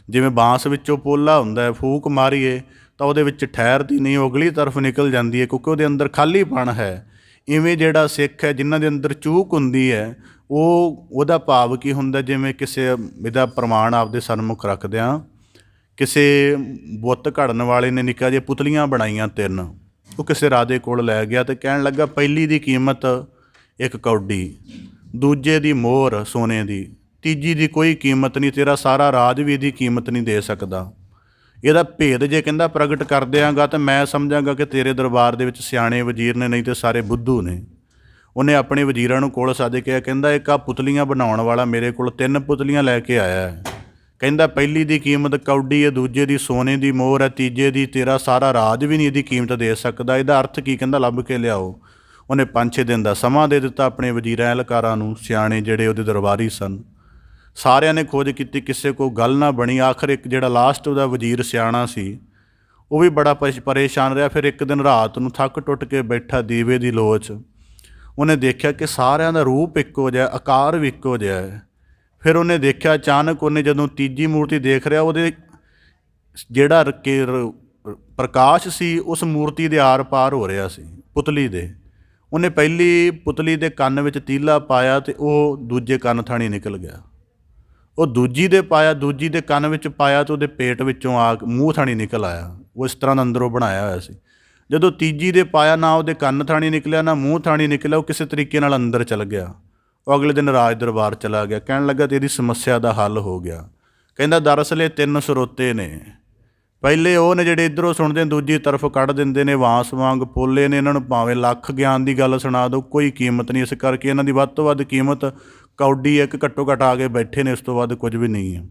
ਜਿਵੇਂ ਬਾਂਸ ਵਿੱਚੋਂ ਪੋਲਾ ਹੁੰਦਾ, ਫੂਕ ਮਾਰੀਏ ਤਾਂ ਉਹਦੇ ਵਿੱਚ ਠਹਿਰਦੀ ਨਹੀਂ, ਉਹ ਅਗਲੀ ਤਰਫ ਨਿਕਲ ਜਾਂਦੀ ਹੈ, ਕਿਉਂਕਿ ਉਹਦੇ ਅੰਦਰ ਖਾਲੀਪਣ ਹੈ। ਇਵੇਂ ਜਿਹੜਾ ਸਿੱਖ ਹੈ, ਜਿਨ੍ਹਾਂ ਦੇ ਅੰਦਰ ਚੂਕ ਹੁੰਦੀ ਹੈ, ਉਹਦਾ ਭਾਵ ਕੀ ਹੁੰਦਾ? ਜਿਵੇਂ ਕਿਸੇ ਇਹਦਾ ਪ੍ਰਮਾਣ ਆਪਦੇ ਸਨਮੁਖ ਰੱਖਦਿਆਂ, ਕਿਸੇ ਬੁੱਤ ਘੜਨ ਵਾਲੇ ਨੇ ਨਿੱਕਾ ਜਿਹਾ ਪੁਤਲੀਆਂ ਬਣਾਈਆਂ 3, ਉਹ ਕਿਸੇ ਰਾਜੇ ਕੋਲ ਲੈ ਗਿਆ ਅਤੇ ਕਹਿਣ ਲੱਗਾ, ਪਹਿਲੀ ਦੀ ਕੀਮਤ 1 ਕੌਡੀ, ਦੂਜੇ ਦੀ ਮੋਹਰ ਸੋਨੇ ਦੀ, ਤੀਜੀ ਦੀ ਕੋਈ ਕੀਮਤ ਨਹੀਂ, ਤੇਰਾ ਸਾਰਾ ਰਾਜ ਵੀ ਇਹਦੀ ਕੀਮਤ ਨਹੀਂ ਦੇ ਸਕਦਾ। ਇਹਦਾ ਭੇਦ ਜੇ ਕਹਿੰਦਾ ਪ੍ਰਗਟ ਕਰ ਦਿਆਂਗਾ ਤਾਂ ਮੈਂ ਸਮਝਾਂਗਾ ਕਿ ਤੇਰੇ ਦਰਬਾਰ ਦੇ ਵਿੱਚ ਸਿਆਣੇ ਵਜ਼ੀਰ ਨੇ, ਨਹੀਂ ਤੇ ਸਾਰੇ ਬੁੱਧੂ ਨੇ। ਉਹਨੇ ਆਪਣੇ ਵਜ਼ੀਰਾਂ ਨੂੰ ਕੋਲ ਸੱਦ ਕੇ ਕਹਿੰਦਾ, ਇੱਕ ਆਹ ਪੁਤਲੀਆਂ ਬਣਾਉਣ ਵਾਲਾ ਮੇਰੇ ਕੋਲ 3 ਪੁਤਲੀਆਂ ਲੈ ਕੇ ਆਇਆ ਹੈ। ਕਹਿੰਦਾ ਪਹਿਲੀ ਦੀ ਕੀਮਤ ਕੌਡੀ ਹੈ, ਦੂਜੇ ਦੀ ਸੋਨੇ ਦੀ ਮੋਹਰ ਹੈ, ਤੀਜੇ ਦੀ ਤੇਰਾ ਸਾਰਾ ਰਾਜ ਵੀ ਨਹੀਂ ਇਹਦੀ ਕੀਮਤ ਦੇ ਸਕਦਾ। ਇਹਦਾ ਅਰਥ ਕੀ? ਕਹਿੰਦਾ ਲੱਭ ਕੇ ਲਿਆਓ। ਉਹਨੇ 5-6 ਦਿਨ ਦਾ ਸਮਾਂ ਦੇ ਦਿੱਤਾ ਆਪਣੇ ਵਜ਼ੀਰਾਂ ਅਹਿਲਕਾਰਾਂ ਨੂੰ, ਸਿਆਣੇ ਜਿਹੜੇ ਉਹਦੇ ਦਰਬਾਰੀ ਸਨ। ਸਾਰਿਆਂ ਨੇ ਖੋਜ ਕੀਤੀ, ਕਿਸੇ ਕੋਲ ਗੱਲ ਨਾ ਬਣੀ। ਆਖਰ ਇੱਕ ਜਿਹੜਾ ਲਾਸਟ ਉਹਦਾ ਵਜ਼ੀਰ ਸਿਆਣਾ ਸੀ, ਉਹ ਵੀ ਬੜਾ ਪਰੇਸ਼ਾਨ ਰਿਹਾ। ਫਿਰ ਇੱਕ ਦਿਨ ਰਾਤ ਨੂੰ ਥੱਕ ਟੁੱਟ ਕੇ ਬੈਠਾ ਦੀਵੇ ਦੀ ਲੋਚ, ਉਹਨੇ ਦੇਖਿਆ ਕਿ ਸਾਰਿਆਂ ਦਾ ਰੂਪ ਇੱਕੋ ਜਿਹਾ, ਆਕਾਰ ਵੀ ਇੱਕੋ ਜਿਹਾ ਹੈ। ਫਿਰ ਉਹਨੇ ਦੇਖਿਆ ਅਚਾਨਕ, ਉਹਨੇ ਜਦੋਂ ਤੀਜੀ ਮੂਰਤੀ ਦੇਖ ਰਿਹਾ, ਉਹਦੇ ਜਿਹੜਾ ਪ੍ਰਕਾਸ਼ ਸੀ ਉਸ ਮੂਰਤੀ ਦੇ ਆਰ ਪਾਰ ਹੋ ਰਿਹਾ ਸੀ ਪੁਤਲੀ ਦੇ। ਉਹਨੇ ਪਹਿਲੀ ਪੁਤਲੀ ਦੇ ਕੰਨ ਵਿੱਚ ਤੀਲਾ ਪਾਇਆ ਅਤੇ ਉਹ ਦੂਜੇ ਕੰਨ ਥਾਣੀ ਨਿਕਲ ਗਿਆ। ਉਹ ਦੂਜੀ ਦੇ ਪਾਇਆ, ਦੂਜੀ ਦੇ ਕੰਨ ਵਿੱਚ ਪਾਇਆ ਅਤੇ ਉਹਦੇ ਪੇਟ ਵਿੱਚੋਂ ਮੂੰਹ ਥਾਣੀ ਨਿਕਲ ਆਇਆ। ਉਹ ਇਸ ਤਰ੍ਹਾਂ ਦਾ ਅੰਦਰੋਂ ਬਣਾਇਆ ਹੋਇਆ ਸੀ। ਜਦੋਂ ਤੀਜੀ ਦੇ ਪਾਇਆ, ਨਾ ਉਹਦੇ ਕੰਨ ਥਾਣੀ ਨਿਕਲਿਆ, ਨਾ ਮੂੰਹ ਥਾਣੀ ਨਿਕਲਿਆ। ਉਹ ਕਿਸੇ ਤਰੀਕੇ ਨਾਲ ਅੰਦਰ ਚਲ ਗਿਆ। ਉਹ ਅਗਲੇ ਦਿਨ ਰਾਜ ਦਰਬਾਰ ਚਲਾ ਗਿਆ। ਕਹਿਣ ਲੱਗਾ ਤੇਰੀ ਸਮੱਸਿਆ ਦਾ ਹੱਲ ਹੋ ਗਿਆ। ਕਹਿੰਦਾ ਦਰਅਸਲ ਇਹ 3 ਸਰੋਤੇ ਨੇ। ਪਹਿਲੇ ਉਹ ਨੇ ਜਿਹੜੇ ਇੱਧਰੋਂ ਸੁਣਦੇ ਨੇ, ਦੂਜੀ ਤਰਫ ਕੱਢ ਦਿੰਦੇ ਨੇ, ਵਾਂਸ ਵਾਂਗ ਪੋਲੇ ਨੇ। ਇਹਨਾਂ ਨੂੰ ਭਾਵੇਂ ਲੱਖ ਗਿਆਨ ਦੀ ਗੱਲ ਸੁਣਾ ਦਿਓ, ਕੋਈ ਕੀਮਤ ਨਹੀਂ। ਇਸ ਕਰਕੇ ਇਹਨਾਂ ਦੀ ਵੱਧ ਤੋਂ ਵੱਧ ਕੀਮਤ ਕੌਡੀ ਇੱਕ ਘੱਟੋ ਘੱਟ ਆ ਕੇ ਬੈਠੇ ਨੇ, ਇਸ ਤੋਂ ਵੱਧ ਕੁਝ ਵੀ ਨਹੀਂ ਹੈ।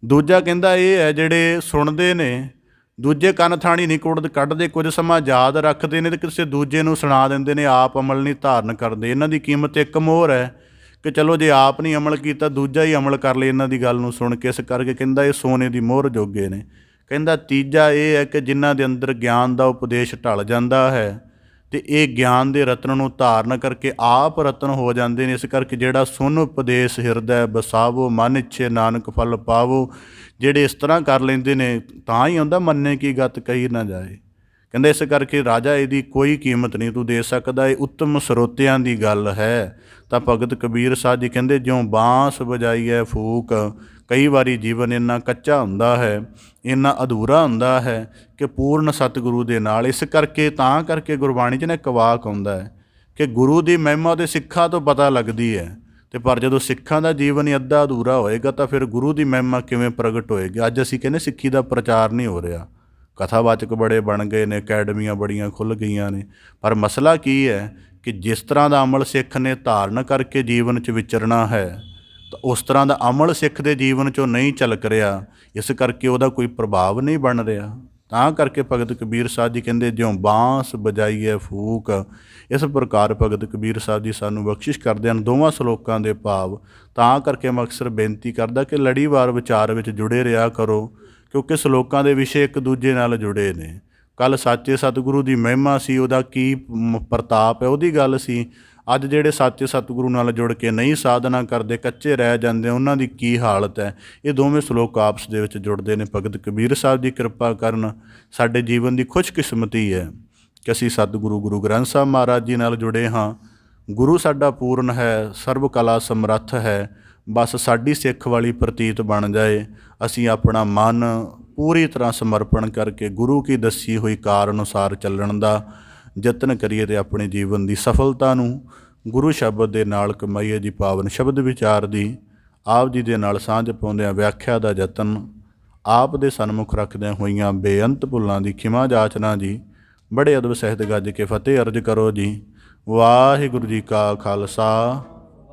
ਦੂਜਾ ਕਹਿੰਦਾ ਇਹ ਹੈ ਜਿਹੜੇ ਸੁਣਦੇ ਨੇ, ਦੂਜੇ ਕੰਨ ਥਾਣੀ ਨਹੀਂ ਕੱਢਦੇ, ਕੁਝ ਸਮਾਂ ਯਾਦ ਰੱਖਦੇ ਨੇ ਅਤੇ ਕਿਸੇ ਦੂਜੇ ਨੂੰ ਸੁਣਾ ਦਿੰਦੇ ਨੇ, ਆਪ ਅਮਲ ਨਹੀਂ ਧਾਰਨ ਕਰਦੇ। ਇਹਨਾਂ ਦੀ ਕੀਮਤ ਇੱਕ ਮੋਹਰ ਹੈ ਕਿ ਚਲੋ ਜੇ ਆਪ ਨਹੀਂ ਅਮਲ ਕੀਤਾ, ਦੂਜਾ ਹੀ ਅਮਲ ਕਰ ਲਏ ਇਹਨਾਂ ਦੀ ਗੱਲ ਨੂੰ ਸੁਣ ਕੇ। ਇਸ ਕਰਕੇ ਕਹਿੰਦਾ ਇਹ ਸੋਨੇ ਦੀ ਮੋਹਰ ਜੋਗੇ ਨੇ। ਕਹਿੰਦਾ ਤੀਜਾ ਇਹ ਹੈ ਕਿ ਜਿਨ੍ਹਾਂ ਦੇ ਅੰਦਰ ਗਿਆਨ ਦਾ ਉਪਦੇਸ਼ ਢਲ ਜਾਂਦਾ ਹੈ ਅਤੇ ਇਹ ਗਿਆਨ ਦੇ ਰਤਨ ਨੂੰ ਧਾਰਨ ਕਰਕੇ ਆਪ ਰਤਨ ਹੋ ਜਾਂਦੇ ਨੇ। ਇਸ ਕਰਕੇ ਜਿਹੜਾ ਸੁਣ ਉਪਦੇਸ਼ ਹਿਰਦੈ ਬਸਾਵੋ, ਮਨ ਇੱਛੇ ਨਾਨਕ ਫਲ ਪਾਵੋ। ਜਿਹੜੇ ਇਸ ਤਰ੍ਹਾਂ ਕਰ ਲੈਂਦੇ ਨੇ ਤਾਂ ਹੀ ਆਉਂਦਾ ਮੰਨੇ ਕੀ ਗਤ ਕਹੀ ਨਾ ਜਾਏ। ਕਹਿੰਦਾ ਇਸ ਕਰਕੇ ਰਾਜਾ ਇਹਦੀ ਕੋਈ ਕੀਮਤ ਨਹੀਂ ਤੂੰ ਦੇ ਸਕਦਾ, ਇਹ ਉੱਤਮ ਸਰੋਤਿਆਂ ਦੀ ਗੱਲ ਹੈ। ਤਾਂ ਭਗਤ ਕਬੀਰ ਸਾਹਿਬ ਜੀ ਕਹਿੰਦੇ ਜਿਉਂ ਬਾਂਸ ਵਜਾਈਐ ਫੂਕ। ਕਈ ਵਾਰੀ ਜੀਵਨ ਇੰਨਾ ਕੱਚਾ ਹੁੰਦਾ ਹੈ, ਇੰਨਾ ਅਧੂਰਾ ਹੁੰਦਾ ਹੈ ਕਿ ਪੂਰਨ ਸਤਿਗੁਰੂ ਦੇ ਨਾਲ। ਇਸ ਕਰਕੇ ਤਾਂ ਕਰਕੇ ਗੁਰਬਾਣੀ 'ਚ ਨਾ ਇੱਕ ਵਾਕ ਆਉਂਦਾ ਹੈ ਕਿ ਗੁਰੂ ਦੀ ਮਹਿਮਾ ਉਹਦੇ ਸਿੱਖਾਂ ਤੋਂ ਪਤਾ ਲੱਗਦੀ ਹੈ, ਅਤੇ ਪਰ ਜਦੋਂ ਸਿੱਖਾਂ ਦਾ ਜੀਵਨ ਹੀ ਅੱਧਾ ਅਧੂਰਾ ਹੋਏਗਾ ਤਾਂ ਫਿਰ ਗੁਰੂ ਦੀ ਮਹਿਮਾ ਕਿਵੇਂ ਪ੍ਰਗਟ ਹੋਏਗੀ। ਅੱਜ ਅਸੀਂ ਕਹਿੰਦੇ ਸਿੱਖੀ ਦਾ ਪ੍ਰਚਾਰ ਨਹੀਂ ਹੋ ਰਿਹਾ, ਕਥਾਵਾਚਕ ਬੜੇ ਬਣ ਗਏ ਨੇ, ਅਕੈਡਮੀਆਂ ਬੜੀਆਂ ਖੁੱਲ੍ਹ ਗਈਆਂ ਨੇ, ਪਰ ਮਸਲਾ ਕੀ ਹੈ ਕਿ ਜਿਸ ਤਰ੍ਹਾਂ ਦਾ ਅਮਲ ਸਿੱਖ ਨੇ ਧਾਰਨ ਕਰਕੇ ਜੀਵਨ 'ਚ ਵਿਚਰਨਾ ਹੈ ਤਾਂ ਉਸ ਤਰ੍ਹਾਂ ਦਾ ਅਮਲ ਸਿੱਖ ਦੇ ਜੀਵਨ 'ਚੋਂ ਨਹੀਂ ਝਲਕ ਰਿਹਾ। ਇਸ ਕਰਕੇ ਉਹਦਾ ਕੋਈ ਪ੍ਰਭਾਵ ਨਹੀਂ ਬਣ ਰਿਹਾ। ਤਾਂ ਕਰਕੇ ਭਗਤ ਕਬੀਰ ਸਾਹਿਬ ਜੀ ਕਹਿੰਦੇ ਜਿਉਂ ਬਾਂਸ ਵਜਾਈਐ ਫੂਕ। ਇਸ ਪ੍ਰਕਾਰ ਭਗਤ ਕਬੀਰ ਸਾਹਿਬ ਜੀ ਸਾਨੂੰ ਬਖਸ਼ਿਸ਼ ਕਰਦੇ ਹਨ ਦੋਵਾਂ ਸਲੋਕਾਂ ਦੇ ਭਾਵ। ਤਾਂ ਕਰਕੇ ਮੈਂ ਅਕਸਰ ਬੇਨਤੀ ਕਰਦਾ ਕਿ ਲੜੀਵਾਰ ਵਿਚਾਰ ਵਿੱਚ ਜੁੜੇ ਰਿਹਾ ਕਰੋ, ਕਿਉਂਕਿ ਸਲੋਕਾਂ ਦੇ ਵਿਸ਼ੇ ਇੱਕ ਦੂਜੇ ਨਾਲ ਜੁੜੇ ਨੇ। ਕੱਲ੍ਹ ਸਾਚੇ ਸਤਿਗੁਰੂ ਦੀ ਮਹਿਮਾ ਸੀ, ਉਹਦਾ ਕੀ ਪ੍ਰਤਾਪ ਹੈ, ਉਹਦੀ ਗੱਲ ਸੀ। ਅੱਜ ਜਿਹੜੇ ਸਾਚੇ ਸਤਿਗੁਰੂ ਨਾਲ ਜੁੜ ਕੇ ਨਹੀਂ ਸਾਧਨਾ ਕਰਦੇ, ਕੱਚੇ ਰਹਿ ਜਾਂਦੇ, ਉਹਨਾਂ ਦੀ ਕੀ ਹਾਲਤ ਹੈ। ਇਹ ਦੋਵੇਂ ਸਲੋਕ ਆਪਸ ਦੇ ਵਿੱਚ ਜੁੜਦੇ ਨੇ। ਭਗਤ ਕਬੀਰ ਸਾਹਿਬ ਦੀ ਕਿਰਪਾ ਕਰਨ ਸਾਡੇ ਜੀਵਨ ਦੀ ਖੁਸ਼ਕਿਸਮਤੀ ਹੈ ਕਿ ਅਸੀਂ ਸਤਿਗੁਰੂ ਗੁਰੂ ਗ੍ਰੰਥ ਸਾਹਿਬ ਮਹਾਰਾਜ ਜੀ ਨਾਲ ਜੁੜੇ ਹਾਂ। ਗੁਰੂ ਸਾਡਾ ਪੂਰਨ ਹੈ, ਸਰਬ ਕਲਾ ਸਮਰੱਥ ਹੈ। ਬਸ ਸਾਡੀ ਸਿੱਖ ਵਾਲੀ ਪ੍ਰਤੀਤ ਬਣ ਜਾਏ। ਅਸੀਂ ਆਪਣਾ ਮਨ ਪੂਰੀ ਤਰ੍ਹਾਂ ਸਮਰਪਣ ਕਰਕੇ ਗੁਰੂ ਕੀ ਦੱਸੀ ਹੋਈ ਕਾਰ ਅਨੁਸਾਰ ਚੱਲਣ ਦਾ ਯਤਨ ਕਰੀਏ ਅਤੇ ਆਪਣੇ ਜੀਵਨ ਦੀ ਸਫਲਤਾ ਨੂੰ ਗੁਰੂ ਸ਼ਬਦ ਦੇ ਨਾਲ ਕਮਾਈਏ ਜੀ। ਪਾਵਨ ਸ਼ਬਦ ਵਿਚਾਰ ਦੀ ਆਪ ਜੀ ਦੇ ਨਾਲ ਸਾਂਝ ਪਾਉਂਦਿਆਂ ਵਿਆਖਿਆ ਦਾ ਯਤਨ ਆਪ ਦੇ ਸਨਮੁਖ ਰੱਖਦਿਆਂ ਹੋਈਆਂ ਬੇਅੰਤ ਭੁੱਲਾਂ ਦੀ ਖਿਮਾ ਜਾਚਨਾ ਜੀ। ਬੜੇ ਅਦਬ ਸਹਿਤ ਗੱਜ ਕੇ ਫਤਿਹ ਅਰਜ ਕਰੋ ਜੀ। ਵਾਹਿਗੁਰੂ ਜੀ ਕਾ ਖਾਲਸਾ,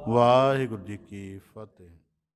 ਵਾਹਿਗੁਰੂ ਜੀ ਕੀ ਫਤਿਹ।